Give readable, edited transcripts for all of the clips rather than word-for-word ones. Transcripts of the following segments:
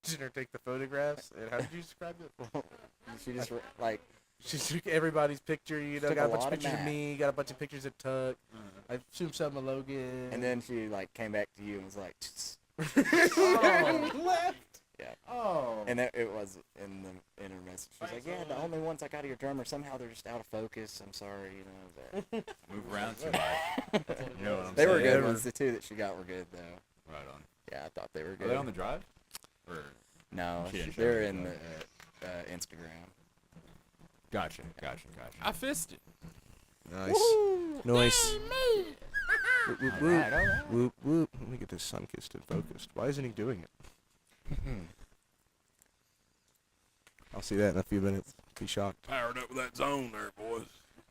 watching her take the photographs. And how did you describe it? She just like She took everybody's picture. Took Got a a bunch lot of of pictures of Matt. me. Got a bunch of pictures of Tuck. I assumed some of Logan. and then she like came back to you and was like, "Tss." left. Yeah. Oh. And it was in her message. She was like, yeah, the only ones I got of your drummer, somehow they're just out of focus. I'm sorry, you know. But Move around too much. You know what I'm they were saying? good ones. The two that she got were good, though. Right on. Yeah, I thought they were Are good. they on the drive? Or No, She didn't show they're me in that. the Instagram. Gotcha. I fisted. Nice. Nice. Whoop, whoop, whoop. Alright. Whoop, whoop. Let me get this sun-kissed and focused. Why isn't he doing it? I'll see that in a few minutes. Be shocked. Powered up with that zone there, boys.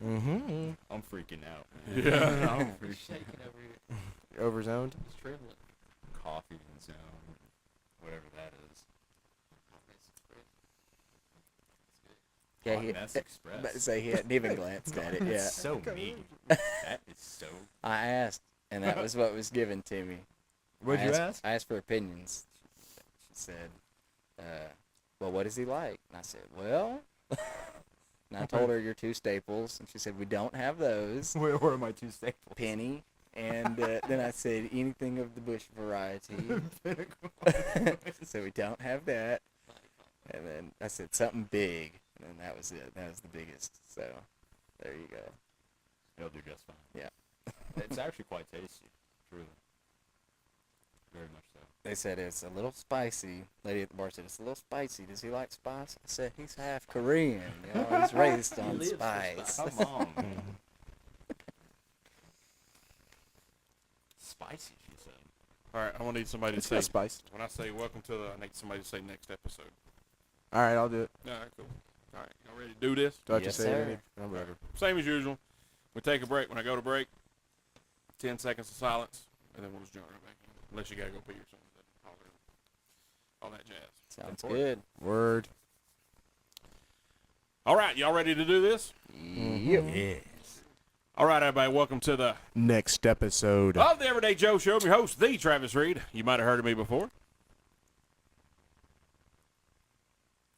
Mm-hmm. I'm freaking out. Yeah. I'm freaking Shaking over here. Overzoned. He's trembling. coffee and zone, whatever that is. Yeah, Hot he. Mess About to Express. say he hadn't even glanced at it. Yeah. It's so mean. That is so. I asked, and that was what was given to me. What'd I you asked, ask? I asked for opinions. She said, well, what is he like? And I said, well, and I told her your two staples, and she said, we don't have those. Where are my two staples? Penny. And then I said, anything of the Bush variety. So we don't have that. And then I said, something big. And then that was it. That was the biggest. So there you go. It'll do just fine. Yeah. It's actually quite tasty, truly. Very much so. They said it's a little spicy. Lady at the bar said it's a little spicy. Does he like spice? I said he's half Korean. You know, he's raised on lives for spice. spice. Come on. Spicy, she said. All right, I want to need somebody to It's say. got spiced. When I say welcome to the, I need somebody to say next episode. All right, I'll do it. All right, cool. All right, y'all ready to do this? Do I have Yes, to say sir. anything? Oh, whatever. Same as usual. We take a break. When I go to break, 10 seconds of silence, and then we'll just jump right back in. Unless you got to go pee or something. All that jazz. Sounds good. Word. All right, y'all ready to do this? Yep. Yes. All right, everybody, welcome to the Next episode. of the Everyday Joe Show. I'm your host, the Travis Reed. You might have heard of me before.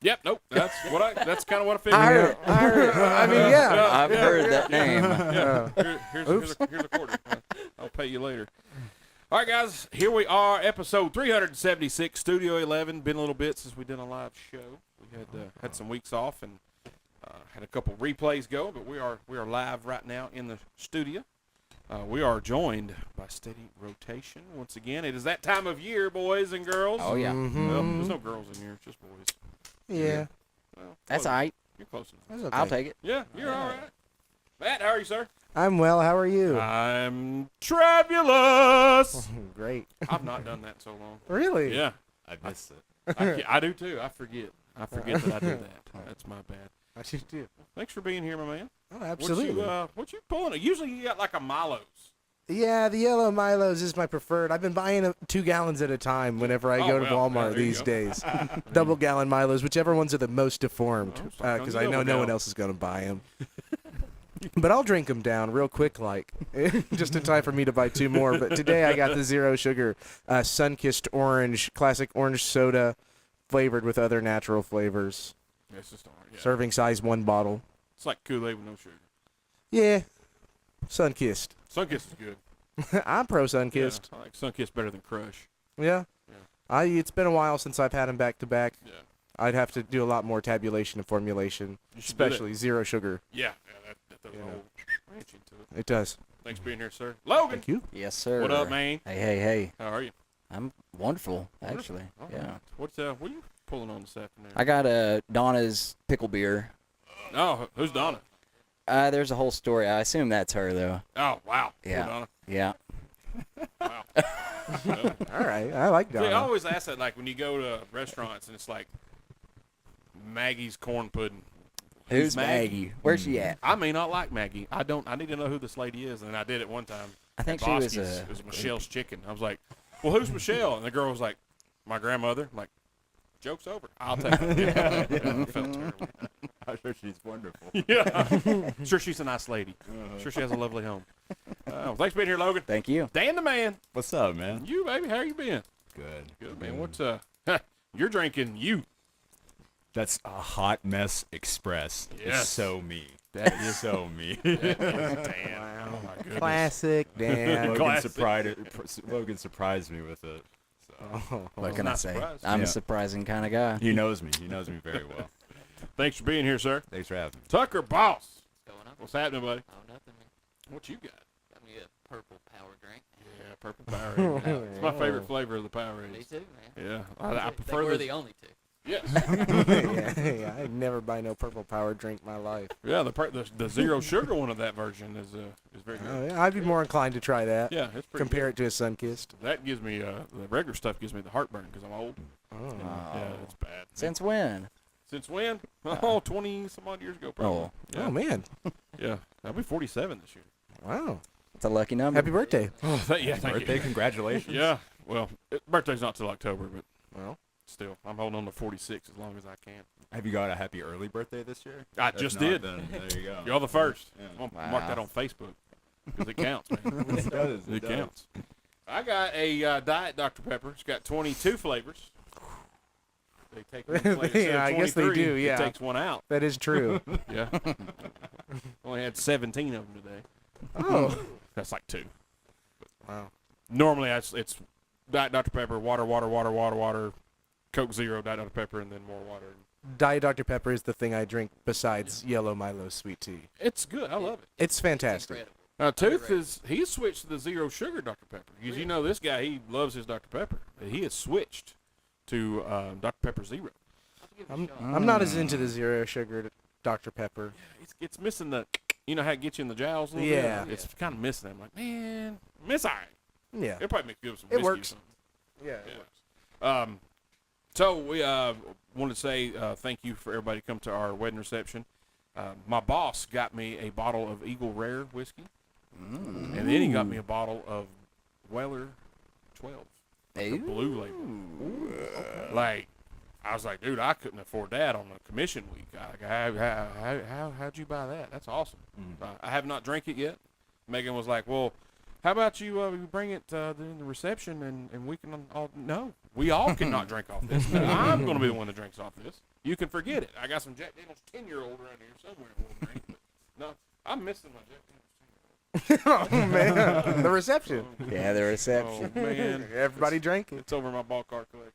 Yep, nope. That's kind of what I figured. I heard it. I heard it. I mean, yeah. I've heard that name. Yeah. Here's a quarter. I'll pay you later. All right, guys, here we are, episode 376, Studio 11. Been a little bit since we did a live show. We had some weeks off and had a couple replays go, but we are live right now in the studio. We are joined by Steady Rotation once again. It is that time of year, boys and girls. Oh, yeah. Well, there's no girls in here, it's just boys. Yeah. Well, That's close. all right. You're close enough. That's okay. I'll take it. Yeah, you're all right. Matt, how are you, sir? I'm well. How are you? I'm trabulous. Great. I've not done that in so long. Really? Yeah, I missed it. I do too. I forget that I do that. That's my bad. I should do. Thanks for being here, my man. Oh, absolutely. What you pulling? Usually you got like a Milo's. Yeah, the yellow Milos is my preferred. I've been buying 2 gallons at a time whenever I go to well, Walmart there you these go. days. Double gallon Milos, whichever ones are the most deformed, Oh, so because come I know double no one gallon. else is going to buy them. But I'll drink them down real quick, like, just in time for me to buy 2 more. But today I got the zero sugar, sun-kissed orange, classic orange soda, flavored with other natural flavors. Yeah, it's just orange. Yeah. Serving size 1 bottle. It's like Kool-Aid with no sugar. Yeah, sun-kissed. Sunkist is good. I'm pro sun-kissed. Yeah, I like Sunkist better than Crush. Yeah. Yeah. It's been a while since I've had them back to back. Yeah. I'd have to do a lot more tabulation and formulation, You should do that. especially zero sugar. Yeah, that does Yeah. a whole ranch into it. It does. Thanks for being here, sir. Logan, Thank you. Yes, sir. what up, man? Hey. How are you? I'm wonderful, Wonderful. actually. All Yeah. right. What are you pulling on this afternoon? I got Donna's pickle beer. Oh, who's Donna? There's a whole story. I assume that's her, though. Oh, wow. Poor Yeah. Donna. Yeah. Wow. All right. I like See, I Donna. always ask that, like, when you go to restaurants and it's like Maggie's corn pudding. Who's Maggie? Where's she at? I may not like Maggie. I need to know who this lady is. And I did it one time. I think at she was Bosky's. a. It was Michelle's chicken. I was like, well, who's Michelle? And the girl was like, my grandmother. I'm like, joke's over. I'll take it. Yeah, I felt terrible. I'm sure she's wonderful. Yeah. Sure, she's a nice lady. Sure, she has a lovely home. Well, thanks for being here, Logan. Thank you. Dan the man. What's up, man? You, baby. How you been? Good. Good, man. What's You're drinking you. That's a Hot Mess Express. Yes. It's so me. That It's so me. Dan. Oh my goodness. Classic, Dan. Classic. Logan surprised me with it. So. Oh, What can I not say? surprised. I'm Yeah. a surprising kind of guy. He knows me. He knows me very well. Thanks for being here, sir. Thanks for having me. Tucker Boss. Going up? What's happening, buddy? Oh, nothing, man. What you got? Got me a purple power drink. Yeah, purple Powerade. It's my favorite flavor of the Powerade. Me too, man. Yeah, I I prefer think we're the the only two. yes. yeah, I'd never buy no purple power drink in my life. Yeah, the zero sugar one of that version is very Oh, good. yeah, I'd be more inclined to try that. Yeah, it's pretty. Compare it to a Sunkist. Good. That gives me the regular stuff gives me the heartburn because I'm old. Oh. Yeah, it's bad. Since when? Since when? Oh, 20 some odd years ago, probably. Oh. Yeah. Oh, man. Yeah, I'll be 47 this year. Wow. It's a lucky number. Happy birthday. Oh, yeah, thank Birthday, you. congratulations. Yeah, well, birthday's not till October, but Well, still, I'm holding on to 46 as long as I can. Have you got a happy early birthday this year? I If just not, did. Then there you go. You're the first. Yeah. I'm gonna mark that Wow. on Facebook because it counts, man. It does. It does. counts. I got a Diet Dr. Pepper. It's got 22 flavors. They take one flavor. Instead Yeah, of I guess they 23, do, yeah. It takes one out. that is true. Yeah. Only had 17 of them today. Oh. That's like 2. Wow. Normally, it's Diet Dr. Pepper, water, Coke Zero, Diet Dr. Pepper, and then more water. Diet Dr. Pepper is the thing I drink besides yellow Milo sweet tea. It's good. I love it. It's fantastic. Incredible. Tooth he's switched to the zero sugar Dr. Pepper. Because you know this guy, he loves his Dr. Pepper. He has switched to Dr. Pepper Zero. I'll give it a shot. I'm not as into the zero sugar Dr. Pepper. It's missing the, you know how it gets you in the jowls a little Yeah. bit? It's kind of missing them. Like, man, it's all right. Yeah. It'll probably make good with some It whiskey or works. something. Yeah. Yeah. So we want to say thank you for everybody to come to our wedding reception. My boss got me a bottle of Eagle Rare whiskey, and then he got me a bottle of Weller 12, the blue label. Like, I was like, dude, I couldn't afford that on a commission week. How'd you buy that? That's awesome. I have not drank it yet. Megan was like, well, how about you bring it in the reception and we can all, no, we all cannot drink off this. I'm going to be the one that drinks off this. You can forget it. I got some Jack Daniels 10-year-old around here somewhere who will drink, but no, I'm missing my Jack Daniels 10-year-old. Oh, man. The reception. Yeah, the reception. Oh, man. Everybody drank it. It's over my ball card collection.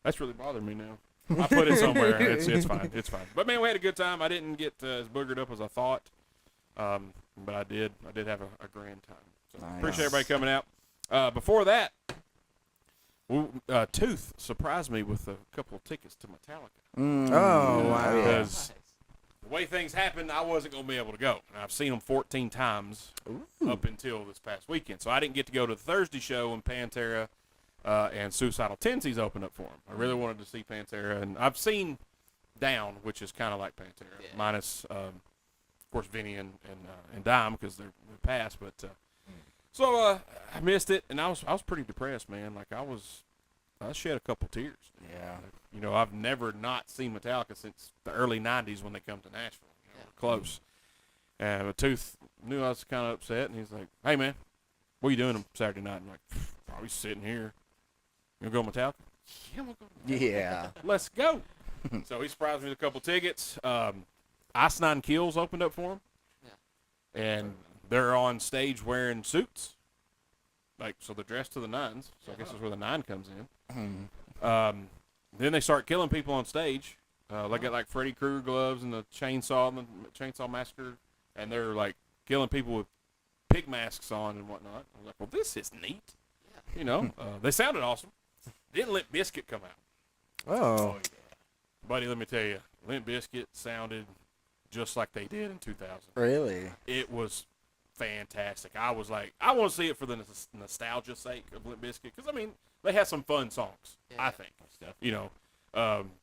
That's really bothering me now. I put it somewhere. It's fine. It's fine. But man, we had a good time. I didn't get as boogered up as I thought, but I did. I did have a grand time. So Nice. appreciate everybody coming out. Before that, Tooth surprised me with a couple of tickets to Metallica. Oh, wow. yeah. Because the way things happened, I wasn't going to be able to go. And I've seen them 14 times up until this past weekend. So I didn't get to go to the Thursday show when Pantera and Suicidal Tendencies opened up for them. I really wanted to see Pantera. And I've seen Down, which is kind of like Pantera, Yeah. minus, of course, Vinny and Dime because they're past. But so I missed it, and I was pretty depressed, man. Like I shed a couple tears. Yeah. You know, I've never not seen Metallica since the early '90s when they come to Nashville. You know, we're close. And but Tooth knew I was kind of upset, and he's like, "Hey, man, what are you doing on Saturday night?" I'm like, "Probably sitting here. You gonna go Metallica?" Yeah, I'm gonna go. Metallica. Yeah. Let's go. So he surprised me with a couple tickets. Ice Nine Kills opened up for him, and they're on stage wearing suits. Like, so they're dressed to the nines. So I guess that's where the 9 comes in. Then they start killing people on stage. They got like Freddy Krueger gloves and the Chainsaw Massacre, and they're like killing people with pig masks on and whatnot. I was like, well, this is neat. You know, they sounded awesome. Then Limp Bizkit come out. Oh. Buddy, let me tell you, Limp Bizkit sounded just like they did in 2000. Really? It was fantastic. I was like, I want to see it for the nostalgia sake of Limp Bizkit, because I mean, they had some fun songs. I think, you know,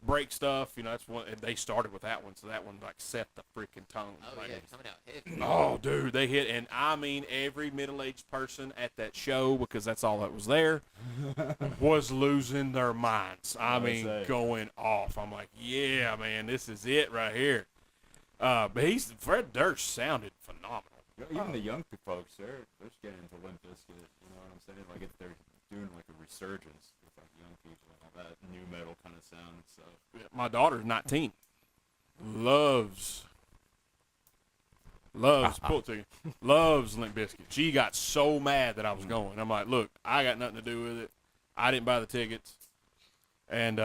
break stuff. You know, that's one. And they started with that one, so that one like set the freaking tone. Oh, like, yeah, coming out heavy. oh, dude, they hit, and I mean, every middle-aged person at that show, because that's all that was there, was losing their minds. I mean, going off. I'm like, yeah, man, this is it right here. But Fred Durst sounded phenomenal. Even the young folks, they're getting into Limp Bizkit. You know what I'm saying? Like doing like a resurgence with like young people and all that new metal kind of sound. So My daughter's 19. Loves pull it to you. Loves Limp Bizkit. She got so mad that I was going. I'm like, look, I got nothing to do with it. I didn't buy the tickets, and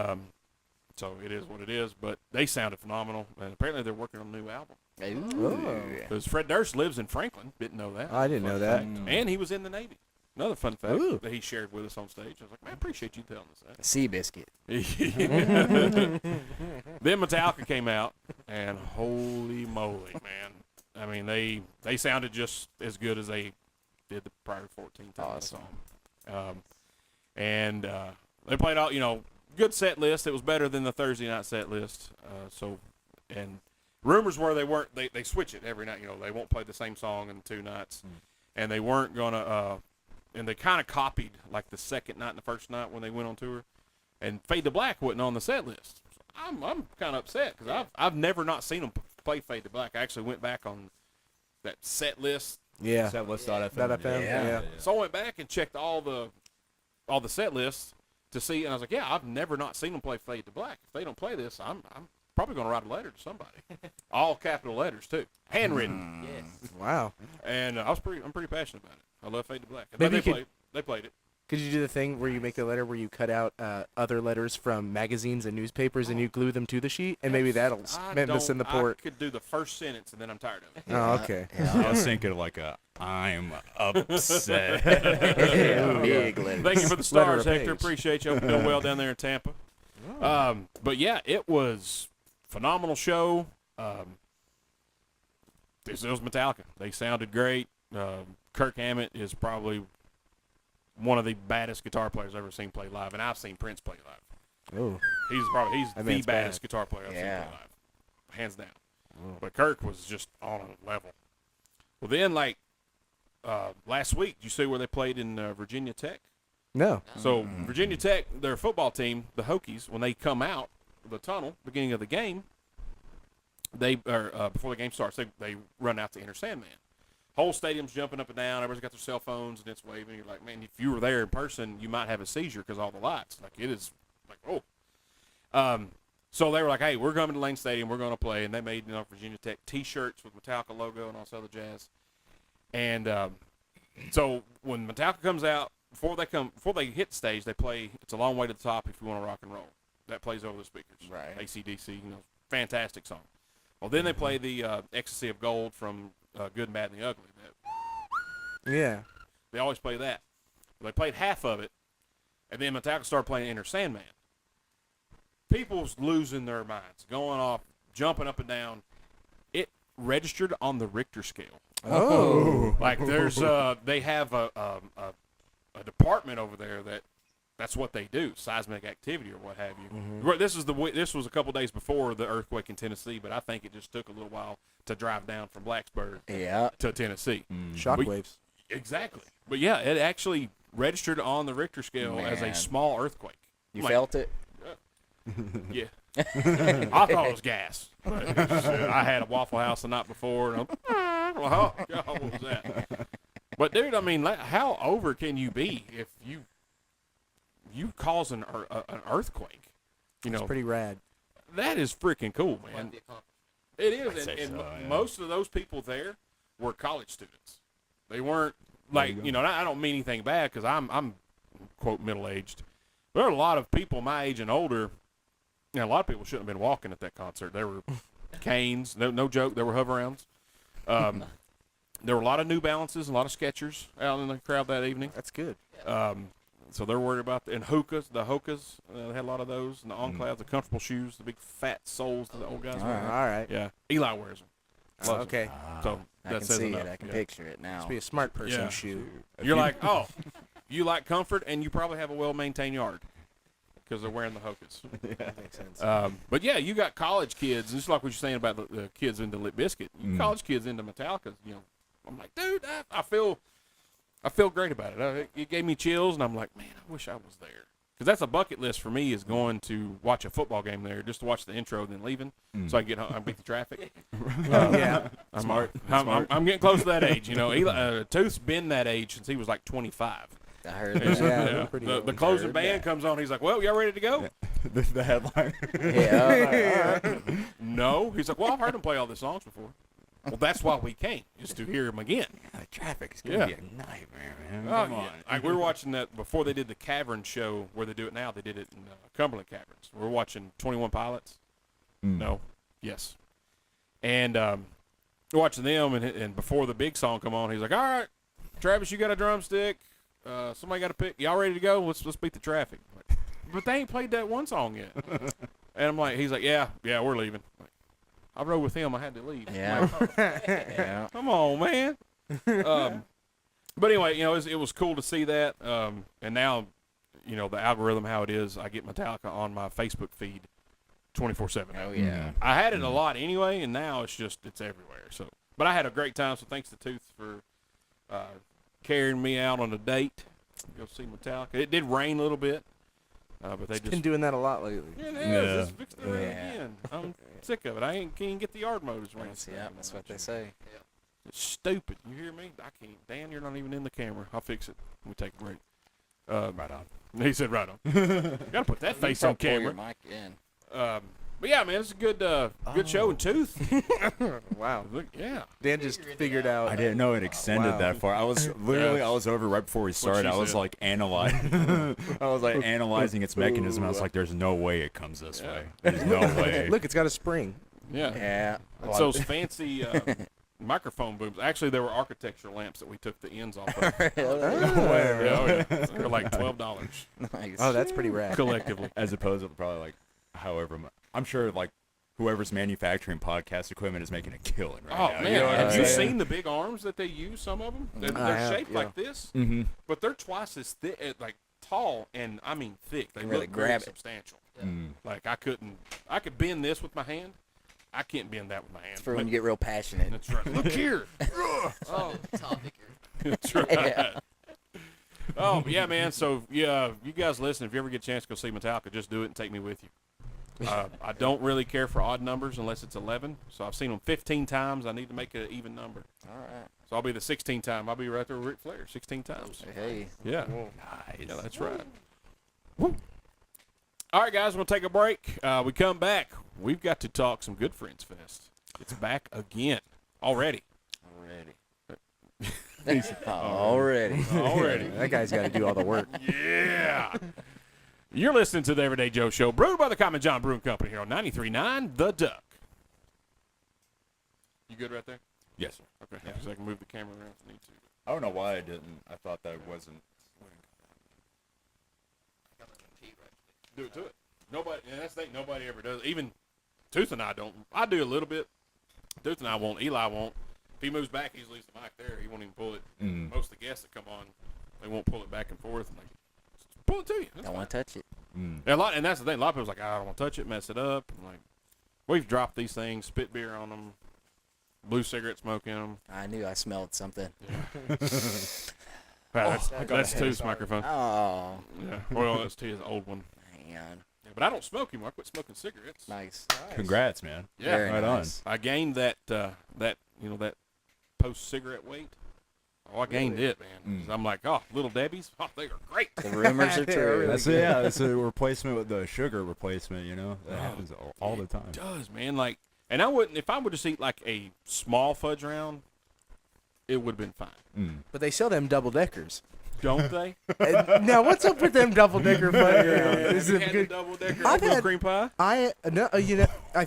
so it is what it is. But they sounded phenomenal, and apparently they're working on a new album. Ooh. Because Fred Durst lives in Franklin. Didn't know that. I didn't know that. And he was in the Navy. Another fun fact Ooh. that he shared with us on stage. I was like, man, I appreciate you telling us that. Sea biscuit. Then Metallica came out, and holy moly, man. I mean, they sounded just as good as they did the prior 14 times I saw them. And they played all, good set list. It was better than the Thursday night set list. And rumors were they switch it every night. They won't play the same song in 2 nights. And they weren't going to, and they kind of copied like the second night and the first night when they went on tour. And Fade to Black wasn't on the set list. I'm kind of upset because I've never not seen them play Fade to Black. I actually went back on that set list. Yeah. Setlist.fm. .fm, yeah. So I went back and checked all the set lists to see, and I was like, yeah, I've never not seen them play Fade to Black. If they don't play this, I'm probably going to write a letter to somebody. All capital letters too, handwritten. Yes. Wow. And I'm pretty passionate about it. I love Fade to Black. And Maybe they played it. Could you do the thing where you make the letter where you cut out other letters from magazines and newspapers and you glue them to the sheet, and maybe that'll send the port. I could do the first sentence and then I'm tired of it. Oh, okay. I was thinking like I'm upset. Big letters. Thank you for the Letter stars, of Hector. page. Appreciate you. Hope you're doing well down there in Tampa. But yeah, it was phenomenal show. This was Metallica. They sounded great. Kirk Hammett is probably one of the baddest guitar players I've ever seen play live, and I've seen Prince play live. Oh. He's That the man's baddest bad. guitar player I've seen Yeah. play live, hands down. But Kirk was just on a level. Well, then last week, did you see where they played in Virginia Tech? No. So Virginia Tech, their football team, the Hokies, when they come out of the tunnel, beginning of the game, before the game starts, they run out to Enter Sandman. Whole stadium's jumping up and down. Everybody's got their cell phones and it's waving. You're like, man, if you were there in person, you might have a seizure because all the lights. Like it is, like oh. So they were like, hey, we're coming to Lane Stadium. We're going to play, and they made Virginia Tech T-shirts with Metallica logo and all this other jazz. And so when Metallica comes out, before they hit the stage, they play "It's a Long Way to the Top" if you want to rock and roll. That plays over the speakers. Right. AC/DC, fantastic song. Well, then they play the "Ecstasy of Gold" from Good, Bad, and the Ugly. Yeah. They always play that. They played half of it, and then Metallica started playing Enter Sandman. People's losing their minds, going off, jumping up and down. It registered on the Richter scale. Oh. Like there's they have a department over there that's what they do, seismic activity or what have you. Right, this was a couple days before the earthquake in Tennessee, but I think it just took a little while to drive down from Blacksburg Yeah. to Tennessee. Shockwaves. Exactly. But yeah, it actually registered on the Richter scale as a Man. small earthquake. You Like, felt it? Yeah. I thought it was gas. But it was, I had a Waffle House the night before, and I'm, oh, God, what was that? But dude, I mean, how over can you be if you cause an earthquake? It's pretty rad. That is freaking cool, Quite man. the accomplishment. It is, say and so, yeah. most of those people there were college students. They weren't like and I don't mean anything bad because I'm quote middle aged. There are a lot of people my age and older. A lot of people shouldn't have been walking at that concert. There were canes, no joke. There were hover-rounds. There were a lot of New Balances, a lot of Skechers out in the crowd that evening. That's good. So they're worried about and hookahs. The hookahs, they had a lot of those. And the enclaves, the comfortable shoes, the big fat soles that the old guys All wear. right. All right. Yeah, Eli wears them. Oh, Loves 'em. okay. So I that can says see enough. it. I can Yeah. picture it now. Must be a smart person Yeah. shoe. You're like, oh, you like comfort, and you probably have a well-maintained yard because they're wearing the hokas. That makes sense. But yeah, you got college kids, just like what you're saying about the kids into Limp Bizkit. College kids into Metallica. I'm like, dude, I feel great about it. It gave me chills, and I'm like, man, I wish I was there. Because that's a bucket list for me, is going to watch a football game there, just to watch the intro, and then leaving, so I can get home, I beat the traffic. Yeah. I'm getting close to that age. Tooth's been that age since he was like 25. I heard He's- that. Yeah, pretty the old. closing Heard band that. comes on. He's like, "Well, y'all ready to go?" The headline. Yeah. No. He's like, "Well, I've heard him play all the songs before." Well, that's why we came, is to hear him again. The traffic is Yeah. gonna be a nightmare, man. Oh, Come yeah. on. Like, we were watching that before they did the Cavern show where they do it now. They did it in Cumberland Caverns. We're watching 21 Pilots. Mm. No. Yes. And we're watching them, and before the big song come on, he's like, "All right, Travis, you got a drumstick. Somebody got a pick. Y'all ready to go? Let's beat the traffic." Like, but they ain't played that one song yet. And I'm like, he's like, yeah, we're leaving. Like, I rode with him. I had to leave. Yeah. Like, Yeah. come on, man. But anyway, it was cool to see that. And now, the algorithm, how it is, I get Metallica on my Facebook feed 24/7. Oh yeah. I had it a lot anyway, and now it's everywhere. So, but I had a great time. So thanks to Tooth for carrying me out on a date. Go see Metallica. It did rain a little bit, but they It's just been doing that a lot lately. yeah, it Yeah. is. It's fixed to rain Yeah. again. I'm sick of it. I can't even get the yard motors running. Yeah, that's what they say. It's stupid. You hear me? I can't. Dan, you're not even in the camera. I'll fix it when we take a break. Right on. He said right on. Gotta put that face on Pull your camera. mic in. But yeah, man, it's a good show in Tooth. Wow. Look, yeah. Dan just figured out. I didn't know it extended Wow. that far. I was literally, Yeah. I was over right before we started. she I was said. like analyzing. I was like analyzing its mechanism. I was like, "There's no way it comes this Yeah. way. There's no way." Look, it's got a spring. Yeah. Yeah. It's those fancy microphone booms. Actually, they were architecture lamps that we took the ends off of. Really? Yeah, they're like $12 Nice. Oh, that's pretty rad. collectively. As opposed to probably like, however much. I'm sure like whoever's manufacturing podcast equipment is making a killing right Oh now. man, You know what I'm have you saying? seen the big arms that they use? Some of them, they're I have, shaped yeah. like this, Mm-hmm. but they're twice as thick, like tall, and I mean thick. They Really look very grab it. substantial. Mm. Like I could bend this with my hand. I can't bend that with my hand. It's for when you get real passionate. That's right. Look here. Oh. Topic. That's right. Yeah. Oh yeah, man. So yeah, you guys listen. If you ever get a chance to go see Metallica, just do it and take me with you. I don't really care for odd numbers unless it's 11. So I've seen them 15 times. I need to make it an even number. All right. So I'll be the 16th time. I'll be right there with Ric Flair 16 times. Hey. Yeah. Nice. Yeah, that's right. Woo. All right, guys, we'll take a break. We come back. We've got to talk some Good Friends Fest. It's back again. Already. Already. Already. That guy's got to do all the work. Yeah. You're listening to the Everyday Joe Show, brewed by the Common John Brewing Company here on 93.9 The Duck. You good right there? Yes, sir. Okay. Yeah. So I can move the camera around if I need to. I don't know why I didn't. I thought that wasn't. Do it to it. Nobody, and that's the thing, nobody ever does. Even Tooth and I don't. I do a little bit. Tooth and I won't. Eli won't. If he moves back, he just leaves the mic there. He won't even pull it. Mm. Most of the guests that come on, they won't pull it back and forth. And just pull it to you. That's Don't fine. want to touch it. Mm. And that's the thing. A lot of people's like, I don't want to touch it, mess it up. I'm like, we've dropped these things, spit beer on them, blue cigarette smoke in them. I knew I smelled something. That's I got that's a Tooth's head. microphone. Oh, Yeah. Well, that's Tooth's old one. man. Yeah, but I don't smoke anymore. I quit smoking cigarettes. Nice. Congrats, man. Yeah. Very right on. nice. I gained that post cigarette weight. Oh, I gained it, man. 'Cause I'm like, oh, Little Debbie's, oh, they are great. The rumors are true. That's yeah. It's a replacement with the sugar replacement. You know that Oh, happens all the time. It does, man. Like, and I wouldn't if I would just eat like a small fudge round, it would have been fine. Mm. But they sell them double deckers. Don't they? Now, what's up with them double decker fudge rounds? Is You it had good? the double decker I've oatmeal had- cream pie I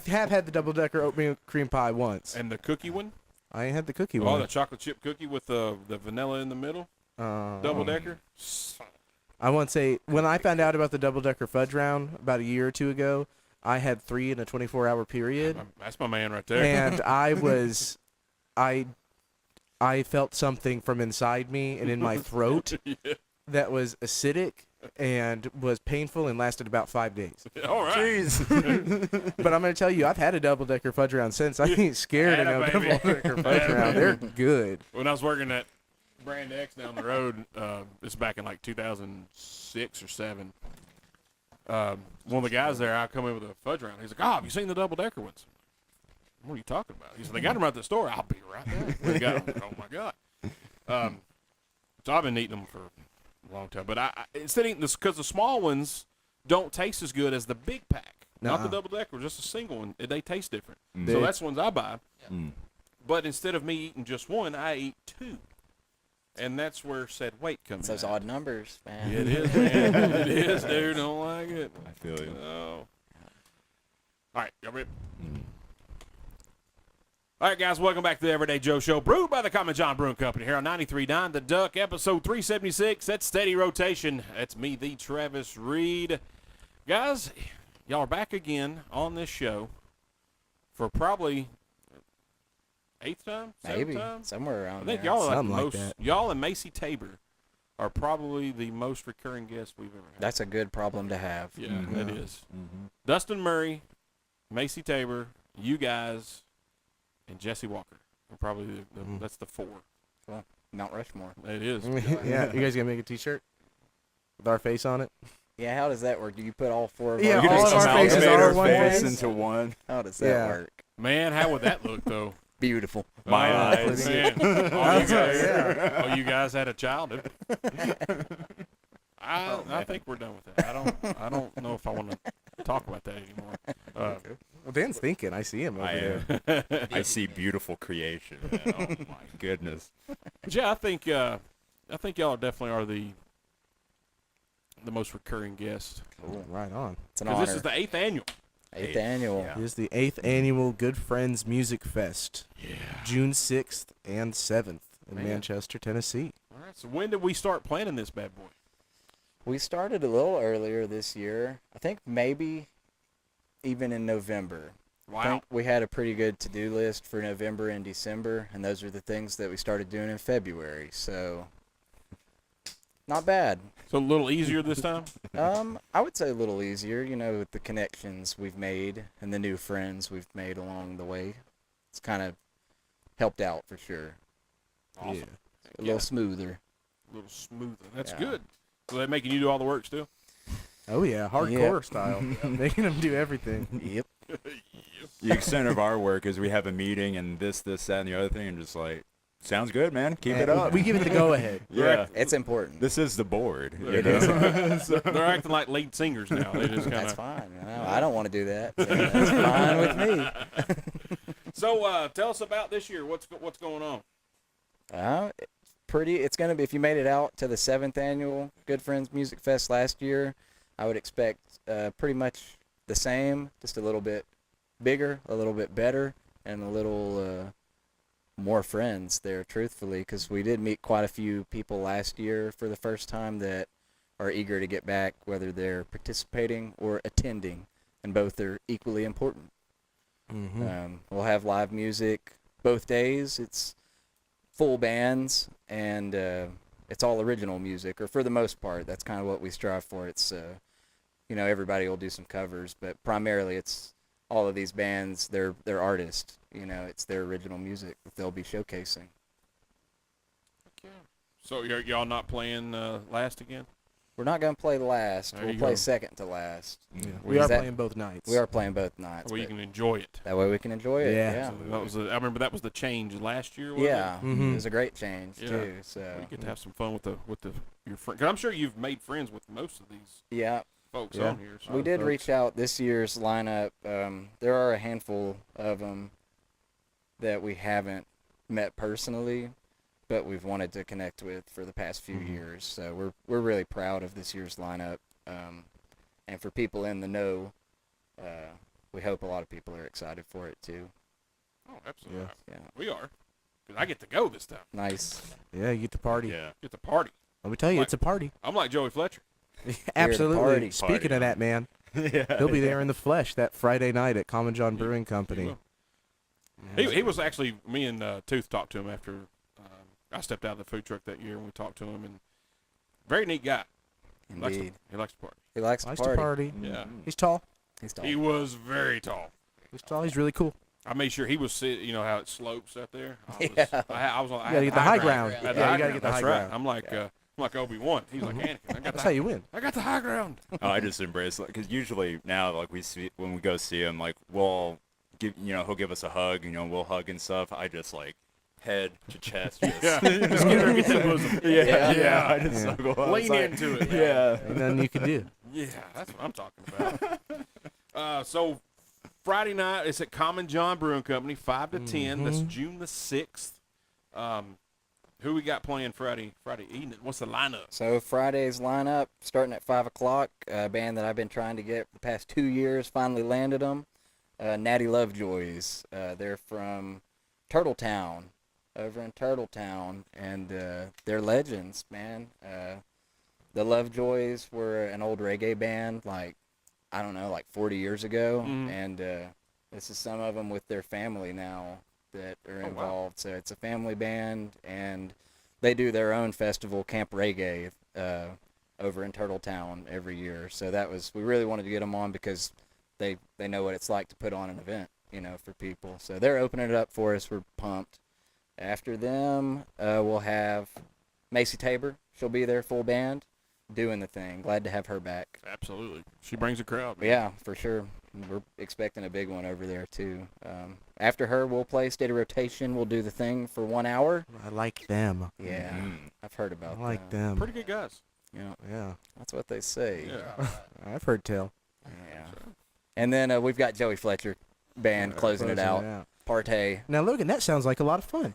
have had the double decker oatmeal cream pie once. and the cookie one. I ain't had the cookie Oh, one. the chocolate chip cookie with the vanilla in the middle. Double decker. I want to say when I found out about the double decker fudge round about a year or two ago, I had 3 in a 24-hour period, That's my man right there. and I felt something from inside me and in my throat Yeah. that was acidic and was painful and lasted about 5 days. All right. But I'm going to tell you, I've had a double decker fudge round since. I ain't scared of Atta no baby. double decker fudge Atta round. baby. They're good. When I was working at Brand X down the road, this is back in like 2006 or 7. One of the guys there, I come in with a fudge round. He's like, "Oh, have you seen the double decker ones?" What are you talking about? He said, "They got them right at the store." I'll be right there. We got them. Oh my god. So I've been eating them for long time. But I instead of eating this, because the small ones don't taste as good as the big pack. Not the Nuh-uh. double decker, just a single one. They taste different. Mm. So They- that's the ones I buy. Mm. But instead of me eating just one, I eat two. And that's where said weight comes It's those in. odd numbers, man. It is, man. It is, dude. Don't like it. I feel you. Oh. All right, y'all ready? Mm. All right, guys, welcome back to the Everyday Joe Show, brewed by the Common John Brewing Company here on 93.9 The Duck, episode 376. That's Steady Rotation. That's me, the Travis Reed. Guys, y'all are back again on this show for probably 8th time? 7th Maybe time? somewhere around I think there. y'all are like Something the like most, that. y'all and Macy Tabor are probably the most recurring guests we've ever had. That's a good problem to have. Yeah, Mhm. that is. Mm-hmm. Dustin Murray, Macy Tabor, you guys, and Jesse Walker. Are probably that's the four. Mount Rushmore. It is. Yeah, you guys gonna make a T-shirt with our face on it? Yeah, how does that work? Do you put all four of Yeah, our You all just of our faces amalgamate are our one face face. into one. How does that Yeah. work? Man, how would that look though? Beautiful. My Oh, eyes. Man. All you guys had a child. I think we're done with that. I don't know if I want to talk about that anymore. Well, Dan's thinking. I see him over I there. am. I see beautiful creation. Man. Oh my goodness. But yeah, I think y'all definitely are the most recurring guest. Cool. Right on. It's an 'Cause honor. this is the 8th annual. Eighth annual. Yeah. It is the 8th annual Good Friends Music Fest, Yeah. June 6th and 7th in Man. Manchester, Tennessee. All right. So when did we start planning this bad boy? We started a little earlier this year. I think maybe even in November. I Wow. think we had a pretty good to-do list for November and December, and those are the things that we started doing in February. So, not bad. So a little easier this time. I would say a little easier, with the connections we've made and the new friends we've made along the way. It's kind of helped out for sure. Awesome. A little smoother. A little smoother. That's Yeah. good. So they're making you do all the work still? Oh yeah, hardcore style. Making them do everything. Yep. The extent of our work is we have a meeting and this, that, and the other thing, and just like, sounds good, man. Keep it up. We give it the go ahead. Yeah. It's important. This is the board. You It know? is. They're acting like lead singers now. They just kind That's of. fine. I don't want to do that. So that's fine with me. So tell us about this year. What's going on? It's going to be, if you made it out to the 7th annual Good Friends Music Fest last year, I would expect pretty much the same, just a little bit bigger, a little bit better, and a little more friends there, truthfully, because we did meet quite a few people last year for the first time that are eager to get back, whether they're participating or attending, and both are equally important. Mm-hmm. We'll have live music both days. It's full bands, and it's all original music, or for the most part. That's kind of what we strive for. It's, everybody will do some covers, but primarily it's all of these bands, they're artists. It's their original music that they'll be showcasing. So y'all not playing last again? We're not going to play last. There We'll you play go. second to last. Yeah. We are Is that- playing both nights. We are playing both nights. Well, you but can enjoy it. that way we can enjoy it. Yeah. Yeah. So that was I remember that was the change last year. Wasn't Yeah. Mhm. It was a great change, Yeah. too. So, It? You get to have some fun with your friends. Cause I'm sure you've made friends with most of these yeah. folks Yeah. on here. So. We did folks. reach out this year's lineup. There are a handful of them that we haven't met personally, but we've wanted to connect with for the past few Mhm. years. So we're really proud of this year's lineup. And for people in the know, we hope a lot of people are excited for it too. Oh, absolutely. Yeah. We are. Cause I get to go this time. Nice. Yeah, you get to party. Yeah. Get to party. Let me tell you, Like- it's a party. I'm like Joey Fletcher. Absolutely. party. Speaking Party. of that, man, Yeah. he'll be there in the flesh that Friday night at Common John Brewing He Company. will. He was actually, me and Tooth talked to him after I stepped out of the food truck that year, and we talked to him, and very neat guy. Indeed. He likes to party. He likes to Nice party. to party. Yeah. He's tall. He's He was very tall. He's tall. He's really cool. I made sure he was sitting, you know how it slopes out there? Yeah. I was on You gotta get the high ground. I Yeah, had the you high gotta get the That's high right. ground. I'm like Obi-Wan. He's like Anakin. That's how you win. I got the high ground. Oh, I just embrace it because usually now, like we see when we go see him, like we'll give, he'll give us a hug, we'll hug and stuff. I just like head to chest. Just, Yeah. Just get her, get that bosom. yeah. I just Yeah. snuggle up. Lean It's into it. Yeah. Ain't nothing you can do. Yeah, that's what I'm talking about. So Friday night it's at Common John Brewing Company, 5 to 10. That's June the 6th. Who we got playing Friday evening? What's the lineup? So Friday's lineup starting at 5 o'clock. A band that I've been trying to get the past 2 years finally landed them. Natty Lovejoys. They're from Turtletown, over in Turtletown, and they're legends, man. The Lovejoys were an old reggae band, like 40 years ago, and this is some of them with their family now that are involved. So it's a family band, and they do their own festival, Camp Reggae, over in Turtletown every year. So we really wanted to get them on because they know what it's like to put on an event, for people. So they're opening it up for us. We're pumped. After them, we'll have Macy Tabor. She'll be there, full band, doing the thing. Glad to have her back. Absolutely. She brings a crowd. Man. Yeah, for sure. We're expecting a big one over there, too. After her, we'll play State of Rotation. We'll do the thing for 1 hour. I like them. Yeah, I've heard about I like that. them. Pretty good guys. Yeah, Yeah, that's what they say. Yeah. I've heard tell. Yeah. And then we've got Joey Fletcher band closing it out. Partay. Now, Logan, that sounds like a lot of fun.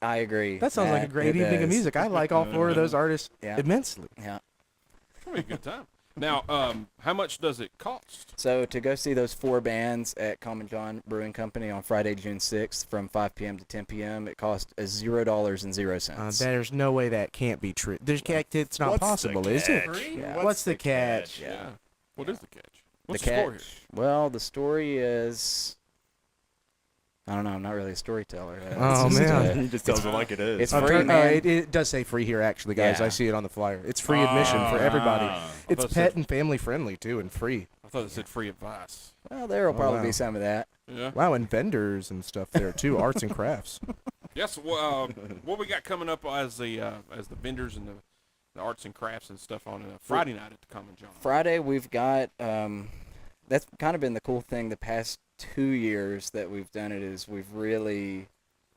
I agree. That sounds like a great It evening of does. music. I like all four of those artists Yeah. immensely. Yeah. It's gonna be a good time. Now, how much does it cost? So to go see those 4 bands at Common John Brewing Company on Friday, June 6th from 5 p.m. to 10 p.m., it costs $0.00. There's no way that can't be true. It's not What's the possible, is it? catch? Yeah. What's the catch? Yeah. What is the catch? What's the the story catch. Well, the story is, I don't know. I'm not really a storyteller. Oh, It's just, man. He just tells it like it is. It's I'm free, turn- man. it does say free here, actually, guys. Yeah. I see it on the flyer. It's free admission for everybody. Ah. It's thought it pet said- and family friendly, too, and free. I thought it said free advice. Well, there will Oh, probably wow. be some of that. Yeah. Wow, and vendors and stuff there, too. Arts and crafts. Yes. Well, what we got coming up as the vendors and the arts and crafts and stuff on Friday night at the Common John. Friday, we've got, that's kind of been the cool thing the past 2 years that we've done it, is we've really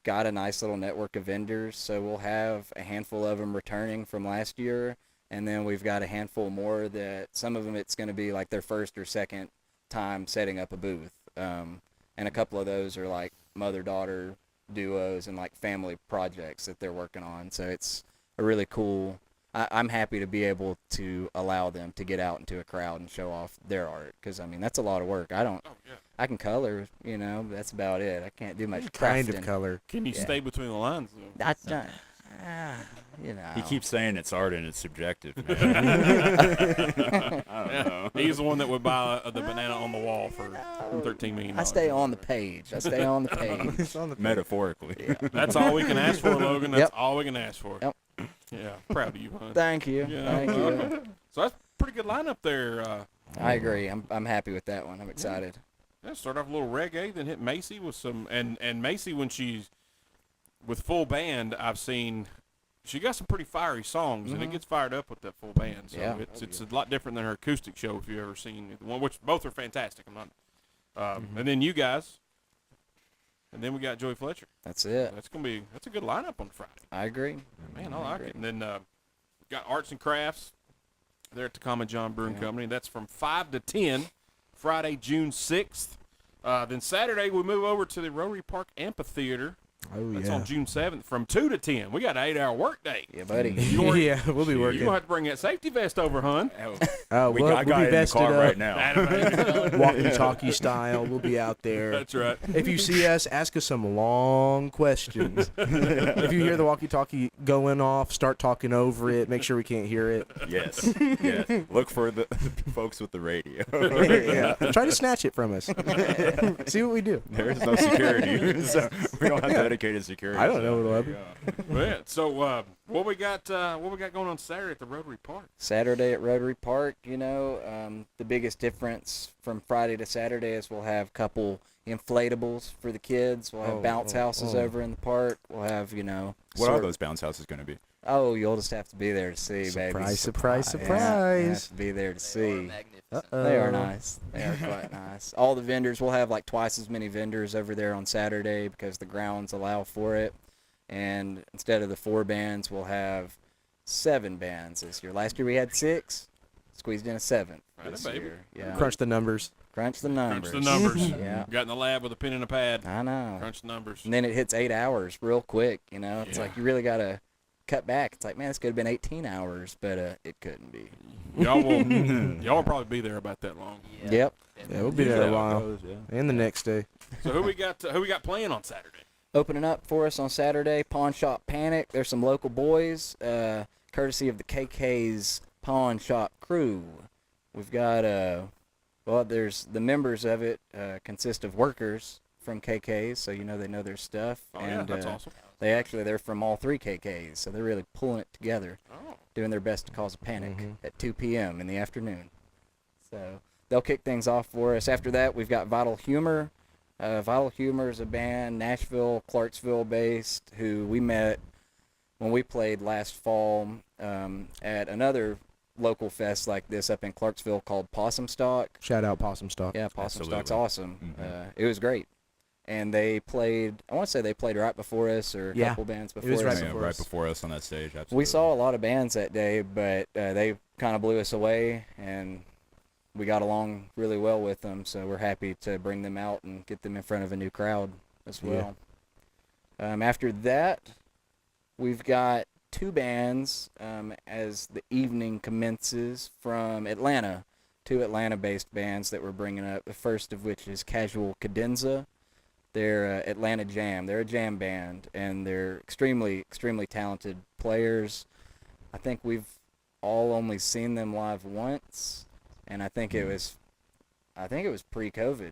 got a nice little network of vendors. So we'll have a handful of them returning from last year, and then we've got a handful more that some of them it's going to be like their first or second time setting up a booth. And a couple of those are like mother-daughter duos and like family projects that they're working on. So it's a really cool. I'm happy to be able to allow them to get out into a crowd and show off their art, because that's a lot of work. Oh yeah. I can color, but that's about it. I can't do much crafting. Kind of color. Can you Yeah. stay between the lines though? That's not, He keeps saying it's art and it's subjective, man. I don't know. He's the one that would buy the banana on the wall for $13 million. I stay on the page. I stay on the page. It's on the Metaphorically. That's all we can ask for, Logan. That's Yep. all we can ask for. Yep. Yeah, proud of you, hon. Thank you. Yeah. Thank you. So that's a pretty good lineup there. I agree. I'm happy with that one. I'm excited. Yeah, start off a little reggae, then hit Macy with some, and Macy, when she's with full band, I've seen she got some pretty fiery songs, and it gets fired up with that full band. So Yeah. it's a lot different than her acoustic show if you've ever seen the one, which both are fantastic. I'm not, and then you guys, and then we got Joey Fletcher. That's it. That's a good lineup on Friday. I agree. Man, I like it. And then got arts and crafts there at the Common John Brewing Company. That's from 5 to 10, Friday, June 6th. Then Saturday, we move over to the Rotary Park Amphitheater. Oh, That's yeah. on June 7th from 2 to 10. We got an 8-hour work day. Yeah, buddy. Yeah, we'll be You're working. going to have to bring that safety vest over, hon. Oh, I we'll got be it in the vested car up, right now. walkie-talkie style. We'll be out there. That's right. If you see us, ask us some long questions. If you hear the walkie-talkie going off, start talking over it. Make sure we can't hear it. Yes. Yes. Look for the folks with the radio. Yeah. Try to snatch it from us. See what we do. There is no security, so we don't have dedicated security. I don't know what'll happen. Yeah. So what we got going on Saturday at the Rotary Park? Saturday at Rotary Park, the biggest difference from Friday to Saturday is we'll have a couple inflatables for the kids. We'll have bounce houses over in the park. We'll have, What are sort- those bounce houses going to be? Oh, you'll just have to be there to see, baby. Surprise, surprise, Yeah, you surprise. have to be there to see. Magnificent. They are nice. They are quite nice. All the vendors, we'll have like twice as many vendors over there on Saturday because the grounds allow for it. and instead of the 4 bands, we'll have 7 bands this year. Last year we had 6, squeezed in a 7th Right, this baby. year. Yeah. Crunch the numbers. Crunch the numbers. Crunch the numbers. Yeah. Got in the lab with a pen and a pad. I know. Crunch the numbers. And then it hits 8 hours real quick, you know. It's Yeah. like you really got to cut back. It's like, man, this could have been 18 hours, but it couldn't be. Y'all will probably be there about that long. Yeah. Yep. Yeah, we'll be there a while. And the next day. So who we got playing on Saturday? Opening up for us on Saturday, Pawn Shop Panic. There's some local boys, courtesy of the KK's Pawn Shop crew. We've got, there's the members of it consist of workers from KK's, so you know they know their stuff. Oh, yeah, and that's awesome. they're from all 3 KK's, so they're really pulling it together, Oh, doing their best to cause a panic Mhm. at 2 p.m. in the afternoon. So they'll kick things off for us. After that, we've got Vital Humor. Vital Humor is a band, Nashville, Clarksville based, who we met when we played last fall at another local fest like this up in Clarksville called Possum Stock. Shout out Possum Stock. Yeah, Possum Stock's Absolutely. awesome. Mhm. It was great. And they played, I want to say they played right before us or a Yeah. couple bands before was us. right Yeah, before right us. before us on that stage. Absolutely. We saw a lot of bands that day, but they kind of blew us away, and we got along really well with them. So we're happy to bring them out and get them in front of a new crowd as well. After that, we've got 2 bands as the evening commences from Atlanta. 2 Atlanta-based bands that we're bringing up. The first of which is Casual Cadenza. They're Atlanta Jam. They're a jam band, and they're extremely, extremely talented players. I think we've all only seen them live once, and I think it was pre-COVID.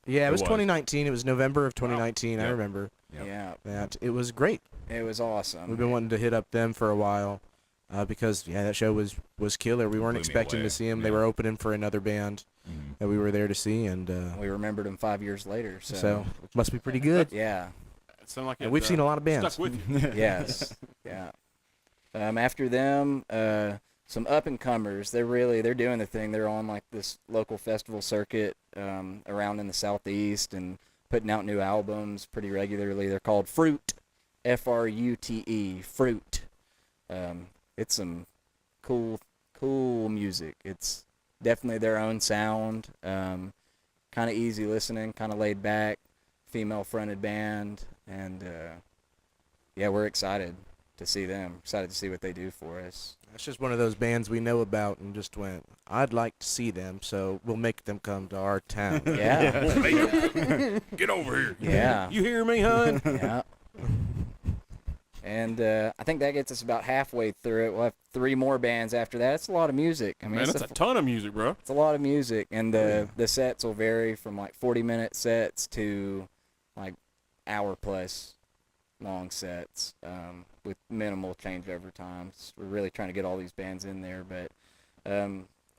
Yeah, it was was. 2019. It was November of 2019. I Yep. remember Yep. Yeah, that. It was great. it was awesome. We've been wanting to hit up them for a while because, that show was killer. We weren't Blew me expecting away. to see them. They Yeah. were opening for another band Mhm. that we were there to see, and We remembered them 5 years later. so it must be pretty good. Yeah. it sounded like And it, we've seen a lot of bands. stuck with you. Yes. Yeah. After them, some up and comers. They're doing the thing. They're on like this local festival circuit around in the southeast and putting out new albums pretty regularly. They're called Fruit, F-R-U-T-E, Fruit. It's some cool music. It's definitely their own sound. Kind of easy listening, kind of laid back, female-fronted band, and we're excited to see them. Excited to see what they do for us. That's just one of those bands we know about and just went, I'd like to see them, so we'll make them come to our town. Yeah. Get over here. Yeah. You hear me, hon? Yeah. And I think that gets us about halfway through it. We'll have 3 more bands after that. It's a lot of music. I mean, Man, it's that's a ton of music, bro. it's a lot of music, and the sets will vary from like 40-minute sets to like hour-plus long sets with minimal changeover times. We're really trying to get all these bands in there, but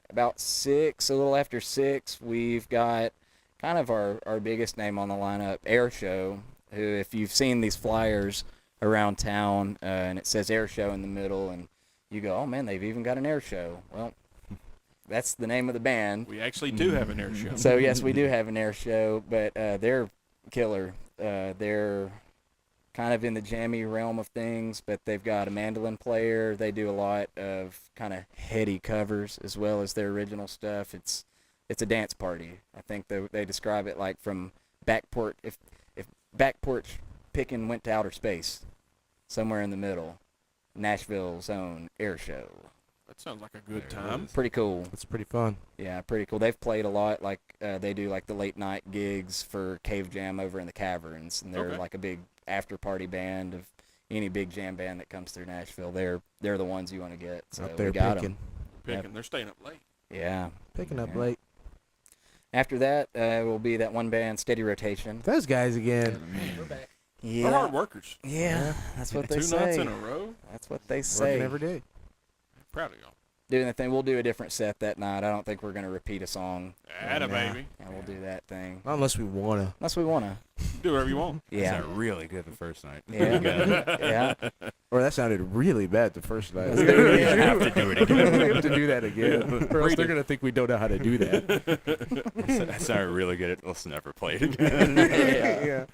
about 6, a little after 6, we've got kind of our biggest name on the lineup, Air Show, who, if you've seen these flyers around town and it says Air Show in the middle, and you go, oh man, they've even got an air show. Well, that's the name of the band. We actually do have an air show. So yes, we do have an air show, but they're killer. They're kind of in the jammy realm of things, but they've got a mandolin player. They do a lot of kind of heady covers as well as their original stuff. It's a dance party. I think they describe it like from back porch, if back porch picking went to outer space, somewhere in the middle, Nashville's own air show. That sounds like a good There it time. is. Pretty cool. It's pretty fun. Yeah, pretty cool. They've played a lot. Like they do like the late night gigs for Cave Jam over in the Caverns, and they're Okay. like a big after party band of any big jam band that comes through Nashville. They're the ones you want to get. So Up there we got 'em. picking. Picking. They're staying up late. Yeah. Picking up Yeah. late. After that will be that one band, Steady Rotation. Those guys again. We're back. They're hard workers. Yeah, that's what they 2 nights say. in a row. That's what they Working say. every day. Proud of y'all. Doing the thing. We'll do a different set that night. I don't think we're gonna repeat a song. Atta And, baby. And we'll do that thing. Not unless we want to. Unless we wanna. Do whatever you want. Yeah. Sounded really good the first night. Yeah. Yeah. Or that sounded really bad the first night. Let's do it You again. have to do it again. We have to do that again. Or else they're going to think we don't know how to do that. That sounded really good. Let's never play it again. Yeah.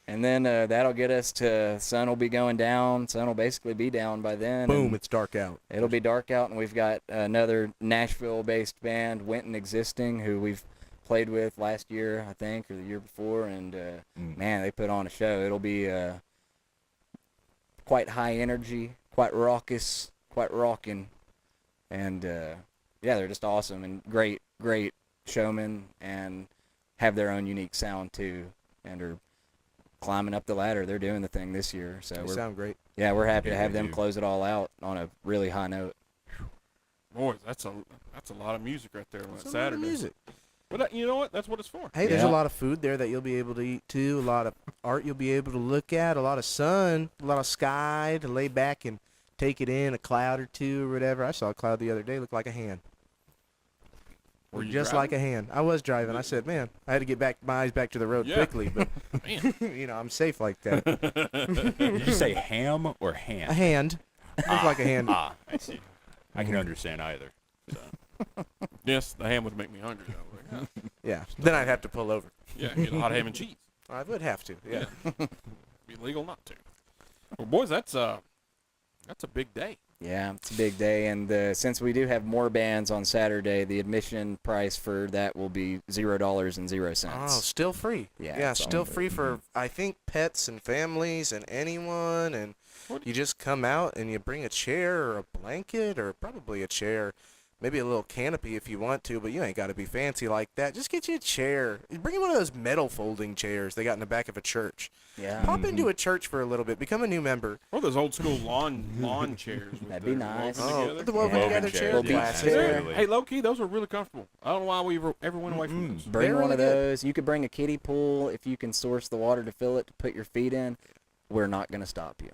And then that'll get us to sun will be going down. Sun will basically be down by then. Boom, and it's dark out. it'll be dark out, and we've got another Nashville-based band, Winton Existing, who we've played with last year, I think, or the year before. And man, they put on a show. It'll be quite high energy, quite raucous, quite rocking, and yeah, they're just awesome and great showmen, and have their own unique sound too, and are climbing up the ladder. They're doing the thing this year, so They sound great. we're happy to Yeah, have they them do. close it all out on a really high note. Boys, that's a lot of music right there on It's that a lot of Saturday. music. But you know what? That's what it's for. Hey, there's a Yeah. lot of food there that you'll be able to eat too. A lot of art you'll be able to look at. A lot of sun. A lot of sky to lay back and take it in. A cloud or two or whatever. I saw a cloud the other day. Looked like a hand. Were you Just like a hand. I was driving. I said, man, I had to get my eyes back to the road Yeah. quickly, but Man. you know, I'm safe like that. Did you say ham or hand? A hand. Looked like a hand. Ah, I see. I can understand either. Yes, the ham would make me hungry though. Like, Yeah. Then I'd have to pull over. yeah, get a lot of ham and cheese. I would have to. Yeah. Be legal not to. Well, boys, that's a big day. Yeah, it's a big day, and since we do have more bands on Saturday, the admission price for that will be $0.00. Oh, still free. Yeah, Yeah, it's still all- free for I think pets and families and anyone, and What do you just come out and you bring a chair or a blanket or probably a chair, maybe a little canopy if you want to, but you ain't got to be fancy like that. Just get you a chair. Bring you one of those metal folding chairs they got in the back of a church. Yeah, Pop into a church for a little bit. Become a new member. Or those old school lawn chairs. with That'd be the nice. woven Oh, together. the woven Woven together chair, chair. Little beach Plastic. chair. absolutely. Hey, low key, those are really comfortable. I don't know why we ever went away from Mm. those. bring They're one of really good. those. You could bring a kiddie pool if you can source the water to fill it to put your feet in. We're not going to stop you.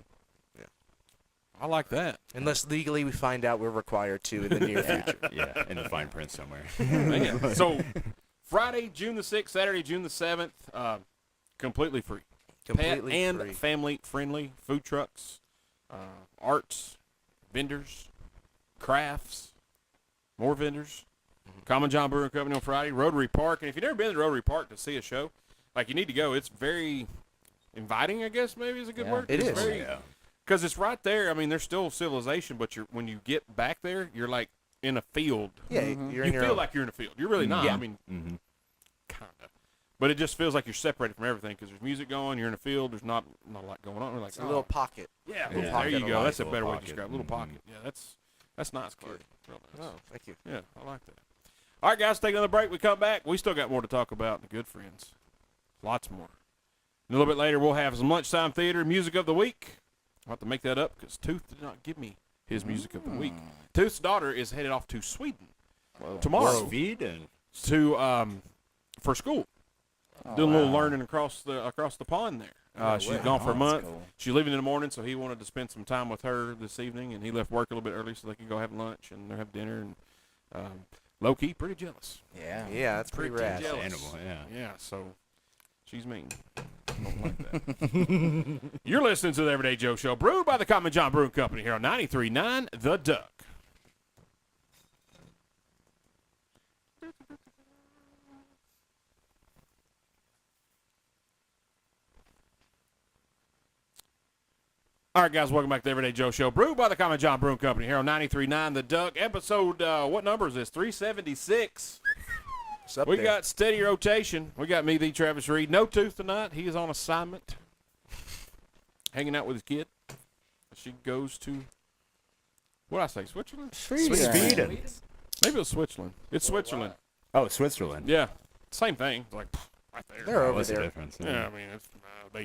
I like that. Unless legally we find out we're required to in the near future. Yeah, in the fine print somewhere. Man. So, Friday, June the 6th, Saturday, June the 7th, completely free. Completely Pet and free. family friendly. Food trucks, arts, vendors, crafts, more vendors. Common John Brewing Company on Friday. Rotary Park. And if you've never been to Rotary Park to see a show, like, you need to go. It's very inviting, I guess, maybe is a good Yeah. word. It It's is. very- Yeah. Because it's right there. I mean, there's still civilization, but when you get back there, you're like in a field. Yeah, Mhm. you're You in your feel own. like you're in a field. You're really not. Yeah. I mean, Mm-hmm. kind of. But it just feels like you're separated from everything because there's music going. You're in a field. There's not a lot going on. We're like, It's a little pocket. yeah, Yeah. there Pocket you of go. life. That's a Little better way to pocket. describe it. Little Mhm. pocket. Yeah, that's nice, Clark. Real nice. Oh, thank you. Yeah, I like that. All right, guys, take another break. We come back. We still got more to talk about in the Good Friends. Lots more. A little bit later, we'll have some lunchtime theater music of the week. I'll have to make that up because Tooth did not give me his music of the week. Tooth's daughter is headed off to Sweden Whoa. tomorrow Sweden. to for school. Oh, Doing a little wow. learning across the pond there. No She's way. gone for a Oh, month. that's cool. She's leaving in the morning, so he wanted to spend some time with her this evening, and he left work a little bit early so they could go have lunch and have dinner. And low key, pretty jealous. Yeah. Yeah, that's pretty Pretty rad. jealous. Animal, yeah. Yeah, so she's mean. Don't like that. You're listening to the Everyday Joe Show, brewed by the Common John Brewing Company here on 93.9 The Duck. All right, guys, welcome back to the Everyday Joe Show, brewed by the Common John Brewing Company here on 93.9 The Duck. Episode, what number is this? 376. It's up We there. got steady rotation. We got me, the Travis Reed. No Tooth tonight. He is on assignment, hanging out with his kid. She goes to, what did I say, Switzerland? Sweden. Maybe it was Switzerland. It's Switzerland. Oh, Switzerland. Yeah, same thing. Like right there. They're over What's the there. difference? Yeah, I mean, it's, they,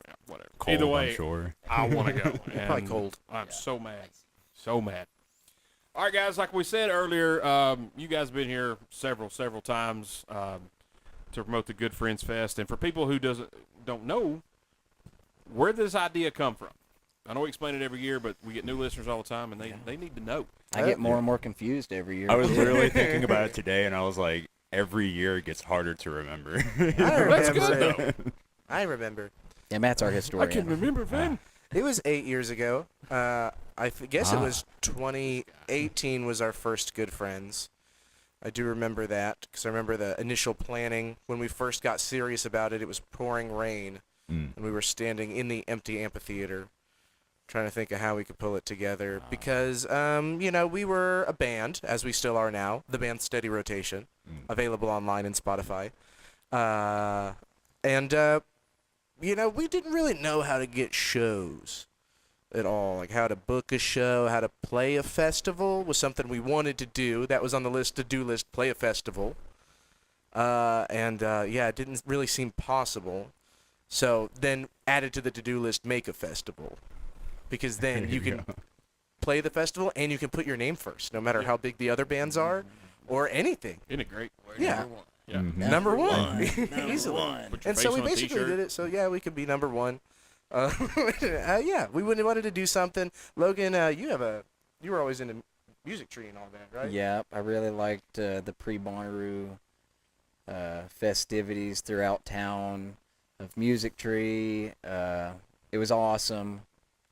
yeah, whatever. Cold, Either I'm way, sure. I want to go. Probably And cold. I'm so mad. So mad. All right, guys, like we said earlier, you guys have been here several times to promote the Good Friends Fest. And for people who don't know, where did this idea come from? I know we explain it every year, but we get new listeners all the time, and they need to know. I get more and more confused every year. I was literally thinking about it today, and I was like, every year it gets harder to remember. That's good, though. I remember. Yeah, Matt's our I historian. can remember then. It was 8 years ago. Guess it Ah. was 2018 was our first Good Friends. I do remember that because I remember the initial planning when we first got serious about it. It was pouring rain, Mm. and we were standing in the empty amphitheater, trying to think of how we could pull it together because, we were a band, as we still are now. The band Steady Rotation, available online and Spotify, we didn't really know how to get shows at all, like how to book a show, how to play a festival was something we wanted to do. That was on the to-do list, play a festival. It didn't really seem possible. So then added to the to-do list, make a festival. Because then you can play the festival and you can put your name first, no matter how big the other bands are or anything. Isn't it great? Yeah. Yeah. Number one. Easily. Put your And so face we on a basically t-shirt. did it. So yeah, we could be number one. We wanted to do something. Logan, you were always into Music Tree and all that, right? Yeah, I really liked the pre-Bonnaroo festivities throughout town of Music Tree. It was awesome.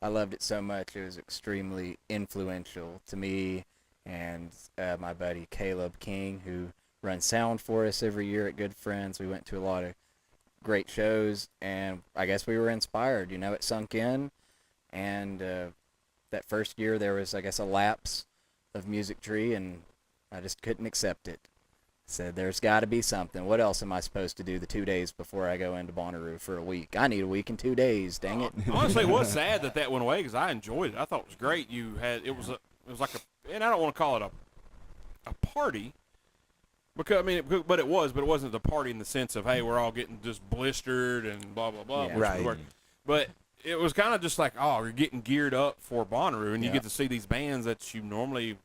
I loved it so much. It was extremely influential to me and my buddy Caleb King, who runs sound for us every year at Good Friends. We went to a lot of great shows, and I guess we were inspired. It sunk in, and that first year there was, I guess, a lapse of Music Tree, and I just couldn't accept it. Said, there's got to be something. What else am I supposed to do the 2 days before I go into Bonnaroo for a week? I need a week and 2 days, dang it. Honestly, it was sad that went away because I enjoyed it. I thought it was great. It was like and I don't want to call it a party, because but it wasn't the party in the sense of, hey, we're all getting just blistered and blah blah blah. Yeah. which Right. we were. But it was kind of just like, oh, you're getting geared up for Bonnaroo, and you Yeah. get to see these bands that you normally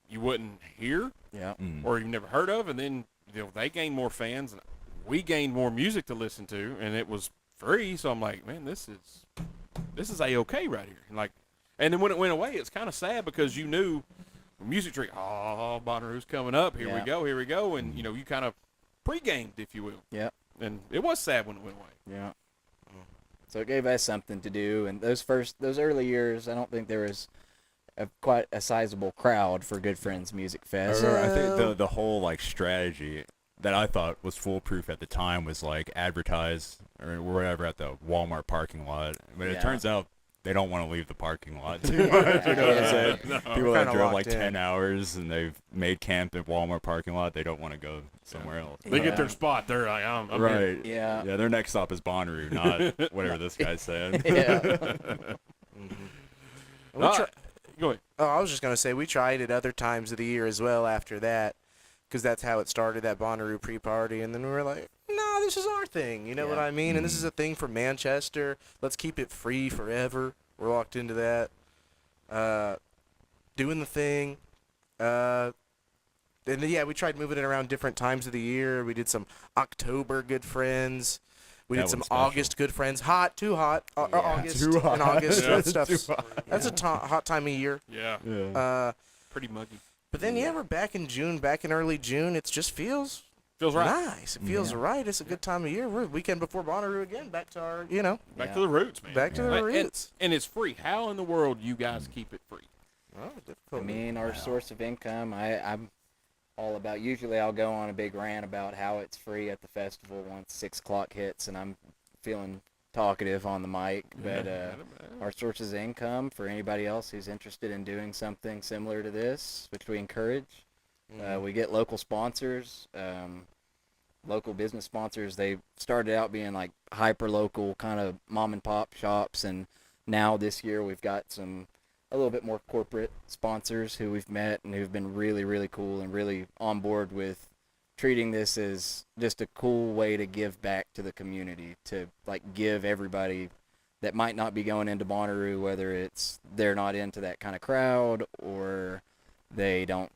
you wouldn't hear Yeah. or you've never heard of, and then they gained more fans, and we gained more music to listen to, and it was free. So I'm like, man, this is A-okay right here. And then when it went away, it's kind of sad because you knew Music Tree, Bonnaroo's coming up. Here we go, and you kind of pre-gamed, if you will. Yeah. And it was sad when it went away. Yeah. So it gave us something to do, and those early years, I don't think there was quite a sizable crowd for Good Friends Music Fest. I think the whole strategy that I thought was foolproof at the time was advertise or wherever at the Walmart parking lot. But it Yeah. turns out they don't want to leave the parking lot too much. You know what I'm saying? People that Kinda drove locked in. 10 hours and they've made camp at Walmart parking lot, they don't want to go somewhere else. They Yeah. get their spot. They're like, I'm in. Right. Yeah. Yeah, their next stop is Bonnaroo, not whatever this guy's saying. Yeah. We try- Go ahead. Oh, I was just going to say we tried it other times of the year as well after that, because that's how it started, that Bonnaroo pre-party, and then we were like, no, this is our thing, you know what Yeah. I mean? And this is a thing for Manchester. Let's keep it free forever. We're locked into that. Doing the thing. And then, yeah, we tried moving it around different times of the year. We did some October Good Friends. We That did some one's special. August Good Friends. Hot, too hot. Yeah. August Too hot. and August. Yeah. That stuff's, that's a hot time of year. Yeah. Yeah. Pretty muggy. But then, yeah, we're back in June, back in early June. It just feels Feels right. nice. It feels Yeah. right. It's a good time of year. We're weekend before Bonnaroo again. Back to our, Back Yeah. to the roots, man. back to Yeah. the And- roots. And it's free. How in the world you guys keep it free? Oh, I difficult. mean, our source of income, I'm all about, usually I'll go on a big rant about how it's free at the festival once 6 o'clock hits and I'm feeling talkative on the mic. But our sources of income for anybody else who's interested in doing something similar to this, which we encourage, we get local sponsors, local business sponsors. They started out being like hyper local kind of mom and pop shops, and now this year we've got a little bit more corporate sponsors who we've met and who've been really, really cool and really on board with treating this as just a cool way to give back to the community, to give everybody that might not be going into Bonnaroo, whether it's they're not into that kind of crowd or they don't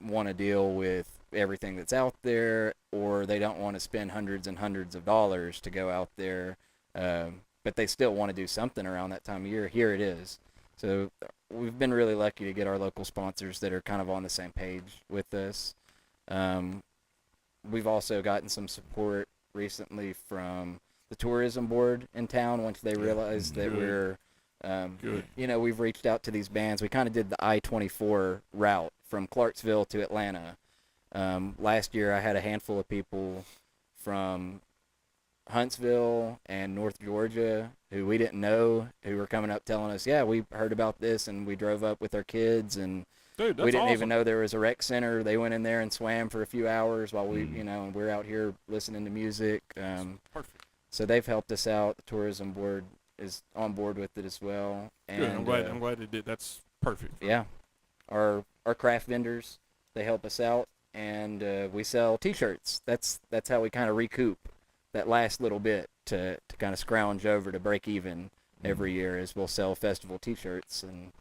want to deal with everything that's out there, or they don't want to spend hundreds and hundreds of dollars to go out there, but they still want to do something around that time of year. Here it is. So we've been really lucky to get our local sponsors that are kind of on the same page with us. We've also gotten some support recently from the tourism board in town once they realized that Good. we're, we've reached out to these bands. We kind of did the I-24 route from Clarksville to Atlanta. Last year I had a handful of people from Huntsville and North Georgia who we didn't know, who were coming up telling us, yeah, we heard about this and we drove up with our kids and Dude, that's we didn't awesome. even know there was a rec center. They went in there and swam for a few hours while we, and we're out here listening to music. Perfect. So they've helped us out. The tourism board is on board with it as well. And Good. I'm glad they did. That's perfect. yeah, our craft vendors, they help us out, and we sell T-shirts. That's how we kind of recoup that last little bit to kind of scrounge over to break even every year. Is we'll sell festival T-shirts, and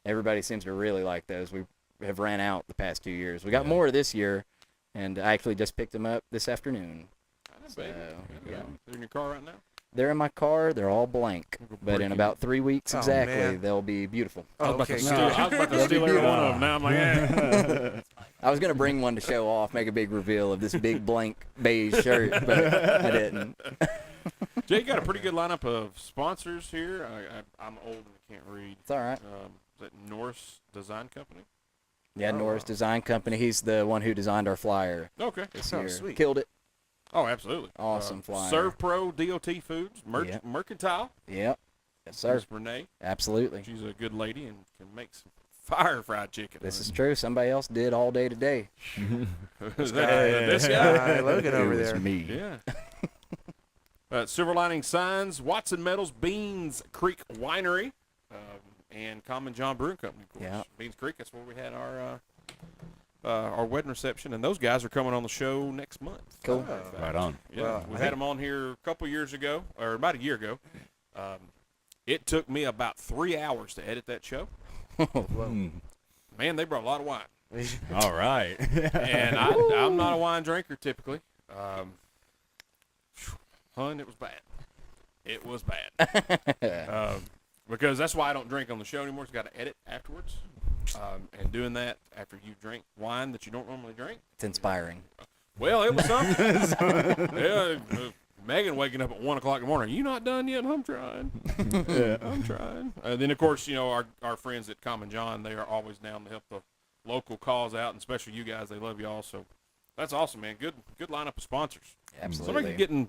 everybody seems to really like those. We have ran out the past 2 years. We got more this year, and I actually just picked them up this afternoon. So, yeah. They're in your car right now? They're in my car. They're all blank, but in about 3 weeks Oh, exactly, man. they'll be beautiful. I was about Okay, to good. steal, I was about to steal every one of them. Now I'm like, eh. I was gonna bring one to show off, make a big reveal of this big blank beige shirt, but I didn't. Jay, you got a pretty good lineup of sponsors here. I'm old and can't read. It's all right. Is that Norse Design Company? Yeah, Norris Design Company. He's the one who designed our flyer Okay. this Oh, year. sweet. Killed it. Oh, absolutely. Awesome flyer. Serve Pro, DOT Foods, Yep. Mercantile. Yep. Yes, sir. Miss Renee. Absolutely. She's a good lady and can make some fire fried chicken. This is true. Somebody else did all day today. This guy. Logan over It was there. me. Yeah. Silver Lining Signs, Watson Metals, Beans Creek Winery, and Common John Brewing Company, of course. Yeah. Beans Creek, that's where we had our wedding reception, and those guys are coming on the show next month. Cool. Right on. Yeah, Wow. we had them on here a couple years ago, or about a year ago. It took me about 3 hours to edit that show. Man, they brought a lot of wine. All right. And I'm not a wine drinker typically. Hun, it was bad. It was bad. Because that's why I don't drink on the show anymore. It's got to edit afterwards. And doing that after you drink wine that you don't normally drink. It's inspiring. Well, it was something. Yeah, Megan waking up at 1 o'clock in the morning. Are you not done yet? I'm trying. I'm trying. Then, of course, our friends at Common John, they are always down to help the local cause out, and especially you guys. They love y'all. So that's awesome, man. Good lineup of sponsors. Absolutely. Somebody getting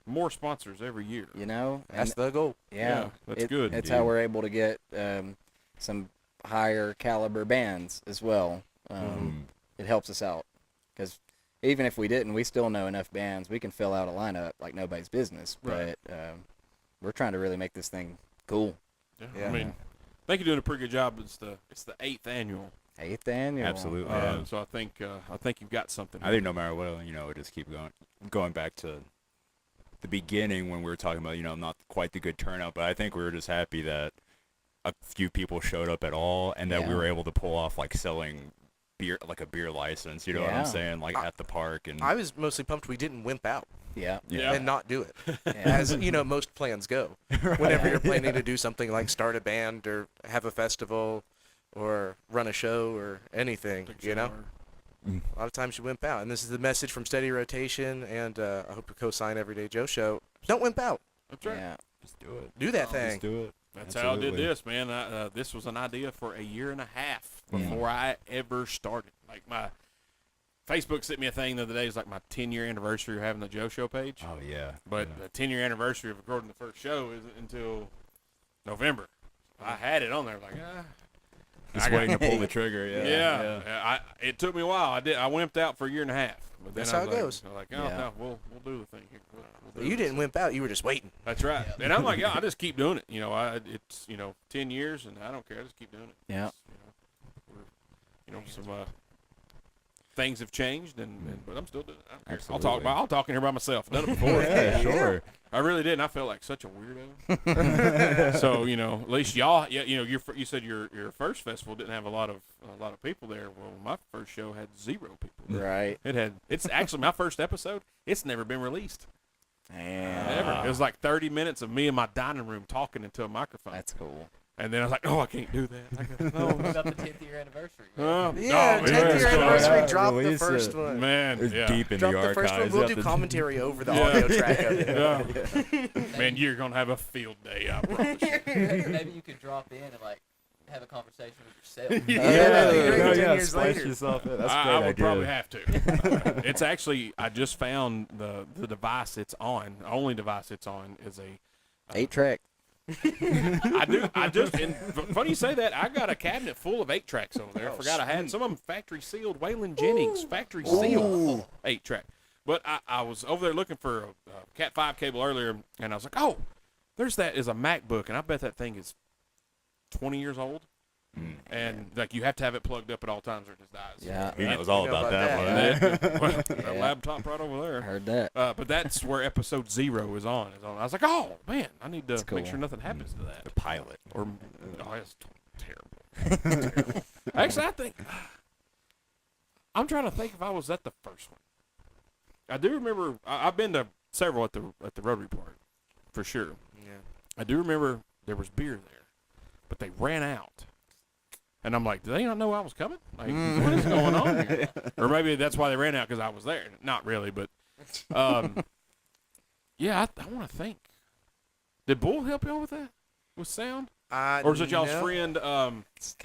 more sponsors every year. That's the goal. Yeah, that's good, It's dude. how we're able to get some higher caliber bands as well. It helps us out because even if we didn't, we still know enough bands. We can fill out a lineup like nobody's business. Right. But we're trying to really make this thing cool. Yeah. I mean, I think you're doing a pretty good job. It's the 8th annual. 8th annual. Absolutely. So I think you've got something. I think no matter what, it just keep going back to the beginning when we were talking about, not quite the good turnout, but I think we were just happy that a few people showed up at all and that we Yeah. were able to pull off like selling beer, like a beer license, you know what Yeah. I'm saying? Like at the park. And I was mostly pumped we didn't wimp out Yeah. Yeah. and not do it, Yeah. as most plans go. Whenever you're planning to do something like start a band or have a festival or run a show or anything, a lot of times you wimp out. And this is the message from Steady Rotation and I hope to co-sign Everyday Joe Show. Don't wimp out. That's right. Yeah. just do it. Do that Just thing. do it. That's how I did Absolutely. this, man. This was an idea for a year and a half before I ever started. Like my Facebook sent me a thing the other day. It's like my 10-year anniversary of having the Joe Show page. Oh, yeah. But the 10-year anniversary of recording the first show isn't until November. I had it on there like, Just waiting to pull the trigger. Yeah. It took me a while. I wimped out for a year and a half. But then That's I how was it like, goes. I was like, Yeah. no, we'll do the thing here. We'll do You this. didn't wimp out. You were just waiting. That's right. And I'm like, yeah, I just keep doing it. It's 10 years, and I don't care. I just keep doing it. Yeah. Some things have changed, but I'm still doing it. I don't care. Absolutely. I'll talk in here by myself. I've done it before. Yeah, sure. I really did, and I felt like such a weirdo. So at least y'all, you said your first festival didn't have a lot of people there. Well, my first show had 0 people. Right. It's actually my first episode. It's never been released. And Ever. It was like 30 minutes of me in my dining room talking into a microphone. that's cool. And then I was like, I can't do that. What about the 10th year anniversary? Yeah, oh, 10th man. year anniversary. Yeah, Drop the release first it. one. Man, It's yeah. deep in Drop the the archives. first one. We'll Have do to- commentary over the Yeah. audio track of it. Yeah. Man, you're going to have a field day, I promise you. Maybe you could drop in and have a conversation with yourself. that'd be great. 10 years splice later. yourself in. That's a I great would idea. probably have to. It's actually, I just found the device it's on. The only device it's on is a 8-track. I just, and funny you say that, I got a cabinet full of 8-tracks over there. I forgot I had some of them factory sealed. Waylon Jennings factory sealed 8-track. But I was over there looking for a Cat 5 cable earlier, and I was like, oh, there's that is a MacBook, and I bet that thing is 20 years old. And like you have to have it plugged up at all times or it just dies. Yeah, He knows all You know about about that that. one. That laptop right over I there. heard that. But that's where episode 0 is on. I was like, oh man, I need to That's make cool. sure nothing happens to that. The pilot. Or oh, it's terrible. Terrible. Actually, I think I'm trying to think if I was at the first one. I do remember I've been to several at the Rotary Park, for sure. Yeah. I do remember there was beer there, but they ran out. And I'm like, do they not know I was coming? Like, what is going on here? Or maybe that's why they ran out, because I was there. Not really, but yeah, I want to think. Did Bull help y'all with that? With sound? Or was it y'all's no. friend? It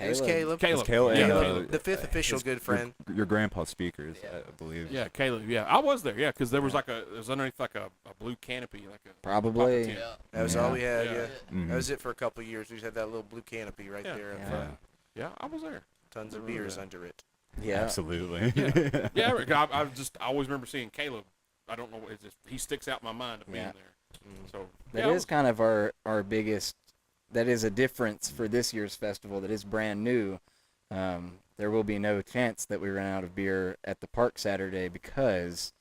was Caleb. Caleb. Caleb, Yeah, yeah. Caleb. The fifth official good friend. Your grandpa's speakers, Yeah. I believe. Yeah, Caleb. Yeah, I was there. Yeah, because there was it was underneath like a blue canopy, like a Probably. tent. Yeah. That was Yeah. all we had. Yeah. Yeah. Mhm. That was it for a couple of years. We just had that little blue canopy right Yeah. there. Up Yeah. front. Yeah, I was there. Tons of Remember beers that. under it. Yeah. Absolutely. Yeah, I always remember seeing Caleb. I don't know. It's just he sticks out in my mind of being Yeah. there. So That is kind of our biggest. That is a difference for this year's festival. That is brand new. There will be no chance that we run out of beer at the park Saturday because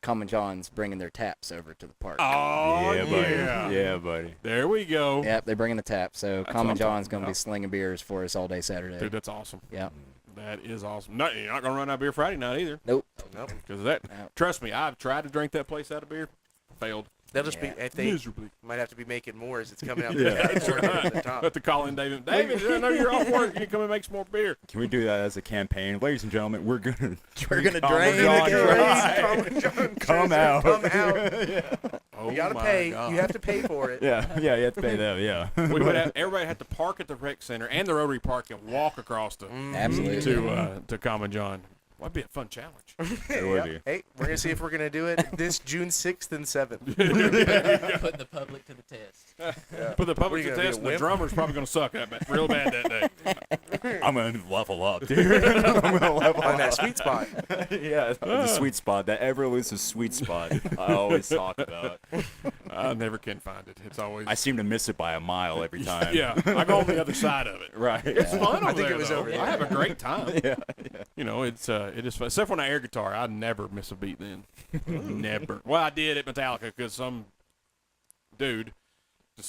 Common John's bringing their taps over to the park. Oh yeah, yeah. buddy. Yeah, buddy. There we go. Yep, they're bringing the tap. So That's Common what I'm John's talking going to be about. slinging beers for us all day Saturday. Dude, that's awesome. Yeah. That is awesome. No, you're not gonna run out of beer Friday night either. Nope. Nope. Because that, Nope. trust me, I've tried to drink that place out of beer, failed They'll just Yeah. be. If they miserably. might have to be making more as it's coming out. Yeah. That's at the top. Have to call in David. David, I know you're off work. You can come and make some more beer. Can we do that as a campaign? Ladies and gentlemen, we're going to gonna Common drain John the dry. Common John Come says, out. Come out. Oh You gotta my pay. God. You have to pay for it. Yeah, you have to pay them, yeah. We would have everybody had to park at the rec center and the Rotary Park and walk across Absolutely. to Common John. That'd be a fun challenge. It would Yep. be. Hey, we're gonna see if we're gonna do it this June 6th and 7th. Putting the public to the test. Put the public you to gonna be test. a And the wimp? drummer's probably gonna suck real bad that day. I'm going to level up, dude. I'm going to level On that up. sweet spot. Yeah, the sweet spot, that ever elusive sweet spot I always talk about. I never can find it. It's always I seem to miss it by a mile every time. yeah. I go on the other side of it. Right. It's fun over I think there, it was though. over I there. have a great time. Yeah. You know, it is fun. Except when I air guitar, I never miss a beat then. Never. Well, I did at Metallica because some dude, the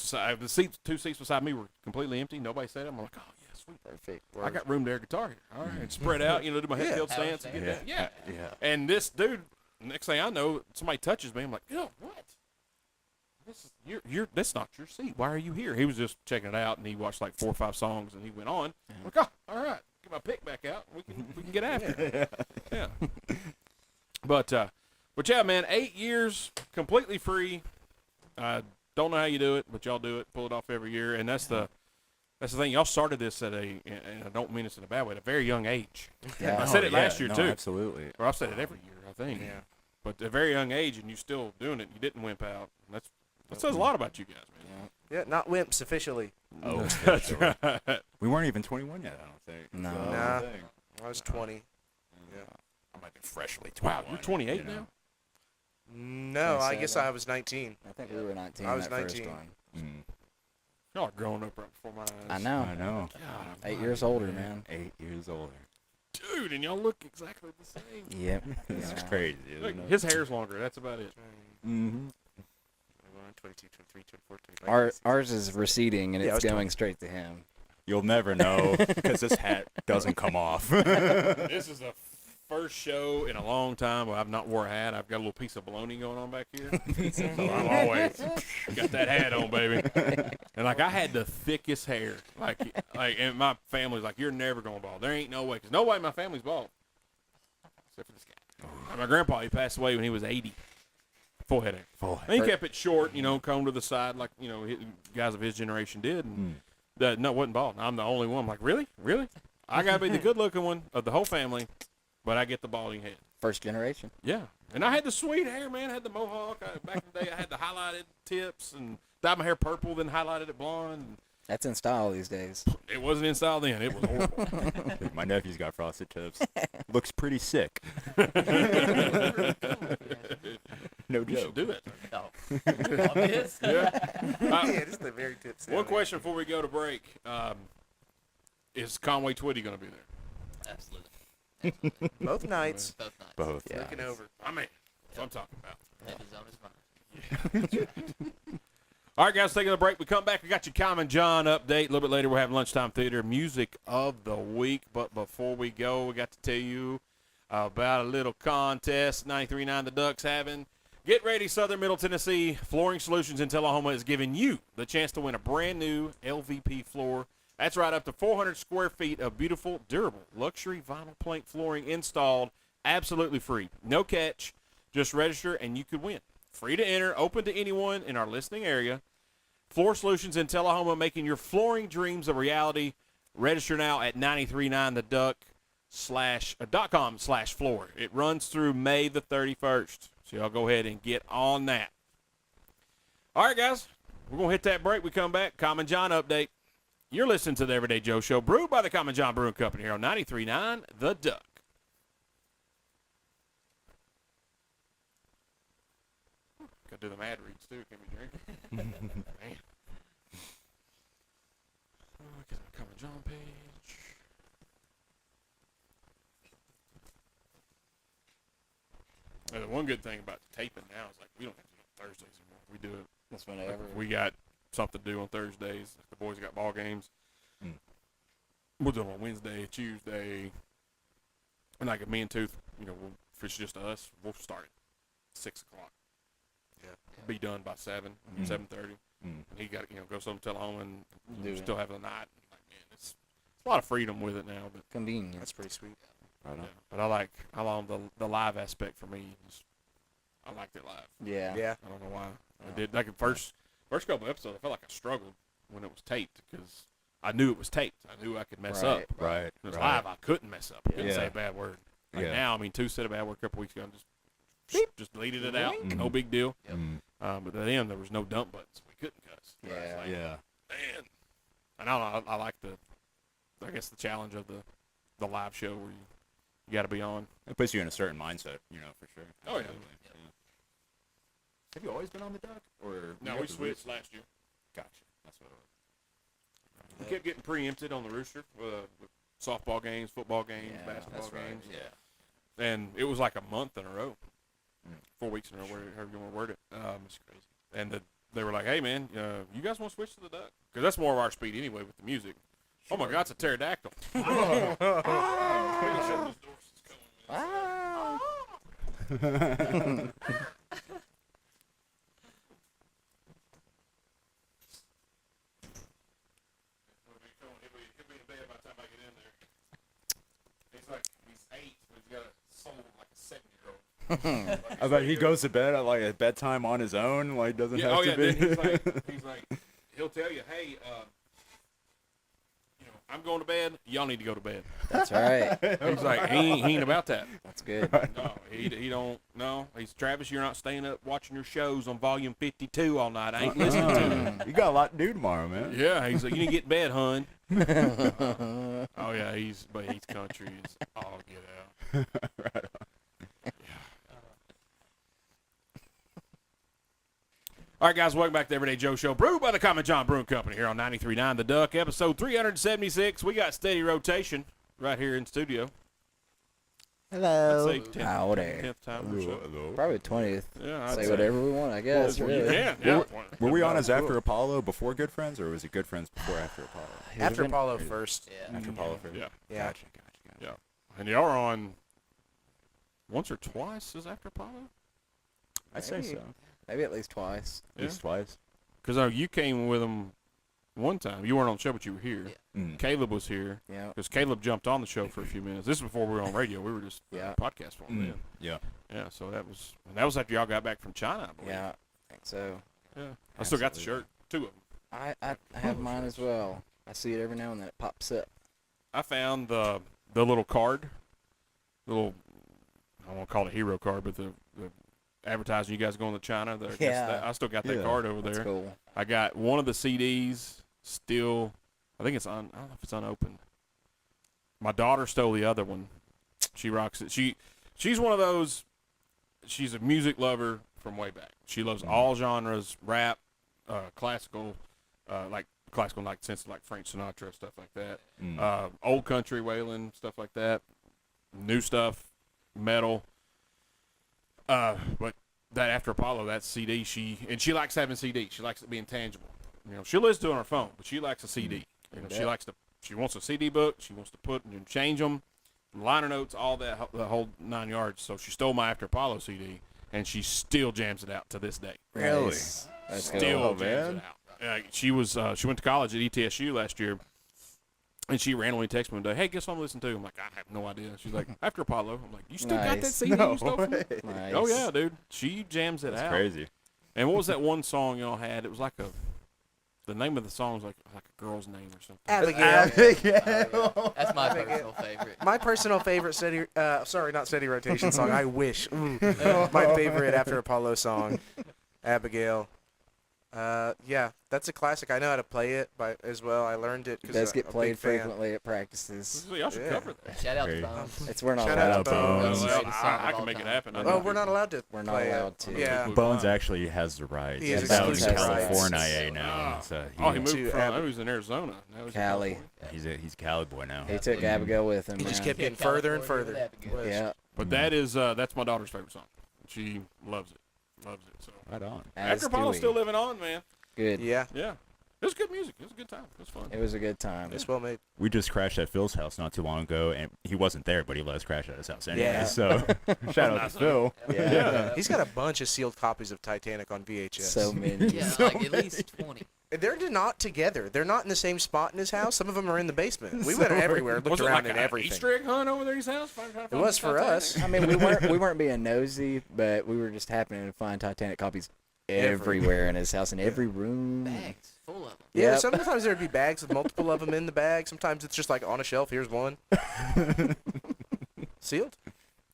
seats, 2 seats beside me were completely empty. Nobody said it. I'm like, oh yeah, sweet. Perfect. I got room to air guitar here. All right, spread out. You know, do my head Yeah. tilt stance and get Yeah. that. Yeah. Yeah. And this dude, next thing I know, somebody touches me. I'm like, yo, what? This is you're that's not your seat. Why are you here? He was just checking it out, and he watched like 4 or 5 songs, and he went on. I'm like, oh, all right, get my pick back out. We can get after it. Yeah. But yeah, man, 8 years completely free. Don't know how you do it, but y'all do it. Pull it off every year, and that's the thing. Y'all started this at and I don't mean this in a bad way, at a very young age. Yeah. I said it last year no, too. Absolutely. Or I've said it every year, I think. Yeah. But at a very young age, and you still doing it. You didn't wimp out. That says a lot about you guys, man. Yeah, not wimps officially. Oh, That's right. we weren't even 21 yet, I don't think. No. So, Nah. I think. I was 20. I might be freshly 21. Wow, you're 28 you know? now. No, I guess 27. I was 19. I think we were 19 I was that first 19. one. Mm. Y'all are growing up right before my eyes. I know. I know. God, 8 years older, man. 8 years older. dude, and y'all look exactly the same. Yep. It's Yeah. crazy, Look, isn't it? his hair's longer. That's about it. Mm-hmm. 22, 23, 24, 25. Ours is receding, and Yeah, I it's was going straight to him. You'll never know because this hat doesn't come off. This is the first show in a long time where I've not wore a hat. I've got a little piece of bologna going on back here. So I'm always got that hat on, baby. And like I had the thickest hair. Like and my family's like, you're never gonna bald. There ain't no way, because nobody in my family's bald except for this guy. My grandpa, he passed away when he was 80. Full head hair. And he kept it short, you know, combed to the side like, you know, guys of his generation did. And No, wasn't bald. I'm the only one. I'm like, really? Really? I got to be the good-looking one of the whole family, but I get the balding head. First generation. Yeah. And I had the sweet hair, man. I had the mohawk. Back in the day, I had the highlighted tips and dyed my hair purple, then highlighted it blonde. That's in style these days. It wasn't in style then. It was horrible. My nephew's got frosted tips. Looks pretty sick. No You should joke. do it. Oh. Obvious? Yeah. Yeah, just the very tips. One question before we go to break. Is Conway Twitty going to be there? Absolutely. Both nights. Both nights. Both. Yeah. Looking over. I mean, that's what I'm talking about. Head is on his mind. All right, guys, taking a break. We come back. We got your Common John update. A little bit later, we'll have Lunchtime Theater Music of the Week. But before we go, we got to tell you about a little contest 93.9 The Ducks having. Get ready, Southern Middle Tennessee Flooring Solutions in Tullahoma is giving you the chance to win a brand new LVP floor. That's right, up to 400 square feet of beautiful, durable, luxury vinyl plank flooring installed absolutely free. No catch. Just register and you could win. Free to enter, open to anyone in our listening area. Floor Solutions in Tullahoma, making your flooring dreams a reality. Register now at 939theduck.com/floor. It runs through May the 31st. So y'all go ahead and get on that. All right, guys. We're going to hit that break. We come back. Common John update. You're listening to the Everyday Joe Show, brewed by the Common John Brewing Company here on 93.9 The Duck. Got to do the mad reads, too. Can we drink? Man. Get the Common John page. The one good thing about taping now is, like, we don't have to do it on Thursdays anymore. We do it. That's Like, whenever. if we got something to do on Thursdays. If the boys got ball games, Mm. we'll do it on Wednesday, Tuesday. And like if me and Tooth, if it's just us, we'll start at 6 o'clock. Yeah. Be done by 7, Mhm. 7:30. Mm. And he got go something tell home and Do it. still have the night. Like, man, it's a lot of freedom with it now, but Convenient. That's pretty sweet. Right on. yeah. But I like the live aspect for me. I liked it live. Yeah. Yeah. I don't know why. I did like the first couple episodes. I felt like I struggled when it was taped because I knew it was taped. I knew I could mess Right. up. Right. When it was right. live, I couldn't mess up. I couldn't Yeah. say a bad word. Like Yeah. now, I mean, Tooth said a bad word a couple weeks ago and just deleted it out. Wink. No big deal. Yep. Mm. But then there was no dump buttons. We couldn't cuss. Yeah. It's like, Yeah. man. And I like the challenge of the live show where you got to be on. It puts you in a certain mindset, for sure. Oh, yeah. Absolutely. Have you always been on the Duck, or No, you we have to switched last year. Gotcha. That's what it was. We kept getting preempted on the Rooster with softball games, football games, Yeah, basketball That's right. games. Yeah. And it was like a month in a row. Mm. 4 weeks in a row, however you want to word it. It's crazy. And they were like, hey, man, you guys want to switch to the Duck? Because that's more of our speed anyway with the music. Oh, my God, it's a pterodactyl. Ah. He'll be in bed by the time I get in there. He's 8, but he's got a soul like a 7-year-old. I bet he goes to bed at like at bedtime on his own, like doesn't Yeah, have oh to yeah. be. Then he's like, he'll tell you, hey, I'm going to bed. Y'all need to go to bed. That's right. He's like, he ain't about that. That's good. No, he don't. No, he's Travis. You're not staying up watching your shows on volume 52 all night. I ain't listening to it. You got a lot to do tomorrow, man. Yeah, he's like, you need to get in bed, hun. Oh yeah, he's country. It's all get out. Right All right, guys, welcome back to the Everyday Joe Show, brewed by the Common John Brewing Company here on 93.9 The Duck, episode 376. We got steady rotation right here in studio. Hello. I'd say 10th, Howdy. 10th time or so. Hello. Probably 20th. Yeah, I'd Say whatever we want, I guess. Well, you really. can. Yeah. Were we on as After Apollo before Good Friends, or was it Good Friends before After Apollo? After been- Apollo first. Yeah. After Apollo first. Yeah. Yeah. Gotcha. Yeah. And y'all are on once or twice as After Apollo? I'd say Maybe. so. Maybe at least twice. At least twice. Because you came with them one time. You weren't on the show, but you were here. Yeah. Mm. Caleb was here. Yeah. Because Caleb jumped on the show for a few minutes. This is before we were on radio. We were just Yeah. podcast for him Mm. then. Yeah. Yeah, so that was after y'all got back from China, I believe. Yeah. I think so. Yeah. I still got the Absolutely. shirt. 2 of them. I have mine as well. I see it every now and then. It pops up. I found the little card, little, I don't want to call it hero card, but the advertising you guys going to China. Yeah. I still got that Yeah. card over That's there. cool. I got one of the CDs still. I think it's I don't know if it's unopened. My daughter stole the other one. She rocks it. She's one of those. She's a music lover from way back. She loves all genres: rap, classical, like sense of like Frank Sinatra, stuff like that. Old country, Waylon, stuff like that. New stuff, metal. But that After Apollo, that CD, she likes having CDs. She likes it being tangible. You know, she'll listen to it on her phone, but she likes a CD. You know, she wants a CD book. She wants to put and change them, liner notes, all that, the whole 9 yards. So she stole my After Apollo CD, and she still jams it out to this day. Really? Nice. That's Still cool. jams it out. She went to college at ETSU last year, and she randomly texted me one day, "Hey, guess what I'm listening to?" I'm like, "I have no idea." She's like, "After Apollo." I'm like, "You still got that Nice. CD you stole from me?" Nice. Oh yeah, dude. She jams it That's out. crazy. And what was that one song y'all had? It was like the name of the song was like a girl's name or something. Abigail. That's my personal favorite. My personal favorite not steady rotation song. I wish. My favorite After Apollo song, Abigail. Yeah, that's a classic. I know how to play it as well. I learned it It because does get I'm a played big fan. frequently at practices. Y'all should Yeah. cover that. Shout out Great. to Bones. It's we're not Shout allowed out to. to Bones. Well, Greatest song I of can all make it time. happen. I Oh, know we're not allowed to We're not play allowed it. to. Yeah. Bones actually has the rights. He has He's out in exclusive rights. California now. Oh. So Oh, he he- moved to from. Ab- He was in Arizona. Now he's in Cali. California. he's a Cali boy now. He took Abigail with him. He just man. kept getting Yeah, further and California further. with Abigail. Yeah. But that is that's my daughter's favorite song. She loves it. Loves it. So Right on. As After do Apollo's we. still living on, man. Good. Yeah, Yeah. It was good music. It was a good time. It was fun. It was a good time. it's well made. We just crashed at Phil's house not too long ago, and he wasn't there, but he let us crash at his house anyway. Yeah. So shout out to Phil. Yeah. He's got a bunch of sealed copies of Titanic on VHS. So many. Yeah, like at least 20. They're not together. They're not in the same spot in his house. Some of them are in the basement. We went everywhere, looked Was it around like in an everything. Easter egg hunt over there at his house? It was for us. I mean, we weren't being nosy, but we were just happening to find Titanic copies everywhere in his house, in every room. Bags full of them. Yeah, Yep. sometimes there'd be bags with multiple of them in the bag. Sometimes it's just like on a shelf. Here's one. Sealed?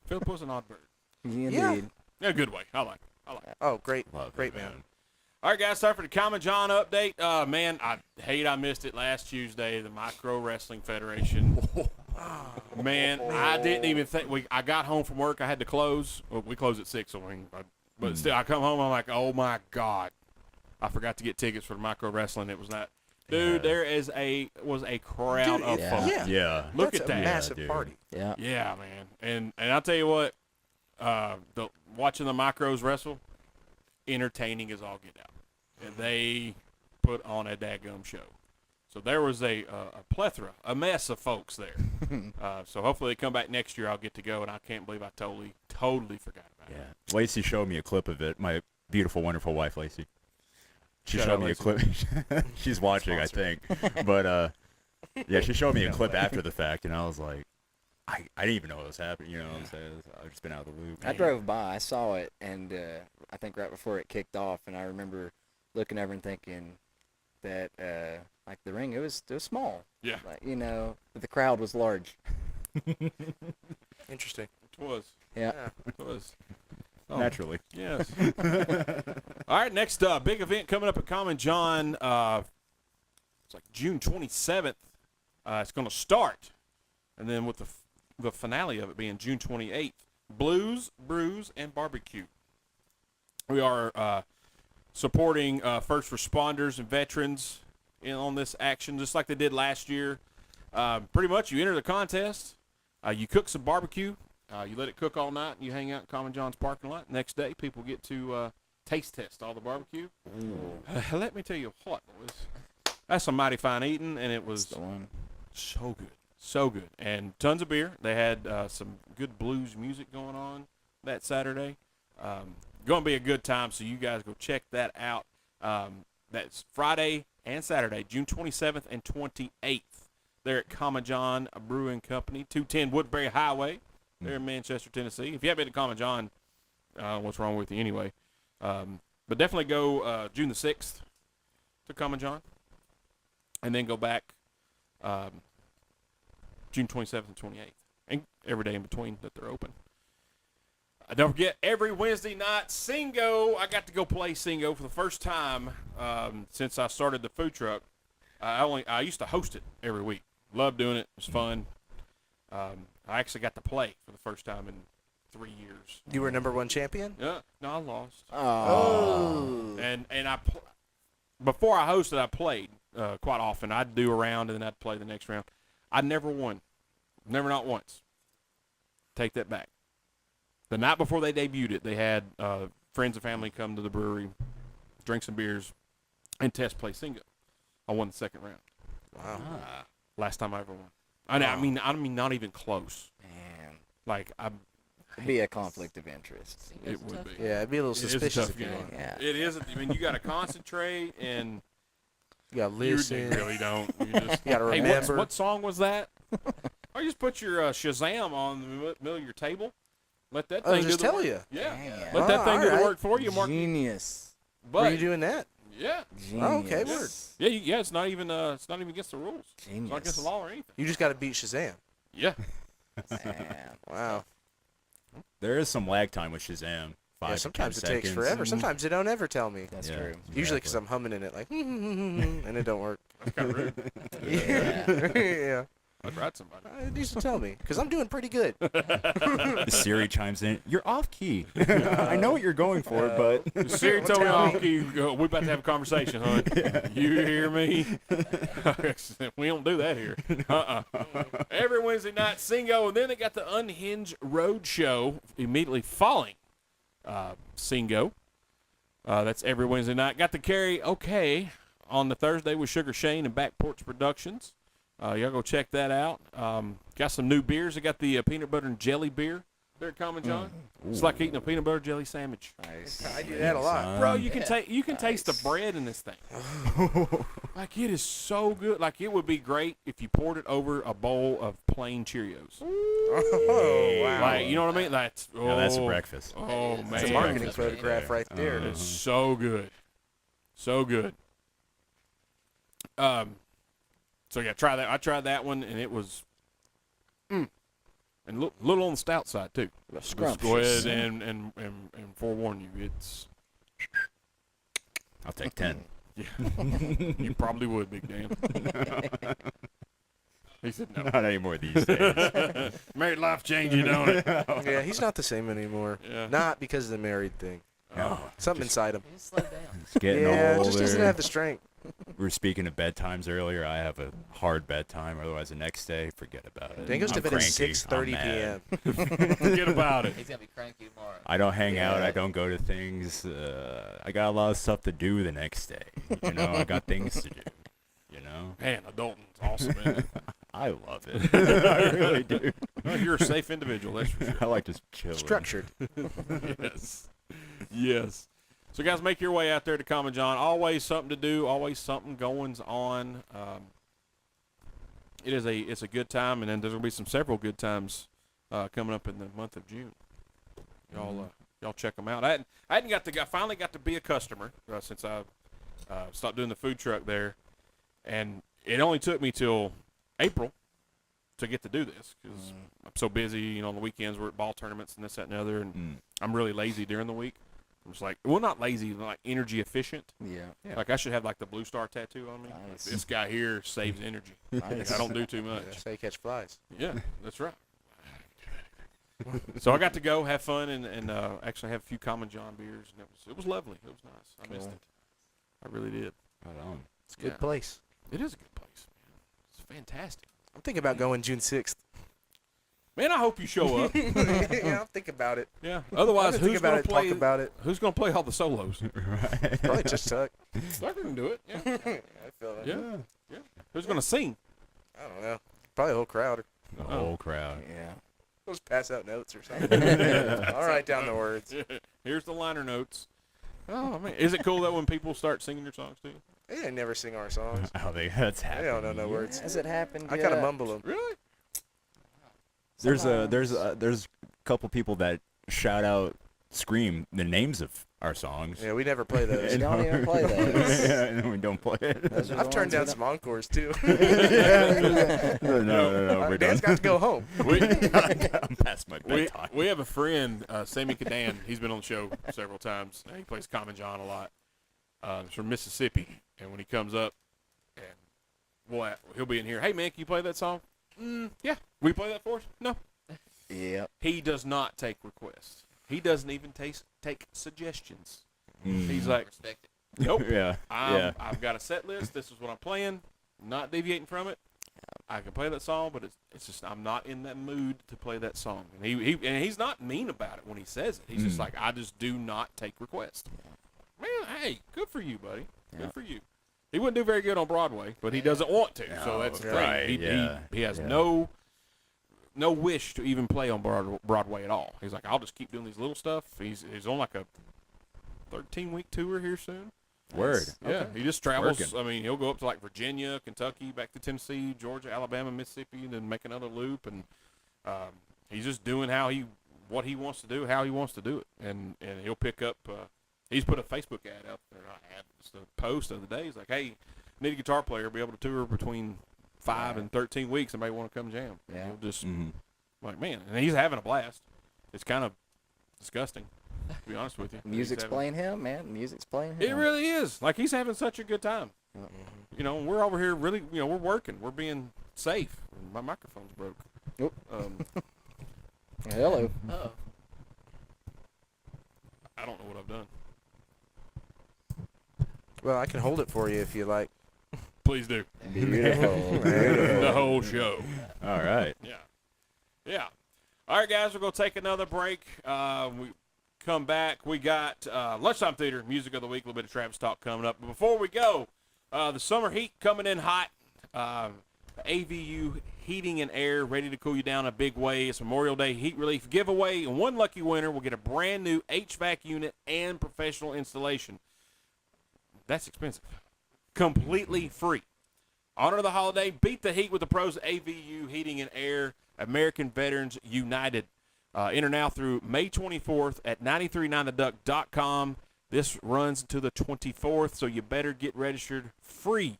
Philip was an odd bird. Indeed. Yeah. In a good way. I like it. Oh, great. Love Great, it, man. All right, guys, time for the Common John update. Man, I missed it last Tuesday. The Micro Wrestling Federation. Man, I didn't even think. I got home from work. I had to close. Well, we close at 6, but still, I come home. I'm like, oh my god, I forgot to get tickets for the Micro Wrestling. It was not. Dude, Yeah. there was a crowd Dude, of yeah. folks. Yeah. Yeah. Look That's at a that. massive dude. party. Yeah. Yeah, man. And I'll tell you what, watching the Micros wrestle, entertaining as all get out. And they put on a daggum show. So there was a plethora, a mess of folks there. So hopefully they come back next year. I'll get to go, and I can't believe I totally forgot about it. Yeah. Lacey showed me a clip of it. My beautiful, wonderful wife, Lacey. She Shout showed out, me a Lacey. clip. She's watching, I think. But yeah, she showed me a clip after the fact, and I was like, I didn't even know what was happening. You know what I'm saying? I've just been out of the loop. I drove by, I saw it, and I think right before it kicked off, and I remember looking over and thinking that like the ring, it was small, Yeah, like, but the crowd was large. Interesting. it was. Yeah. It was. Oh, Naturally. yes. All right, next big event coming up at Common John. It's like June 27th. It's going to start, and then with the finale of it being June 28th. Blues, Brews, and Barbecue. We are supporting first responders and veterans on this action, just like they did last year. Pretty much, you enter the contest, you cook some barbecue, you let it cook all night, and you hang out in Common John's parking lot. Next day, people get to taste test all the barbecue. Let me tell you what, boys, that's some mighty fine eating, and it That's was the one. so good. So good. And tons of beer. They had some good blues music going on that Saturday. Going to be a good time, so you guys go check that out. That's Friday and Saturday, June 27th and 28th. They're at Common John Brewing Company, 210 Woodbury Highway. They're in Manchester, Tennessee. If you haven't been to Common John, what's wrong with you anyway? But definitely go June the 6th to Common John. And then go back June 27th and 28th, and every day in between that they're open. Don't forget, every Wednesday night, Singo. I got to go play Singo for the first time since I started the food truck. I used to host it every week. Loved doing it. It was fun. I actually got to play for the first time in 3 years. You were #1 champion? Yeah, no, I lost. Oh. And before I hosted, I played quite often. I'd do a round and then I'd play the next round. I never won, never, not once. Take that back. The night before they debuted it, they had friends and family come to the brewery, drink some beers, and test play Singo. I won the second round. Wow. Last time I ever won. I mean, not even close. Man, Like it'd be a conflict of interest. it would be. Yeah, it'd be a little It is a suspicious tough if you game. won. Yeah. It is. I mean, you got to concentrate, and You gotta you listen. really don't. You just You gotta hey, remember. what song was that? Or you just put your Shazam on the middle of your table. Let that Oh, thing just do the tell work. you. Yeah. Damn. Let that Oh, thing do the alright. work for you, Mark. Genius. Were But you doing that? yeah, Genius. Oh, okay, word. yeah, it's not even against the rules. It's Genius. not against the law or anything. You just gotta beat Shazam. Yeah. Man. Wow. There is some lag time with Shazam. 5 Yeah, to sometimes it 10 takes seconds. forever. Sometimes they don't ever tell me. That's Yeah. true. Usually because I'm humming in it like, and it don't work. That's kind of rude. Yeah. Yeah. I'd write somebody. It needs to tell me because I'm doing pretty good. The Siri chimes in. You're off key. I know what you're going for, but Siri told me, off key, we're about to have a conversation, hon. You hear me? We don't do that here. Every Wednesday night, Singo, and then they got the Unhinged Road Show immediately following Singo. That's every Wednesday night. Got the karaoke on the Thursday with Sugar Shane and Back Porch Productions. Y'all go check that out. Got some new beers. I got the peanut butter and jelly beer there at Common John. It's like eating a peanut butter jelly sandwich. Nice. I do that a lot. Bro, you can taste the bread in this thing. Like, it is so good. Like, it would be great if you poured it over a bowl of plain Cheerios. Oh, wow. Like, you know what I mean? That's that's breakfast. Oh man, That's a marketing That's photograph right there. It's so good, so good. So yeah, try that. I tried that one, and it was, and a little on the stout side too. Let's go Scrumptious. ahead and forewarn you, it's I'll take 10. you probably would, Big Dan. He said no. Not anymore these days. Married life changing, don't it? Yeah, he's not the same anymore. Yeah. Not because of the married thing. No, Something just- inside him. Just slow down. It's getting Yeah, older. just doesn't have the strength. We were speaking of bedtimes earlier. I have a hard bedtime. Otherwise, the next day, forget about it. Dan goes to I'm bed at cranky. 6:30 I'm mad. p.m. Forget about it. He's gonna be cranky tomorrow. I don't hang out. Yeah. I don't go to things. I got a lot of stuff to do the next day. You know, I got things to do. You know, Man, adulting's awesome, man. I love it. I really do. You're a safe individual, that's for sure. I like just chilling. Structured. Yes. Yes. So, guys, make your way out there to Common John. Always something to do. Always something goings on. It's a good time, and then there's gonna be several good times coming up in the month of June. Y'all check them out. I finally got to be a customer since I stopped doing the food truck there, and it only took me till April to get to do this because I'm so busy. You know, on the weekends we're at ball tournaments and this, that, and the other, and I'm really lazy during the week. I'm just like, well, not lazy, like energy efficient. Yeah. Like I should have like the blue star tattoo on me. Nice. This guy here saves energy. Nice. I don't do too much. That's how you catch flies. Yeah, that's right. So I got to go have fun and actually have a few Common John beers, and it was lovely. It was nice. I missed Cool. it. I really did. Right on. It's a good Yeah. place. It is a good place, man. It's fantastic. I'm thinking about going June 6th. Man, I hope you show up. Yeah, I'll think about it. Yeah. I'm Otherwise, gonna think who's about gonna it, play? talk about it. Who's gonna play all the solos? Right. Probably just Tuck. Tucker can do it. Yeah. I feel that. Yeah. Yeah. Who's gonna sing? I don't know. Probably the whole crowd. The whole crowd. Yeah. We'll just pass out notes or something. I'll write down the words. Here's the liner notes. Oh man, is it cool that when people start singing your songs too? They never sing our songs. Oh, that's They happening. don't know no words. Has it happened? I kind of yet? mumble them. Really? There's a couple people that shout out scream the names of our songs. Yeah, we never play those. We don't even play those. Yeah, and we don't play it. Those are the I've turned ones we down don't- some encores too. No, we're Dan's done. got to go home. I'm past my We, bedtime. we have a friend, Sammy Cadan. He's been on the show several times. He plays Common John a lot. He's from Mississippi, and when he comes up, and he'll be in here. Hey man, can you play that song? Yeah. Will you play that for us? No. Yep. He does not take requests. He doesn't even take suggestions. Mm. He's like, Respect it. nope. Yeah. Yeah. I've got a set list. This is what I'm playing. Not deviating from it. I can play that song, but it's just I'm not in that mood to play that song. And he's not mean about it when he says it. He's just like, I just do not take requests. Man, hey, good for you, buddy. Yeah. Good for you. He wouldn't do very good on Broadway, but he doesn't want to. So No, that's the right, thing. yeah, He has yeah. no wish to even play on Broadway at all. He's like, I'll just keep doing these little stuff. He's on like a 13-week tour here soon. Word. Yeah, he just travels. Working. I mean, he'll go up to like Virginia, Kentucky, back to Tennessee, Georgia, Alabama, Mississippi, and then make another loop. And he's just doing what he wants to do, how he wants to do it. And he'll pick up. He's put a Facebook ad out there. It's a post of the day. He's like, hey, need a guitar player, be able to tour between 5 and 13 weeks. Somebody want to come jam? And Yeah. he'll just Mhm. like, man, and he's having a blast. It's kind of disgusting, to be honest with you. Music's He's having- playing him, man. Music's playing him. It really is. Like, he's having such a good time. Yep. You know, we're over here really, we're working. We're being safe. My microphone's broke. Nope. I Hello. Oh, don't know what I've done. Well, I can hold it for you if you like. Please do. Beautiful. The whole show. All right. Yeah. Yeah. All right, guys, we're going to take another break. We come back. We got Lunchtime Theater, Music of the Week, a little bit of Travis talk coming up. But before we go, the summer heat coming in hot. AVU Heating and Air ready to cool you down a big way. It's Memorial Day Heat Relief giveaway, and one lucky winner will get a brand new HVAC unit and professional installation. That's expensive. Completely free. Honor the holiday. Beat the heat with the pros at AVU Heating and Air. American Veterans United. Enter now through May 24th at 939theduck.com. This runs to the 24th, so you better get registered. Free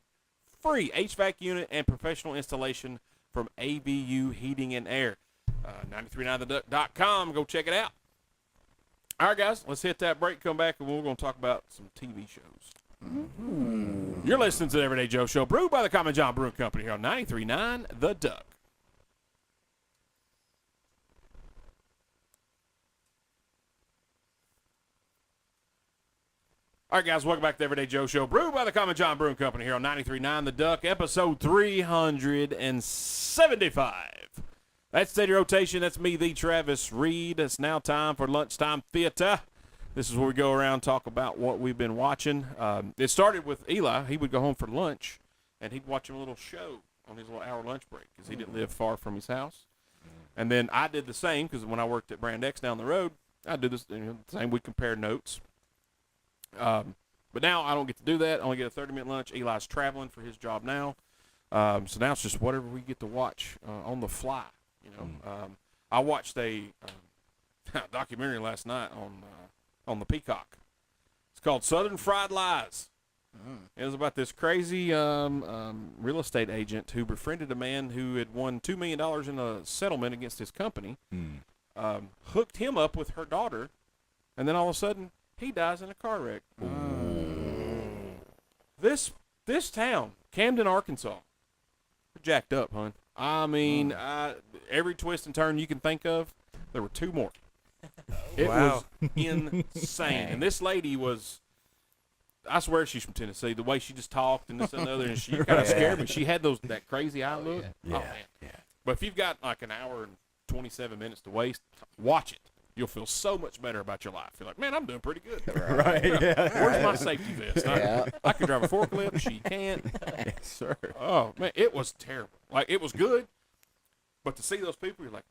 HVAC unit and professional installation from AVU Heating and Air. 939theduck.com. Go check it out. All right, guys, let's hit that break. Come back, and we're going to talk about some TV shows. You're listening to the Everyday Joe Show, brewed by the Common John Brewing Company here on 93.9 The Duck. All right, guys, welcome back to the Everyday Joe Show, brewed by the Common John Brewing Company here on 93.9 The Duck, episode 375. That's Steady Rotation. That's me, the Travis Reed. It's now time for Lunchtime Theater. This is where we go around and talk about what we've been watching. It started with Eli. He would go home for lunch, and he'd watch a little show on his little hour lunch break because he didn't live far from his house. And then I did the same because when I worked at Brand X down the road, I did this the same. We'd compare notes. But now I don't get to do that. I only get a 30-minute lunch. Eli's traveling for his job now. So now it's just whatever we get to watch on the fly. You know, I watched a documentary last night on the Peacock. It's called Southern Fried Lies. It was about this crazy real estate agent who befriended a man who had won $2 million in a settlement against his company, hooked him up with her daughter, and then all of a sudden he dies in a car wreck. This town, Camden, Arkansas, jacked up, hon. I mean, every twist and turn you can think of, there were two more. It Wow. was insane. And this lady was, I swear she's from Tennessee. The way she just talked and this and the other, and she kind of scared me. She had that crazy eye look. Yeah. Oh, man. But if you've got like an hour and 27 minutes to waste, watch it. You'll feel so much better about your life. You're like, man, I'm doing pretty good. Right. Yeah. Where's my safety vest? Yeah. I can drive a forklift. She can't. Yes, sir. Oh, man, it was terrible. Like, it was good, but to see those people, you're like,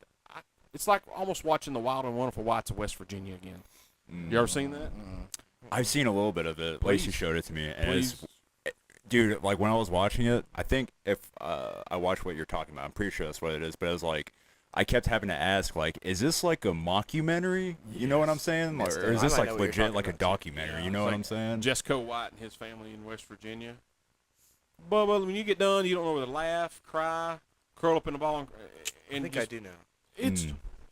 it's like almost watching The Wild and Wonderful Whites of West Virginia again. You ever seen that? I've seen a little bit of it. Please. Lacey showed it to me, and Please. dude, like when I was watching it, I think if I watched what you're talking about, I'm pretty sure that's what it is. But it was like I kept having to ask, like, is this like a mockumentary? You know what I'm saying? Yes, Or is I this might like know what you're legit, talking like a about, too. documentary? Yeah, You know it's what like I'm saying? Jesco White and his family in West Virginia. But when you get done, you don't know whether to laugh, cry, curl up in a ball, and I think just, I do know. It's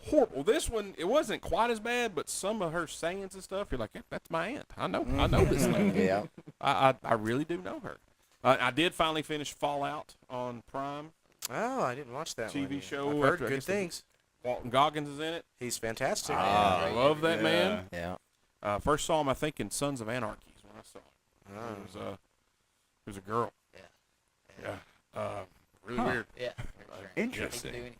horrible. This one, it wasn't quite as bad, but some of her sayings and stuff, you're like, yeah, that's my aunt. I know this lady. Yeah. I really do know her. I did finally finish Fallout on Prime. Oh, I didn't watch that TV one yet. show I've heard after I good guess the- things. Walton Goggins is in it. He's fantastic. I love that man. Yeah. First saw him, I think, in Sons of Anarchy is when I saw him. Oh. It was a girl. Yeah. Really weird. Yeah. Interesting. He can do anything.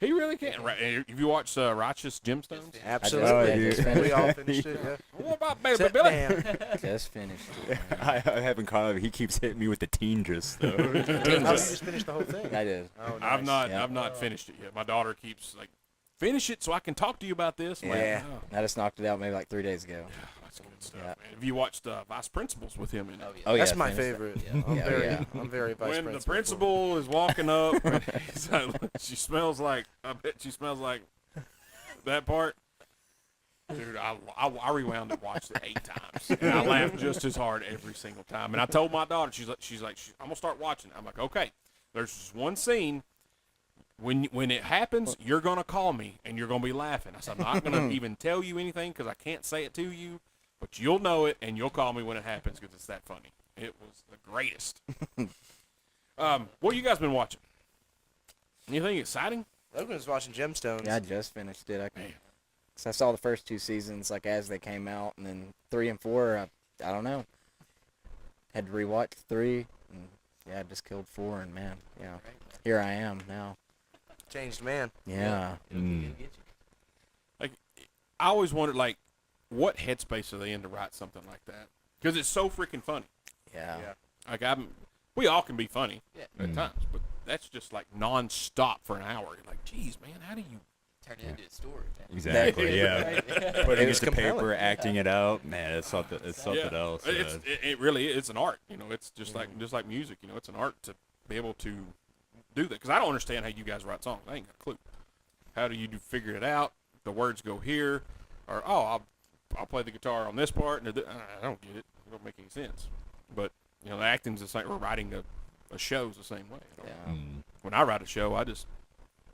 He really can. Right. Have you watched Righteous Gemstones? Absolutely. Oh, yeah, yeah, dude. just We finished, all finished it. Yeah. What about Baby Sit Billy? down. just finished it. I haven't caught up. He keeps hitting me with the teen just though. Oh, you just finished the whole thing. I did. Oh, I've nice. Yeah. not finished it yet. My daughter keeps like, finish it so I can talk to you about this. I'm like, Yeah. oh, I just knocked it out maybe like 3 days ago. that's good stuff, Yeah. man. Have you watched Vice Principals with him in it? Oh, yeah. Oh, yeah. That's my finished it. favorite. Yeah. I'm Yeah, very, yeah. I'm very vice When the principal. principal is walking up, and he's like, she smells like. I bet she smells like that part. Dude, I rewound and watched it 8 times, and I laughed just as hard every single time. And I told my daughter, she's like, I'm gonna start watching. I'm like, okay, there's just one scene. When it happens, you're gonna call me and you're gonna be laughing. I said, I'm not gonna even tell you anything because I can't say it to you, but you'll know it and you'll call me when it happens because it's that funny. It was the greatest. What you guys been watching? Anything exciting? Logan's watching Gemstones. Yeah, I just finished it. Man. Cause I saw the first 2 seasons like as they came out, and then 3 and 4. I don't know. Had to rewatch 3, and yeah, I just killed 4, and man, yeah, here I am now. Changed man. Yeah. It'll get you. Like, I always wondered, like, what headspace are they in to write something like that? Because it's so freaking funny. Yeah. Like, we all can be funny Yeah. at times, but that's just like nonstop for an hour. You're like, geez, man, how do you? Turn it into a story. Man. Exactly. Yeah. Putting It it was to compelling. paper, acting it out. Man, it's something. It's something else. It really is. It's an art. You know, it's just like music. You know, it's an art to be able to do that. Because I don't understand how you guys write songs. I ain't got a clue. How do you figure it out? The words go here, or I'll play the guitar on this part. And I don't get it. It don't make any sense. But you know, the acting's the same. Or writing a show's the same way. Yeah. When I write a show, I just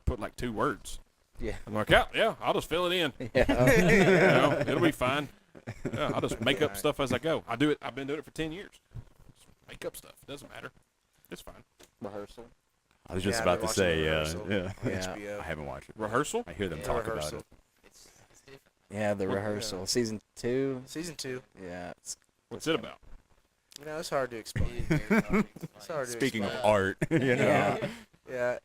put like 2 words. Yeah. I'm like, yeah, I'll just fill it in. Yeah. You know, it'll be fine. Yeah, I'll just make up stuff as I go. I do it. I've been doing it for 10 years. Just make up stuff. It doesn't matter. It's fine. Rehearsal. I was just Yeah, about they're to say, watching yeah, Rehearsal yeah. on Yeah. HBO. I haven't watched it. Rehearsal? I hear them Yeah, talk about Rehearsal. it. It's different. Yeah, the What- rehearsal. Season 2. Season 2. Yeah. It's, What's it about? You know, it's hard to It explain. is very hard to explain. It's hard to Speaking of explain. art, you know. yeah. Yeah,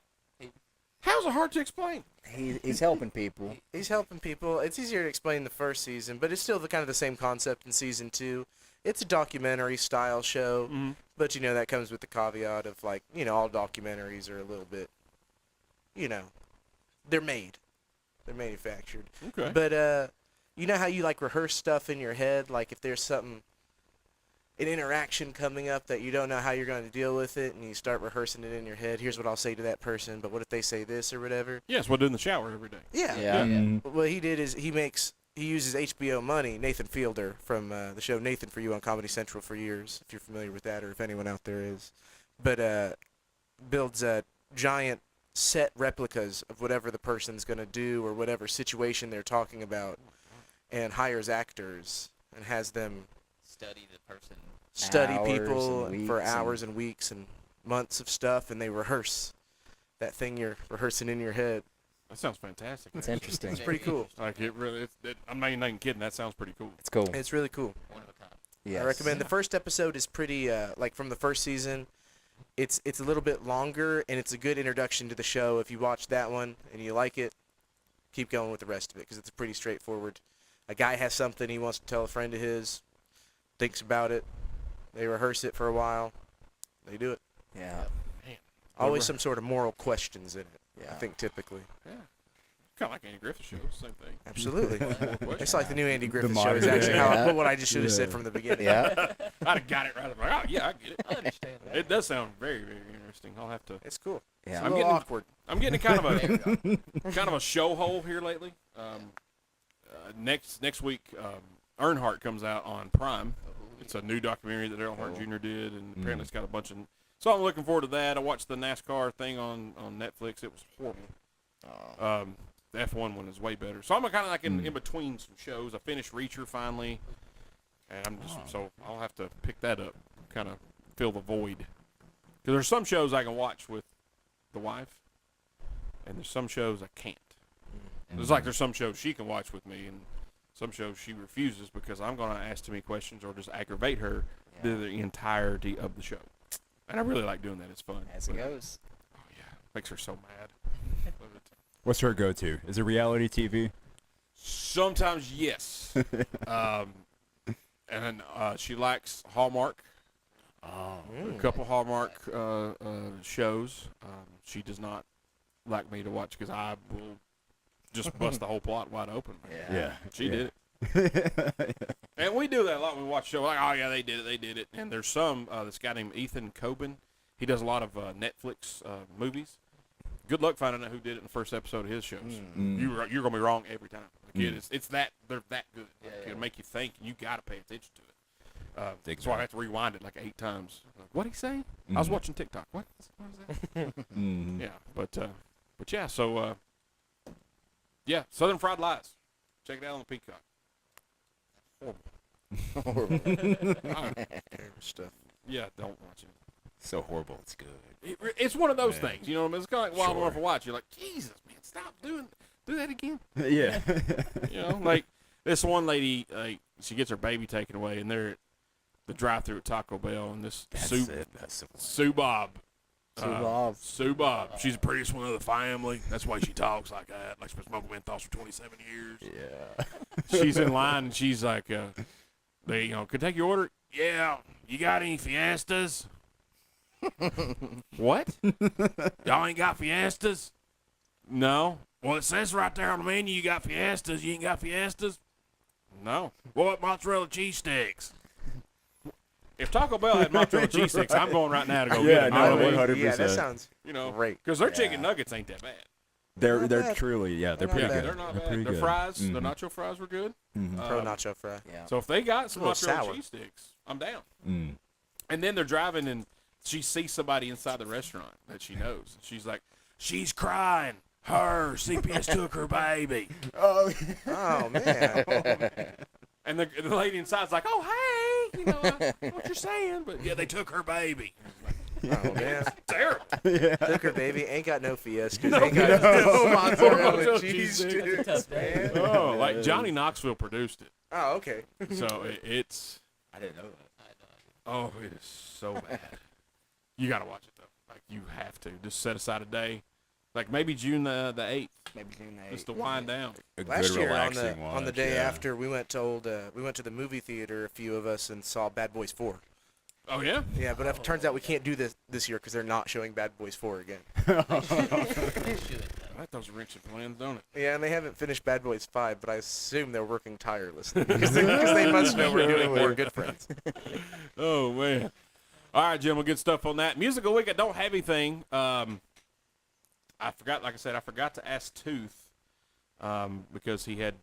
How's it hard to explain? He's helping people. he's helping people. It's easier to explain the first season, but it's still the kind of the same concept in season 2. It's a documentary style show, Mm-hmm. but you know that comes with the caveat of like, you know, all documentaries are a little bit, you know, they're manufactured. Okay. But you know how you like rehearse stuff in your head, like if there's something, an interaction coming up that you don't know how you're going to deal with it, and you start rehearsing it in your head. Here's what I'll say to that person, but what if they say this or whatever? Yes, what I do in the shower every day. Yeah. Yeah. Mm. What he did is he uses HBO money. Nathan Fielder from the show Nathan for You on Comedy Central for years, if you're familiar with that or if anyone out there is, but builds giant set replicas of whatever the person's going to do or whatever situation they're talking about, and hires actors and has them Study the person. study Hours people and for weeks and- hours and weeks and months of stuff, and they rehearse that thing you're rehearsing in your head. That sounds fantastic. It's actually. interesting. It's pretty cool. Like it really. I'm not even kidding. That sounds pretty cool. It's cool. It's really cool. One of a kind. Yes. I recommend. The first episode is pretty like from the first season. It's a little bit longer, and it's a good introduction to the show. If you watch that one and you like it, keep going with the rest of it because it's pretty straightforward. A guy has something he wants to tell a friend of his, thinks about it, they rehearse it for a while, they do it. Yeah. Always some sort of moral questions in it. Yeah. I think typically. Yeah. Kind of like Andy Griffith show. Same thing. Absolutely. Question. It's like the new Andy Griffith show. modern Is actually day. how I Yeah. put what I just should have said from the beginning. Yeah. I'd have got it right. I'm like, oh yeah, I get it. I understand that. It does sound very, very interesting. I'll have to. It's cool. Yeah. It's a I'm little getting- awkward. I'm getting kind of There we a kind of a show hole here lately. Next week, Earnhardt comes out on Prime. It's a new documentary that Earnhardt Jr. did, and apparently it's got a bunch of. So I'm looking forward to that. I watched the NASCAR thing on Netflix. It was horrible. The F1 one is way better. So I'm kind of like in between some shows. I finished Reacher finally, and I'm just so I'll have to pick that up, kind of fill the void. Because there's some shows I can watch with the wife, and there's some shows I can't. There's some shows she can watch with me, and some shows she refuses because I'm going to ask too many questions or just aggravate her through the entirety of the show. And I really like doing that. It's fun. As it But- goes. Oh, yeah. Makes her so mad. Love it. What's her go-to? Is it reality TV? Sometimes, yes. And she likes Hallmark. A couple Hallmark shows. She does not like me to watch because I will just bust the whole plot wide open. Yeah. She did it. And we do that a lot when we watch shows. Like, oh, yeah, they did it. And there's some, this guy named Ethan Coben. He does a lot of Netflix movies. Good luck finding out who did it in the first episode of his shows. You're going to be wrong every time. Like it's that, they're that good. Like, it'll make you think, and you got to pay attention to it. So I have to rewind it like 8 times. Like, what'd he say? I was watching TikTok. What is that? Yeah, but yeah, so, yeah, Southern Fried Lies. Check it out on the Peacock. Horrible. Stuff. Yeah, don't watch it. So horrible, it's good. It's one of those Man. things, you know what I mean? It's kind of like Wild Sure. One for Watch. You're like, Jesus, man, stop do that again. Yeah. You know, like this one lady, she gets her baby taken away, and they're at the drive-through at Taco Bell, and this That's Sue, it. That's the one. Sue Bob. Sue Bob. She's the prettiest one of the family. That's why she talks like that. Like she's been smoking menthols for 27 years. Yeah. She's in line, and she's like, they, could take your order? Yeah. You got any Fiestas? What? Y'all ain't got Fiestas? No. Well, it says right there on the menu you got Fiestas. You ain't got Fiestas? No. What mozzarella cheese sticks? If Taco Bell had mozzarella cheese sticks, I'm going right now to go Yeah, get no, them. 100%. Yeah, that sounds great. Because their chicken nuggets ain't that bad. They're Not they're bad. truly, yeah, they're They're pretty not good. bad. They're not They're bad. pretty Their good. fries, Mhm. their nacho fries were good. Pro nacho fry. Yeah. So if they got some A little mozzarella sour. cheese sticks, I'm down. Mm. And then they're driving, and she sees somebody inside the restaurant that she knows. She's like, she's crying. Her CPS took her baby. Oh man. And the lady inside's like, oh, hey, what you're saying. But, yeah, they took her baby. Oh man. Terrible. Took her baby. Ain't got no fiestas. Ain't got no mozzarella Mozzarella cheese cheese sticks. Tough day. Oh, like Johnny Knoxville produced it. Oh, okay. So it's, I didn't know that. oh, it is so bad. You got to watch it, though. Like, you have to. Just set aside a day. Like, maybe June the 8th, Maybe June 8th. just to wind down. A Last good year relaxing on the watch, day yeah. after we went to the movie theater, a few of us, and saw Bad Boys 4. Oh, yeah? Yeah, but it turns out we can't do this year because they're not showing Bad Boys 4 again. They should, though. That those wrenching plans, don't it? Yeah, and they haven't finished Bad Boys 5, but I assume they're working tirelessly because they must know we're doing more Good Friends. Oh, man. All right, Jim, well, good stuff on that. Musical week, I don't have anything. I forgot, like I said, I forgot to ask Tooth because he had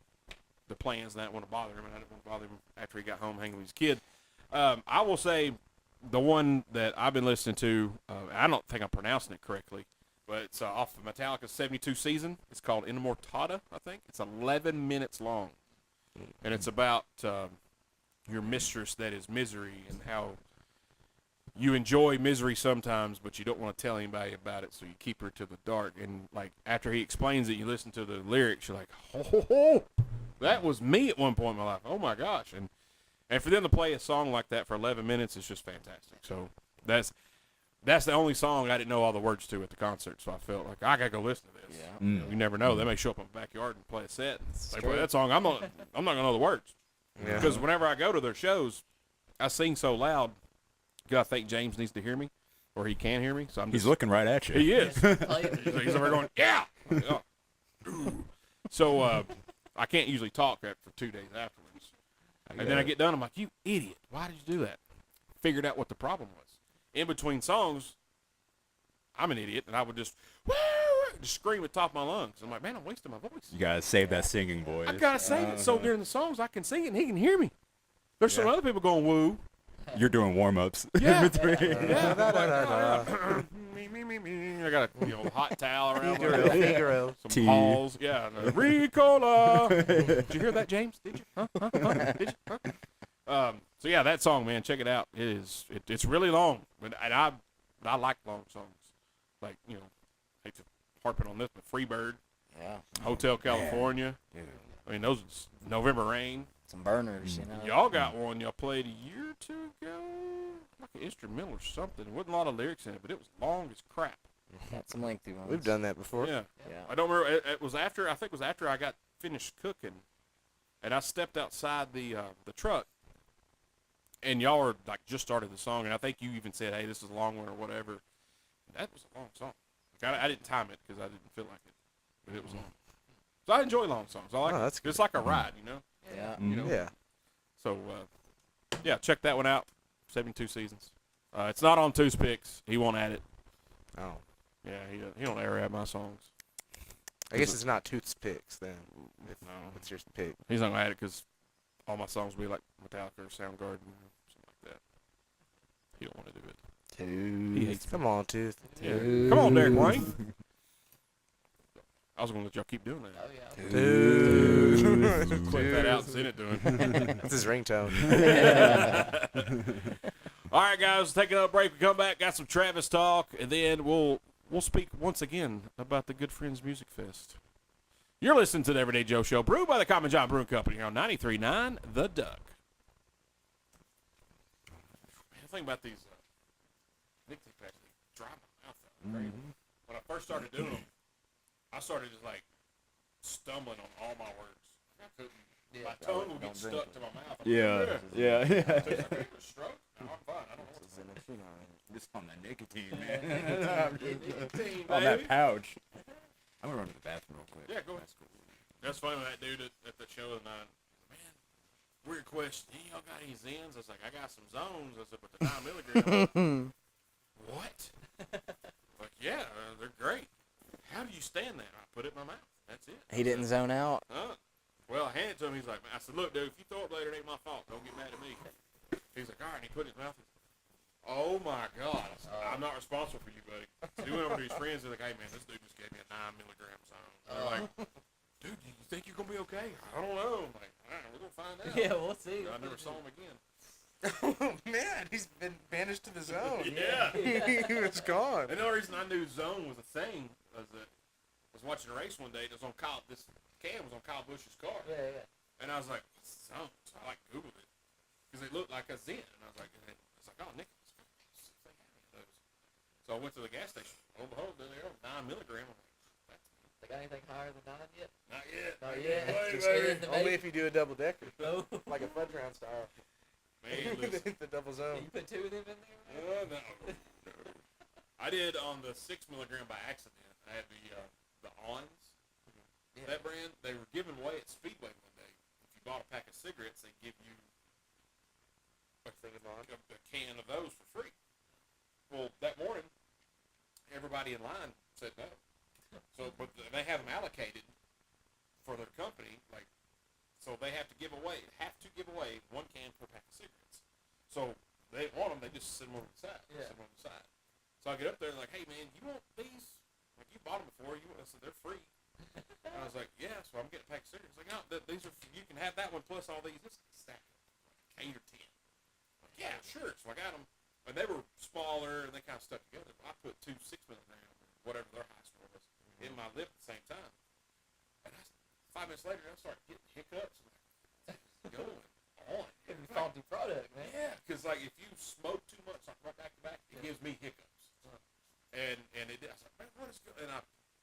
the plans and I didn't want to bother him, and I didn't want to bother him after he got home hanging with his kid. I will say the one that I've been listening to, I don't think I'm pronouncing it correctly, but it's off of Metallica's 72 season. It's called Immortata, I think. It's 11 minutes long, and it's about your mistress that is Misery and how you enjoy Misery sometimes, but you don't want to tell anybody about it, so you keep her to the dark. And, like, after he explains it, you listen to the lyrics, you're like, oh, that was me at one point in my life. Oh, my gosh. And for them to play a song like that for 11 minutes is just fantastic. So that's the only song I didn't know all the words to at the concert, so I felt like I got to go listen to this. Yeah. You never know. They may show up in my backyard and play a set. They play true. that song. I'm not going to know the words. Yeah. Because whenever I go to their shows, I sing so loud, I think James needs to hear me, or he can hear me. So I'm He's just, looking right at you. He is. Play it. He's over there going, yeah. Yeah. So I can't usually talk for 2 days afterwards. And then I get done, I'm like, you idiot. Why did you do that? Figured out what the problem was. In between songs, I'm an idiot, and I would just scream at the top of my lungs. I'm like, man, I'm wasting my voice. You gotta save that singing voice. I gotta save it so during the songs I can sing it and he can hear me. There's some other people going woo. You're doing warm-ups. Yeah. in between. Yeah. Me. I got a hot towel around my Figaro. some Tea. balls. Yeah. Ricola. Did you hear that, James? Did you? Huh? Did you? Huh? So yeah, that song, man, check it out. It's really long, and I like long songs. Like, you know, hate to harp it on this, but Freebird, Yeah. Hotel California. Dude. I mean, those November Rain. Some burners, you know. Y'all got one y'all played a year or two ago, like an instrumental or something. There wasn't a lot of lyrics in it, but it was long as crap. Got some lengthy ones. We've done that before. Yeah. Yeah. I don't remember. It was after. I think it was after I got finished cooking, and I stepped outside the truck, and y'all were like just started the song, and I think you even said, "Hey, this is a long one" or whatever. That was a long song. Like, I didn't time it because I didn't feel like it, but it was long. So I enjoy long songs. I like it. That's good. It's like a ride, you know. Yeah. You know. Yeah. So yeah, check that one out. 72 seasons. It's not on Toothpicks. He won't add it. Oh. Yeah, he don't ever add my songs. I guess it's not Toothpicks then. No. What's your pick? He's not gonna add it because all my songs will be like Metallica or Soundgarden or something like that. He don't want to do it. He hates me. Come on, Tooth. Yeah. Come on, Derek Wayne. I was gonna let y'all keep doing that. Oh yeah. Dude. Clip that out and send it to him. That's his ringtone. All right, guys, take another break. We come back, got some Travis talk, and then we'll speak once again about the Good Friends Music Fest. You're listening to the Everyday Joe Show, brewed by the Common John Brewing Company here on 93.9 The Duck. Man, the thing about these nicotine packs, they dry my mouth out. Crazy. When I first started doing them, I started just like stumbling on all my words. I couldn't. My tongue would get stuck to my mouth. I'm like, Yeah. Tastes like a stroke? No, I'm fine. I don't know what's Just on that nicotine, man. nicotine, on baby. that pouch. I'm gonna run to the bathroom real quick. Yeah, go ahead. That's funny when that dude at the show the other night, man, weird question. Hey, y'all got any Zens? I was like, I got some zones. I said, but the 9 milligram. What? Like, yeah, they're great. How do you stand that? I put it in my mouth. That's it. He didn't zone out. Huh? Well, I handed it to him. He's like, I said, look, dude, if you throw it later, it ain't my fault. Don't get mad at me. He's like, all right. And he put it in his mouth. Oh, my God. I said, I'm not responsible for you, buddy. So he went over to his friends. They're like, hey, man, this dude just gave me a 9 milligram zone. They're like, dude, you think you're going to be okay? I don't know. I'm like, all right, we're going to find out. Yeah, we'll see. I never saw him again. Oh, man, he's been banished to the zone. Yeah. He was gone. And the only reason I knew zone was a thing was that I was watching a race one day. It was on Kyle. This can was on Kyle Busch's car. Yeah. And I was like, what's zone? So I like Googled it because it looked like a Zen. And I was like, oh, Nick, so I went to the gas station. Oh, behold, there they are, 9 milligram. I'm like, They got anything higher than 9 yet? not yet. Not yet. Wait, Just baby. get in the Only vape. if you do a double decker, No. like a fudge round style. Man, listen. The double zone. You put 2 of them in there? No. I did on the 6 milligram by accident. I had the Ons. Yeah. That brand, they were giving away at Speedway one day. If you bought a pack of cigarettes, they give you a can of those for free. Well, that morning, everybody in line said no. So, but they have them allocated for their company, like, so they have to give away 1 can per pack of cigarettes. So they want them, they just send them over the side. Yeah. Send them on the side. So I get up there and like, hey man, you want these? Like, you bought them before? I said they're free. And I was like, yeah. So I'm getting a pack of cigarettes. Like, no, these are. You can have that one plus all these. It's like a stack of 8 or 10. Like, yeah, sure. So I got them. And they were smaller and they kind of stuck together. I put 2 6 milligram or whatever their high score was in my lip at the same time. And 5 minutes later, I started getting hiccups. I'm like, what's going on? It's faulty product, man. Yeah, because like if you smoke too much, like right back to back, it gives me hiccups. And it did. I was like, man, what is going? And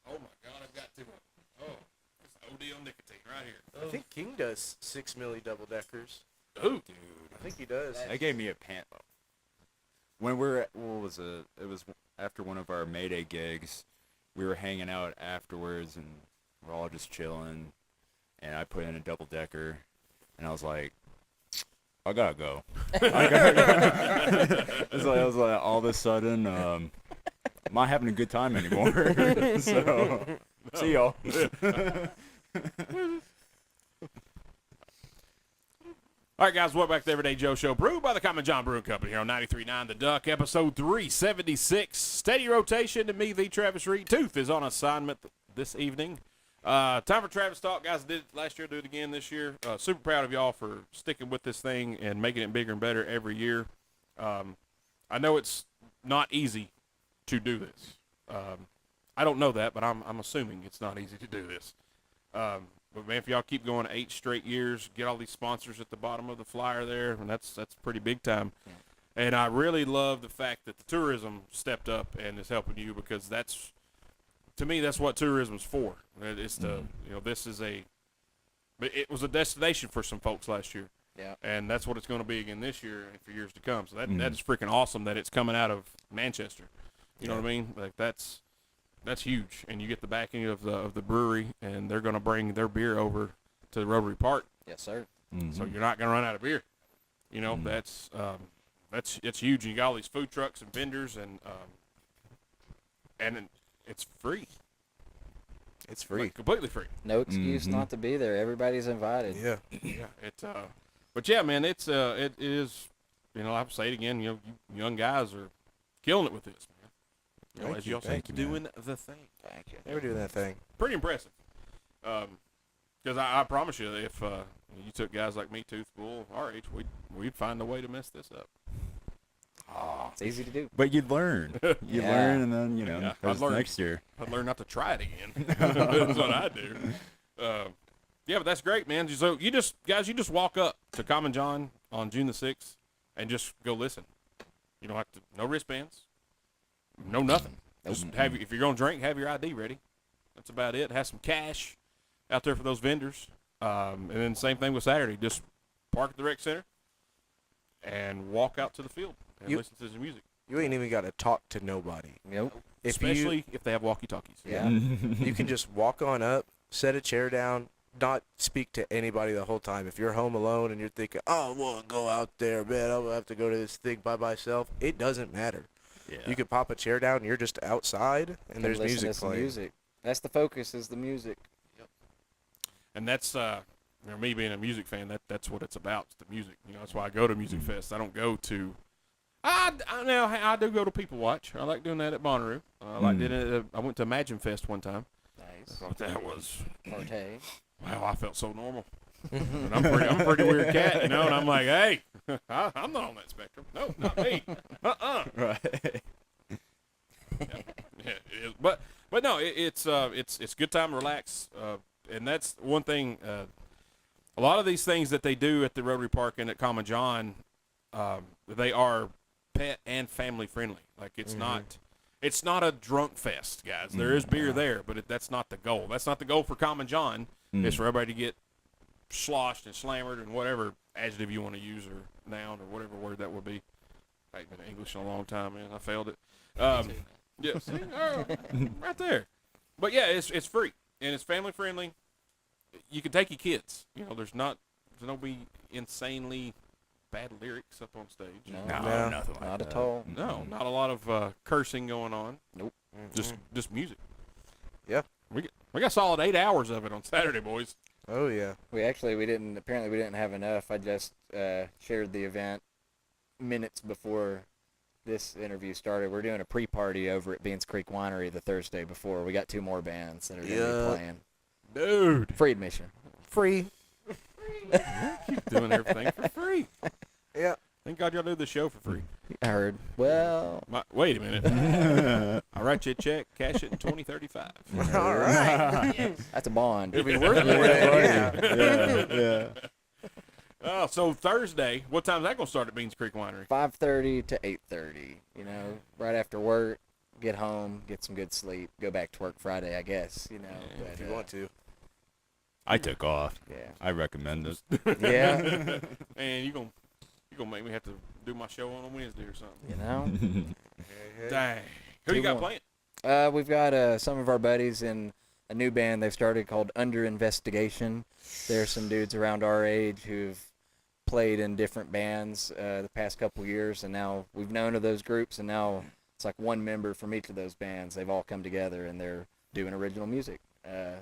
oh my God, I've got too much. Oh, it's OD on nicotine right here. I think King does 6 milli double deckers. Ooh, Dude. I think he does. That gave me a pant. When what was it? It was after one of our Mayday gigs. We were hanging out afterwards, and we're all just chilling. And I put in a double decker, and I was like, I gotta go. I was like, all of a sudden, not having a good time anymore. So, see y'all. All right, guys, welcome back to the Everyday Joe Show, brewed by the Common John Brewing Company here on 93.9 The Duck, episode 376. Steady rotation to me, the Travis Reed. Tooth is on assignment this evening. Time for Travis Talk. Guys, did it last year, do it again this year. Super proud of y'all for sticking with this thing and making it bigger and better every year. I know it's not easy to do this. I don't know that, but I'm assuming it's not easy to do this. But man, if y'all keep going 8 straight years, get all these sponsors at the bottom of the flyer there, and that's pretty big time. Yeah. And I really love the fact that the tourism stepped up and is helping you, because that's, to me, that's what tourism's for. It's the this is it was a destination for some folks last year. Yeah. And that's what it's going to be again this year and for years to come. So that is freaking awesome that it's coming out of Manchester. You know what I mean? Like that's huge, and you get the backing of the brewery, and they're going to bring their beer over to the Rotary Park. Yes, sir. So you're not going to run out of beer. You know, that's huge. And you got all these food trucks and vendors, and it's free. It's free. Like, completely free. No excuse not to be there. Everybody's invited. Yeah. Yeah. But yeah, man, it is. You know, I'll say it again. You know, you young guys are killing it with this, man. You know, as y'all say, doing the thing. Thank you. They were doing that thing. Pretty impressive. Because I promise you, if you took guys like me, Tooth, Bull, our age, we'd find a way to mess this up. It's easy to do. But you'd learn. You learn, and then, Yeah, that's next year. I'd learn not to try it again. That's what I do. Yeah, but that's great, man. So you just walk up to Common John on June the 6th and just go listen. You don't have to, no wristbands, no nothing. Just if you're going to drink, have your ID ready. That's about it. Have some cash out there for those vendors. And then same thing with Saturday. Just park at the rec center and walk out to the field and listen to some music. You ain't even got to talk to nobody. Nope. Especially if they have walkie-talkies. Yeah. You can just walk on up, set a chair down, not speak to anybody the whole time. If you're home alone and you're thinking, oh, I want to go out there, man, I'll have to go to this thing by myself, it doesn't matter. Yeah. You can pop a chair down and you're just outside, and there's Listen music to some playing. music. That's the focus, is the music. And that's me being a music fan, that's what it's about. It's the music. You know, that's why I go to Music Fest. I don't go to I do go to People Watch. I like doing that at Bonnaroo. I went to Imagine Fest one time. Nice. I thought that was Partay. wow, I felt so normal. And I'm a pretty weird cat, you know, and I'm like, hey, I'm not on that spectrum. No, not me. Right. Yeah, it is. But no, it's a good time to relax, and that's one thing. A lot of these things that they do at the Rotary Park and at Common John, they are pet and family friendly. Like it's not a drunk fest, guys. There is beer there, but that's not the goal. That's not the goal for Common John. It's for everybody to get sloshed and slammered and whatever adjective you want to use, or noun, or whatever word that would be. I ain't been English in a long time, man. I failed it. Yeah, see? Right there. But yeah, it's free and it's family friendly. You can take your kids. You know, there's no be insanely bad lyrics up on stage. No, nothing like not that. at all. No, not a lot of cursing going on. Nope. Just music. Yeah. We got solid 8 hours of it on Saturday, boys. Oh, yeah. We didn't have enough. I just shared the event minutes before this interview started. We're doing a pre-party over at Beans Creek Winery the Thursday before. We got 2 more bands that are going to be playing. Dude. Free admission. Free. Keep doing everything for free. Yeah. Thank God y'all do the show for free. I heard. Well, Wait a minute. I'll write you a check, cash it in 2035. All right. that's a bond. It'll be worth it. Yeah. Oh, so Thursday, what time is that going to start at Beans Creek Winery? 5:30 to 8:30. You know, right after work, get home, get some good sleep, go back to work Friday, I guess. You know, Yeah, If you want to. I took off. Yeah. I recommend it. Yeah. And you gonna make me have to do my show on a Wednesday or something. You know. Dang. Who you got 2-1. playing? We've got some of our buddies in a new band they've started called Under Investigation. There's some dudes around our age who've played in different bands the past couple years, and now we've known of those groups, and now it's like one member from each of those bands. They've all come together and they're doing original music.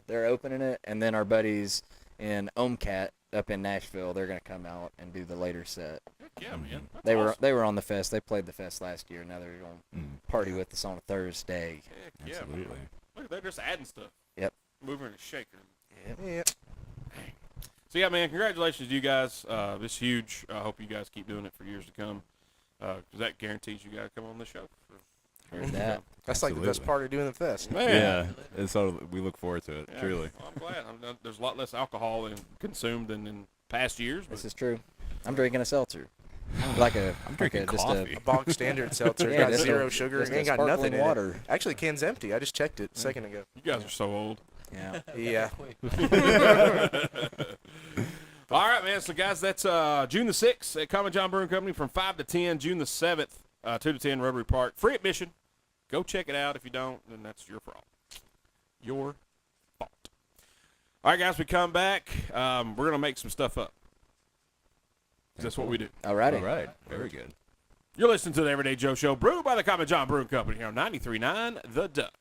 They're opening it, and then our buddies in OMCAT up in Nashville, they're gonna come out and do the later set. Heck yeah, man. That's They awesome. were on the fest. They played the fest last year. Now they're gonna party with us on a Thursday. Heck yeah, man. Absolutely. Look, they're just adding stuff. Yep. Moving and shaking. Yeah. So yeah, man, congratulations to you guys. It's huge. I hope you guys keep doing it for years to come. 'Cause that guarantees you got to come on the show. For years to that. come. That's like the best Absolutely. part of doing the fest. Man. Yeah, and so we look forward to it. Yeah. Truly. Well, I'm glad. There's a lot less alcohol consumed than in past years. But This is true. I'm drinking a seltzer, like a I'm drinking just coffee. A bog standard seltzer. Yeah, got just a- 0 sugar. just a Ain't got nothing sparkling in it. water. Actually, can's empty. I just checked it a second ago. you guys are so old. Yeah. Yeah. All right, man. So, guys, that's June the 6th at Common John Brewing Company from 5 to 10. June the 7th, 2 to 10, Rotary Park. Free admission. Go check it out. If you don't, then that's your fault. Your fault. All right, guys, we come back. We're going to make some stuff up. That's what we do. Alrighty. All right. Very good. You're listening to the Everyday Joe Show, brewed by the Common John Brewing Company here on 93.9 The Duck.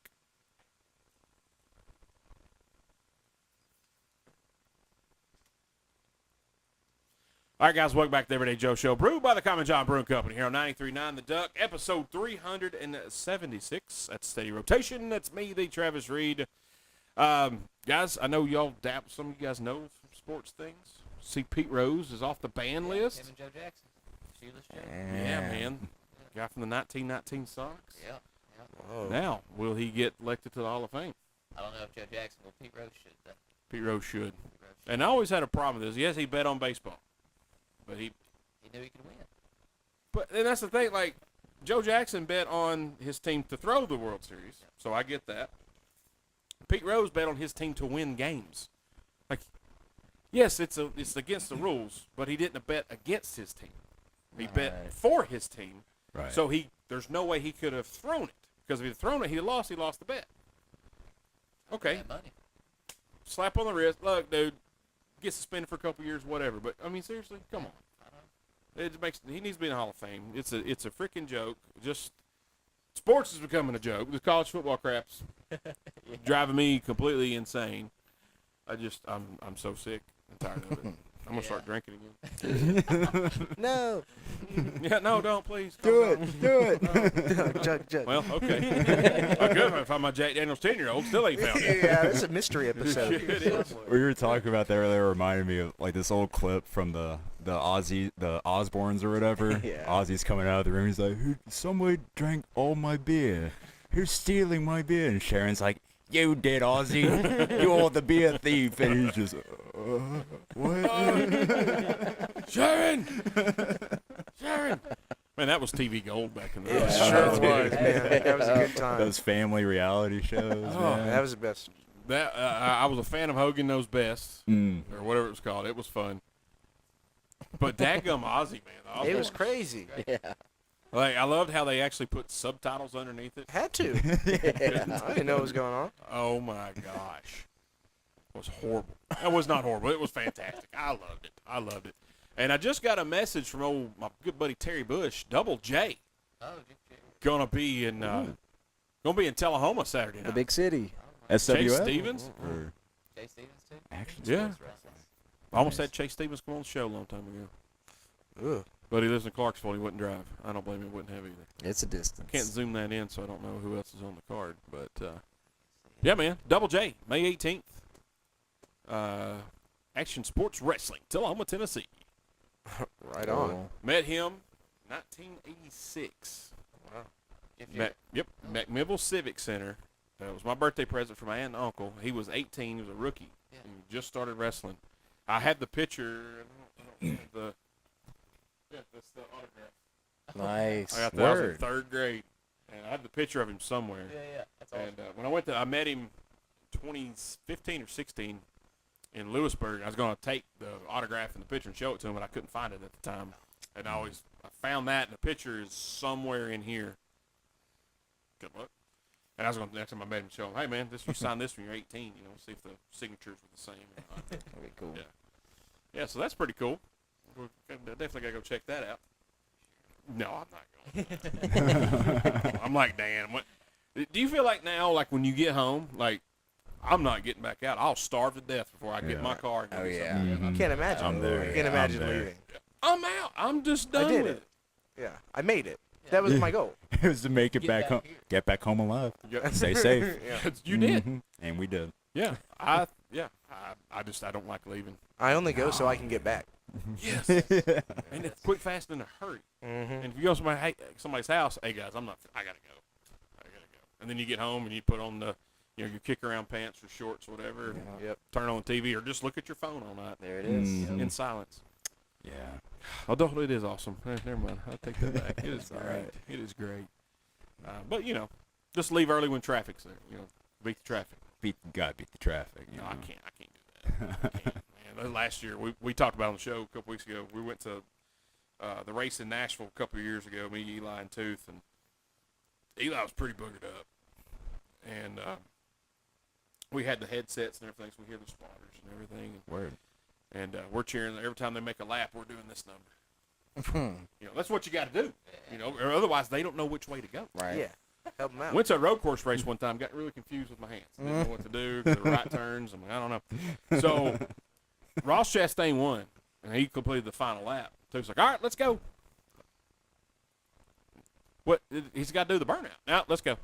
All right, guys, welcome back to the Everyday Joe Show, brewed by the Common John Brewing Company here on 93.9 The Duck, episode 376. That's Steady Rotation. That's me, the Travis Reed. Guys, I know y'all some of you guys know some sports things. See, Pete Rose is off the ban list. Him and Joe Jackson. Shoeless Joe. Yeah, man. Guy from the 1919 Sox. Yeah. Whoa. Now, will he get elected to the Hall of Fame? I don't know if Joe Jackson will. Pete Rose should. Though. Pete Rose should. Pete Rose should. And I always had a problem with this. Yes, he bet on baseball. But He knew he could win. and that's the thing, like, Joe Jackson bet on his team to throw the World Series. So I get that. Pete Rose bet on his team to win games. Like, yes, it's against the rules, but he didn't bet against his team. He bet Right. for his team. Right. So there's no way he could have thrown it. Because if he'd thrown it, he lost the bet. Okay, Bad money. slap on the wrist. Look, dude, get suspended for a couple years, whatever. But I mean, seriously, come on. He needs to be in the Hall of Fame. It's a freaking joke. Just sports is becoming a joke. The college football crap's driving me completely insane. I'm so sick and tired of it. I'm gonna start drinking again. No. Yeah, no, don't please. Do Calm it. down. Do it. Jug. Well, okay. I could find my Jack Daniels 10-year-old. Still ain't found it. Yeah, this is a mystery episode. It is. What you were talking about there earlier reminded me of like this old clip from the Osbournes or whatever. Yeah. Ozzy's coming out of the room. He's like, "Somebody drank all my beer. Who's stealing my beer?" And Sharon's like, "You did, Ozzy. You're the beer thief." And he's just, what? Sharon! Sharon! Man, that was TV gold back in the day. It Yeah. sure Oh, was, dude. man. That was a good time. Those family reality shows. Oh, man. that was the best. That I was a fan of Hogan Knows Best, Mm. or whatever it was called. It was fun. But dadgum Ozzy, man. It was crazy. Yeah. Like, I loved how they actually put subtitles underneath it. Had to. I didn't know what was going on. Oh, my gosh. It was horrible. It was not horrible. It was fantastic. I loved it. And I just got a message from my good buddy Terry Bush, Double J, Oh, Jim gonna be in Tullahoma Saturday night. The big city. SWF? Chase Stevens. Or Jay Stevens, too. Action Yeah. Sports Wrestling. I almost had Chase Stevens come on the show a long time ago. Ugh. But he lives in Clarksville. He wouldn't drive. I don't blame him. He wouldn't have either. It's a distance. Can't zoom that in, so I don't know who else is on the card. But, yeah, man. Double J, May 18th. Action Sports Wrestling, Tullahoma, Tennessee. Right on. Met him 1986. McMinnville Civic Center. It was my birthday present for my aunt and uncle. He was 18. He was a rookie. Yeah. He just started wrestling. I had the picture. I don't have that's the autograph. Nice. I got that. I was in Word. third grade, and I had the picture of him somewhere. Yeah. That's awesome. And when I met him 2015 or 16 in Lewisburg. I was going to take the autograph and the picture and show it to him, but I couldn't find it at the time. And I found that, and the picture is somewhere in here. Good luck. And I was going to, next time I met him, show him, hey, man, you signed this when you're 18, see if the signatures were the same or not. That'd be cool. Yeah. Yeah, so that's pretty cool. We'll definitely got to go check that out. No, I'm not going. I'm like Dan. What? Do you feel like now, like when you get home, like I'm not getting back out. I'll starve to death before I get in my car. And go Oh, get yeah. something. I can't imagine. I'm there. I can't Yeah, imagine I'm there. leaving. I'm out. I'm just done I did with it. Yeah, I made it. That was my goal. It was to make it Get back back home, here. get back home alive, Yeah. stay safe. Yeah. You did. Mhm. And we did. Yeah. I don't like leaving. I only go so I can get back. Yes. And it's quick, fast, in a hurry. Mm-hmm. And if you go to somebody's house, hey guys, I gotta go. And then you get home and you put on your kick around pants or shorts, or whatever. and Yep. Turn on the TV or just look at your phone all night There it is. Mhm. in silence. Yeah. Although it is awesome. Never mind. I'll take that back. It is It's all great. right. It is great. But just leave early when traffic's there. Beat the traffic. Gotta beat the traffic. You No, know? I can't do that. I can't. Man, last year we talked about it on the show a couple weeks ago. We went to the race in Nashville a couple of years ago. Me, Eli, and Tooth, and Eli was pretty boogered up, and we had the headsets and everything, so we hear the spotters and everything. Word. And we're cheering every time they make a lap. We're doing this number. That's what you got to do. Or otherwise they don't know which way to go. Right. Yeah. Help them out. Went to a road course race one time, got really confused with my hands. Didn't know what to do, the right turns. I'm like, I don't know. So Ross Chastain won, and he completed the final lap. So he's like, all right, let's go. What? He's got to do the burnout. Now, let's go.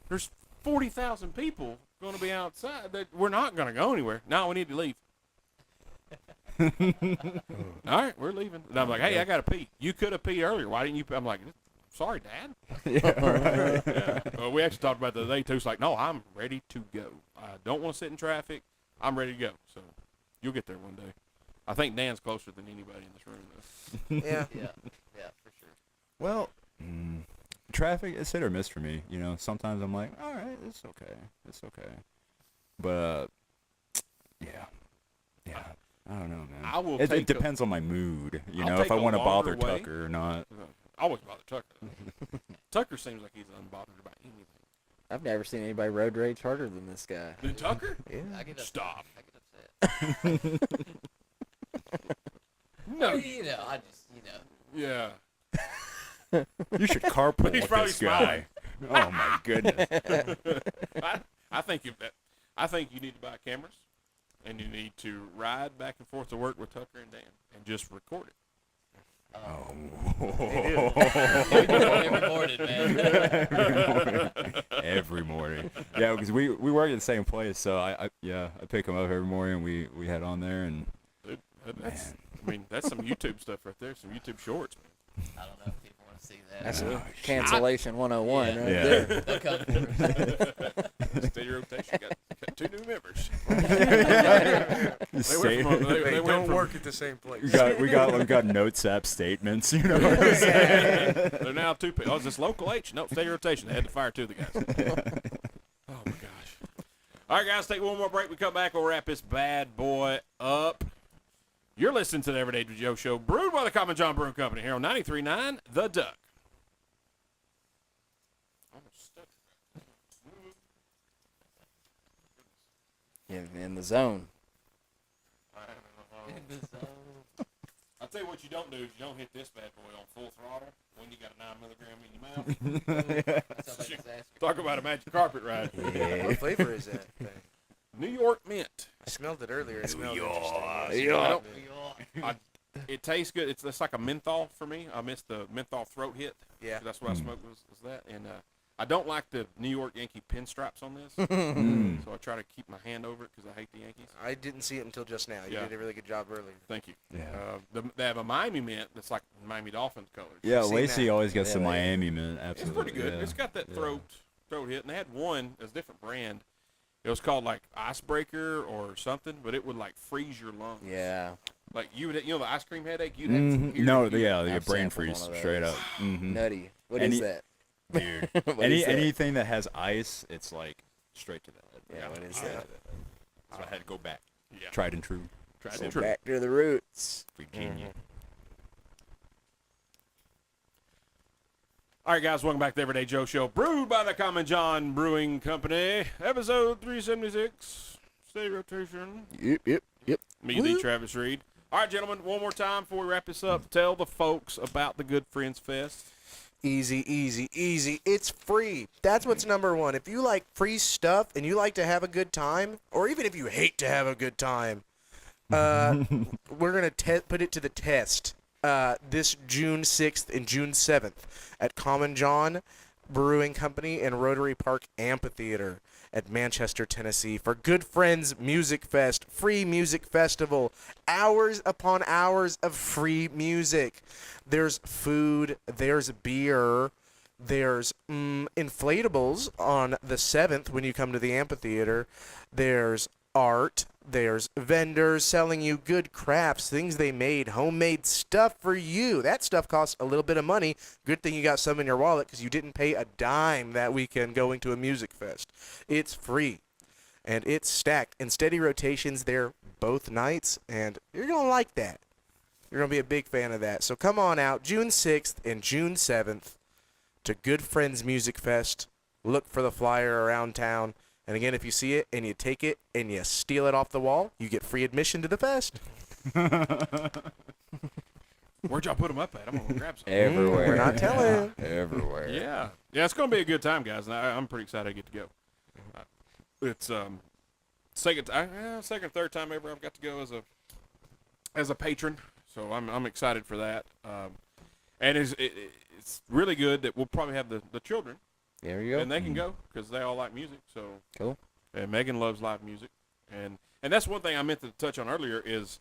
There's 40,000 people going to be outside. We're not going to go anywhere. No, we need to leave. All right, we're leaving. And I'm like, hey, I got to pee. You could have peed earlier. Why didn't you? I'm like, sorry, Dad. Yeah, right. Yeah. Well, we actually talked about the other day, too. It's like, no, I'm ready to go. I don't want to sit in traffic. I'm ready to go. So you'll get there one day. I think Dan's closer than anybody in this room, though. Yeah. Yeah, for sure. Well, traffic is hit or miss for me. Sometimes I'm like, all right, it's okay. But yeah, I don't know, man. I will It take depends on my mood. I'll If take I a want to bother longer way. Tucker or not. I always bother Tucker. Tucker seems like he's unbothered about anything. I've never seen anybody road rage harder than this guy. Then Tucker? Yeah. I get upset. Stop. I get upset. No. I just, Yeah. You should carpool He's with probably this guy. Oh my goodness. I think you need to buy cameras, and you need to ride back and forth to work with Tucker and Dan, and just record it. We do it every morning, man. Every morning. Yeah, because we work at the same place, so I pick him up every morning. We head on there, and Dude, that's some YouTube stuff right there. Some YouTube shorts, man. I don't know if people want to see that. That's Oh, cancellation 101 Yeah. right Yeah. there. They'll come for us. Steady rotation. Got 2 new members. Stay- They went from- at the same place. we got notes app statements. What I'm saying? They're now 2 people. Oh, is this local H? No, steady rotation. They had to fire 2 of the guys. Oh my gosh. All right, guys, take one more break. We come back. We'll wrap this bad boy up. You're listening to the Everyday Joe Show, brewed by the Common John Brewing Company here on 93.9 The Duck. Almost stuck. Yeah, in the zone. In the zone. I'll tell you what you don't do is you don't hit this bad boy on full throttle when you got a 9 milligram in your mouth. Sounds like disaster. Talk about a magic carpet ride. What flavor is that thing? New York mint. I smelled it earlier. It smelled York. interesting. I don't- Yeah. It tastes good. It's like a menthol for me. I miss the menthol throat hit. Yeah. That's what I smoked was that. And I don't like the New York Yankee pinstripes on this. Mm. So I try to keep my hand over it because I hate the Yankees. I didn't see it until just now. You Yeah. did a really good job earlier. Thank you. Yeah. They have a Miami mint that's like Miami Dolphins colors. Yeah, seen Lacey that. always gets the Yeah, Miami mint. It's Absolutely. pretty good. Yeah. It's got that Yeah. throat hit. And they had one, it was a different brand. It was called like Icebreaker or something, but it would like freeze your lungs. Yeah. Like you would, the ice cream headache. You'd have to hear No, it. yeah, I've you get brain sampled freeze one of straight those. up. Mhm. Nutty. What Any- is that? Dude. What is that? Anything that has ice, it's like straight to that. Yeah, what is Straight that? to So I had to go back. Yeah. Tried and true. Tried So and true. back to the roots. Virginia. All right, guys, welcome back to the Everyday Joe Show, brewed by the Common John Brewing Company, episode 376, Steady Rotation. Yep. Me, Lee Travis Reed. All right, gentlemen, one more time before we wrap this up. Tell the folks about the Good Friends Fest. Easy, easy, easy. It's free. That's what's number one. If you like free stuff and you like to have a good time, or even if you hate to have a good time, we're going to put it to the test this June 6th and June 7th at Common John Brewing Company and Rotary Park Amphitheater at Manchester, Tennessee for Good Friends Music Fest, free music festival, hours upon hours of free music. There's food, there's beer, there's inflatables on the 7th when you come to the amphitheater. There's art, there's vendors selling you good crafts, things they made, homemade stuff for you. That stuff costs a little bit of money. Good thing you got some in your wallet because you didn't pay a dime that weekend going to a music fest. It's free, and it's stacked in steady rotations there both nights, and you're going to like that. You're going to be a big fan of that. So come on out June 6th and June 7th to Good Friends Music Fest. Look for the flyer around town. And again, if you see it and you take it and you steal it off the wall, you get free admission to the fest. Where'd y'all put them up at? I'm going to grab some. Everywhere. We're not telling. Everywhere. Yeah. Yeah, it's going to be a good time, guys, and I'm pretty excited to get to go. It's second, third time ever I've got to go as a patron, so I'm excited for that. And it's really good that we'll probably have the children, There you go. and they can go because they all like music. So Cool. And Megan loves live music, and that's one thing I meant to touch on earlier is,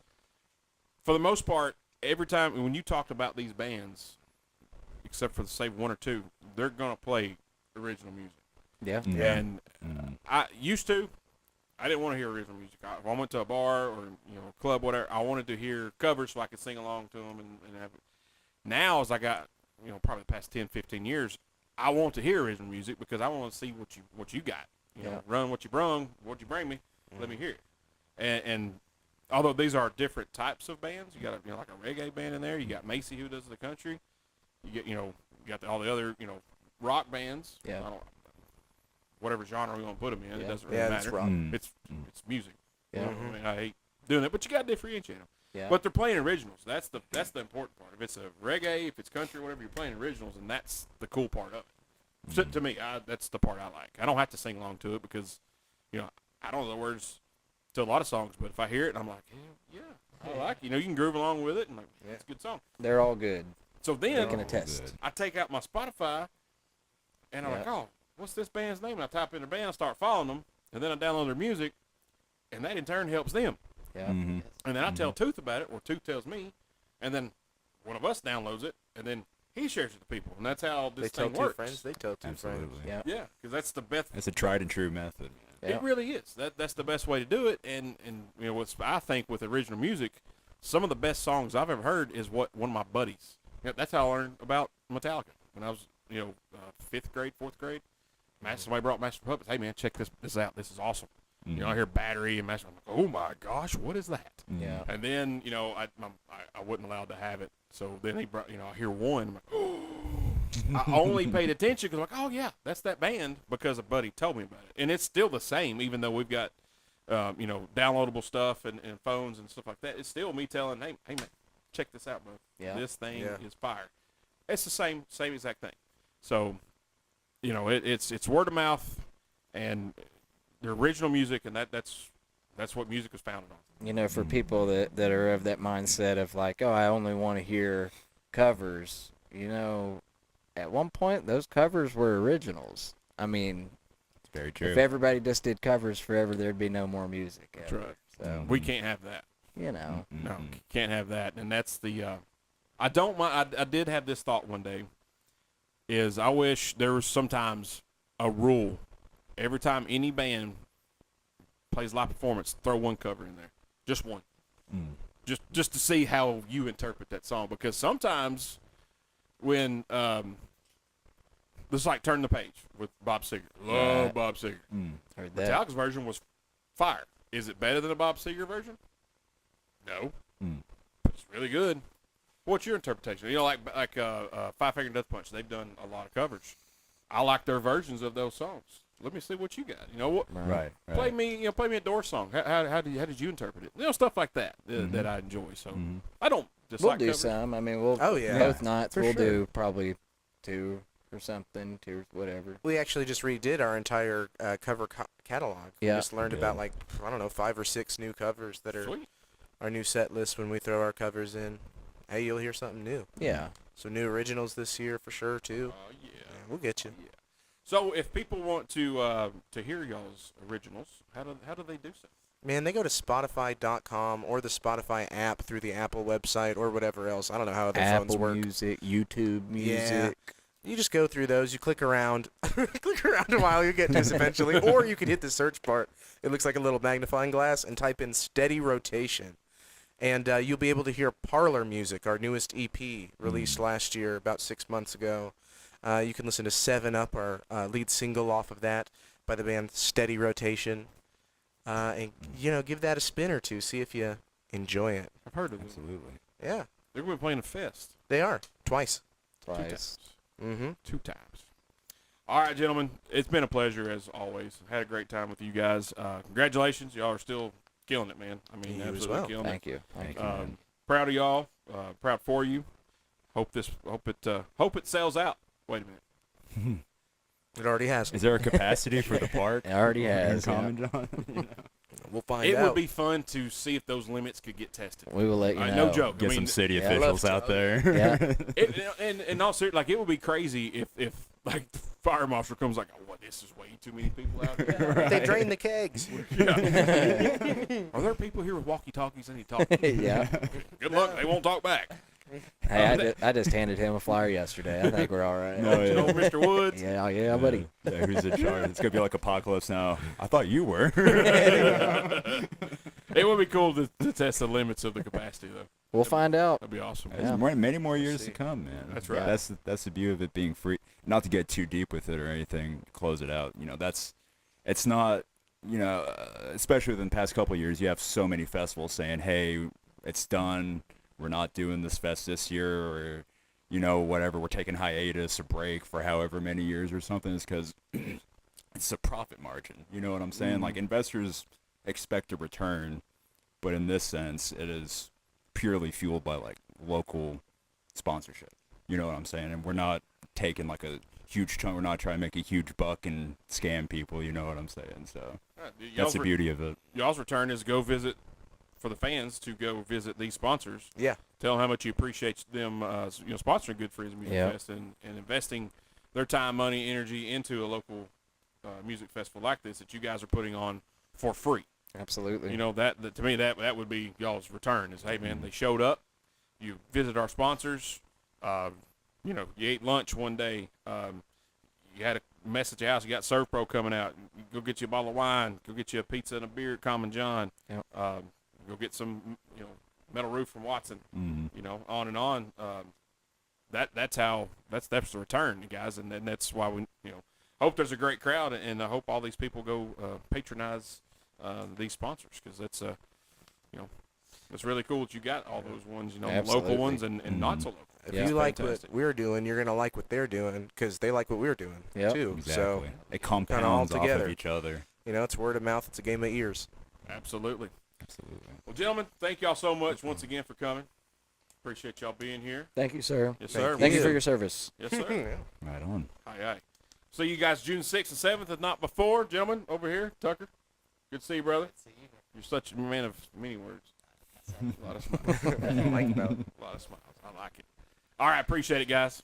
for the most part, every time when you talked about these bands, except for say one or two, they're gonna play original music. Yeah. And I used to. I didn't want to hear original music. If I went to a bar or club, whatever, I wanted to hear covers so I could sing along to them and have it. Now, as I got probably the past 10, 15 years, I want to hear original music because I want to see what you got. Run what you brung, what you bring me. Let me hear it. And although these are different types of bands, you got like a reggae band in there. You got Macy who does the country. You get you got all the other rock bands. Yeah. Whatever genre we want to put them in, it doesn't really Yeah, matter. it's rock. It's music. Yeah. I mean, I hate doing it, but you got to differentiate them. Yeah. But they're playing originals. That's the important part. If it's a reggae, if it's country, whatever, you're playing originals, and that's the cool part of it. So, to me, that's the part I like. I don't have to sing along to it because, I don't know the words to a lot of songs, but if I hear it, I'm like, yeah, I like it. You can groove along with it, and it's a good song. They're all good. So then I can attest. I take out my Spotify, and I'm like, oh, what's this band's name? And I type in their band, start following them, and then I download their music, and that in turn helps them. Yeah. Mm-hmm. And then I tell Tooth about it, or Tooth tells me, and then one of us downloads it, and then he shares it to people, and that's how this They tell thing two works. friends. They tell two friends. Absolutely. Yeah. Yeah, because that's the best. It's a tried and true method. Yeah. It really is. That's the best way to do it. And what's I think with original music, some of the best songs I've ever heard is what one of my buddies. That's how I learned about Metallica when I was 5th grade, 4th grade. Somebody brought Master of Puppets. Hey man, check this out. This is awesome. I hear Battery and Master. I'm like, oh my gosh, what is that? Yeah. And then I wasn't allowed to have it. So then he brought I hear one. I'm like, oh. I only paid attention because I'm like, oh yeah, that's that band because a buddy told me about it, and it's still the same even though we've got downloadable stuff and phones and stuff like that. It's still me telling, hey man, check this out, bro. Yeah. This thing is fire. It's the same exact thing. So it's word of mouth and the original music, and that's what music was founded on. For people that are of that mindset of like, oh, I only want to hear covers, at one point those covers were originals. I mean, It's very true. if everybody just did covers forever, there'd be no more music. That's ever. right. So, We can't have that. Mm-hmm. No, can't have that. And that's the I don't mind. I did have this thought one day is I wish there was sometimes a rule. Every time any band plays live performance, throw one cover in there. Just one. Just to see how you interpret that song. Because sometimes when this like Turn the Page with Bob Seger. Love Bob Seger. heard that. Metallica's version was fire. Is it better than a Bob Seger version? No. But it's really good. What's your interpretation? Like Five Finger Death Punch, they've done a lot of covers. I like their versions of those songs. let me see what you got. You know what? Right. Play me a Doors song. How did you interpret it? You know, stuff like that that I enjoy. So I don't We'll dislike do covers. some. I mean, we'll Oh, yeah. both nights For we'll sure. do probably 2 or something, 2 or whatever. We actually just redid our entire cover catalog. We Yeah. just learned Yeah. about, like, I don't know, 5 or 6 new covers that are Sweet. our new set list when we throw our covers in. Hey, you'll hear something new. Yeah. So new originals this year for sure, too. Oh yeah. Yeah, we'll get you. Yeah. So if people want to hear y'all's originals, how do they do so? Man, they go to Spotify.com or the Spotify app through the Apple website or whatever else. I don't know how other phones Apple work. Music, YouTube Music. You just go through those. You click around. Click around a while. You'll get to us eventually. Or you can hit the search part. It looks like a little magnifying glass and type in Steady Rotation. And you'll be able to hear Parlor Music, our newest EP, released last year, about 6 months ago. You can listen to 7 Up, our lead single off of that by the band Steady Rotation. And, give that a spin or two. See if you enjoy it. I've heard of them. Absolutely. Yeah, They're going to be playing a fest they are. Twice. 2 Twice. times. Mm-hmm. 2 times. All right, gentlemen. It's been a pleasure as always. Had a great time with you guys. Congratulations. Y'all are still killing it, man. I mean, You as absolutely well. killing Thank you. Thank Thank you. you. it. Proud of y'all. Proud for you. Hope it sells out. Wait a minute. It already has. Is there a capacity for the park? It already in has. Yeah. Common John? We'll find It out. would be fun to see if those limits could get tested. We will let you know. No joke. Get I mean, some city yeah, officials love out to. there. Yeah. and also, like, it would be crazy if like the fire marshal comes like, oh, what? This is way too many people out here. They drain the kegs. Are there people here with walkie-talkies? I need to talk to them. Yeah. Good luck. They won't talk back. Hey, I just handed him a flyer yesterday. I think we're all right. No, You know, Mr. Woods. Yeah, buddy. Yeah, who's in charge? It's gonna be like Apocalypse Now. I thought you were. It would be cool to test the limits of the capacity, though. We'll find out. That'd be awesome. Yeah. Many more years see. to come, man. That's right. That's the beauty of it being free. Not to get too deep with it or anything. Close it out. It's not. Especially within the past couple of years, you have so many festivals saying, "Hey, it's done. We're not doing this fest this year," or whatever. We're taking hiatus or break for however many years or something. Is because it's a profit margin. You know what I'm saying? Like investors expect a return, but in this sense, it is purely fueled by like local sponsorship. You know what I'm saying? And we're not taking like a huge chunk. We're not trying to make a huge buck and scam people. You know what I'm saying? So that's the beauty of it. Y'all's return is go visit, for the fans to go visit these sponsors. Yeah. Tell them how much you appreciate them, sponsoring Good Friends Music Yeah. Fest and investing their time, money, energy into a local music festival like this that you guys are putting on for free. Absolutely. You know, that to me, that would be y'all's return is, hey, man, they showed up. You visit our sponsors. You ate lunch one day. You had a mess at your house. You got ServPro coming out. Go get you a bottle of wine. Go get you a pizza and a beer at Common John. Yep. Go get some, metal roof from Watson. Mm-hmm. On and on. That's the return, you guys, and that's why we, hope there's a great crowd, and I hope all these people go patronize these sponsors, because that's it's really cool that you got all those ones, the local Absolutely. ones and not so local. If Yeah. you like Fantastic. what we're doing, you're gonna like what they're doing because they like what we're doing Yep. too. Exactly. So It compounds all off together. of each other. it's word of mouth. It's a game of ears. Absolutely. Absolutely. Well, gentlemen, thank y'all so much once again for coming. Appreciate y'all being here. Thank you, sir. Yes, Thank sir. Thank you you. for your service. Yes, sir. Right on. Aye, aye. See you guys June 6th and 7th, if not before. Gentlemen, over here. Tucker, good to see you, brother. You're such a man of many words. A lot of smiles. Like about it. A lot of smiles. I like it. All right, appreciate it, guys.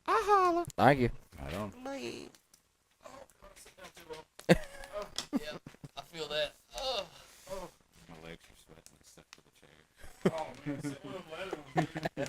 Thank you. Right on. Yeah, I feel that. Oh. My legs are sweating. Stuck to the chair. Oh, man.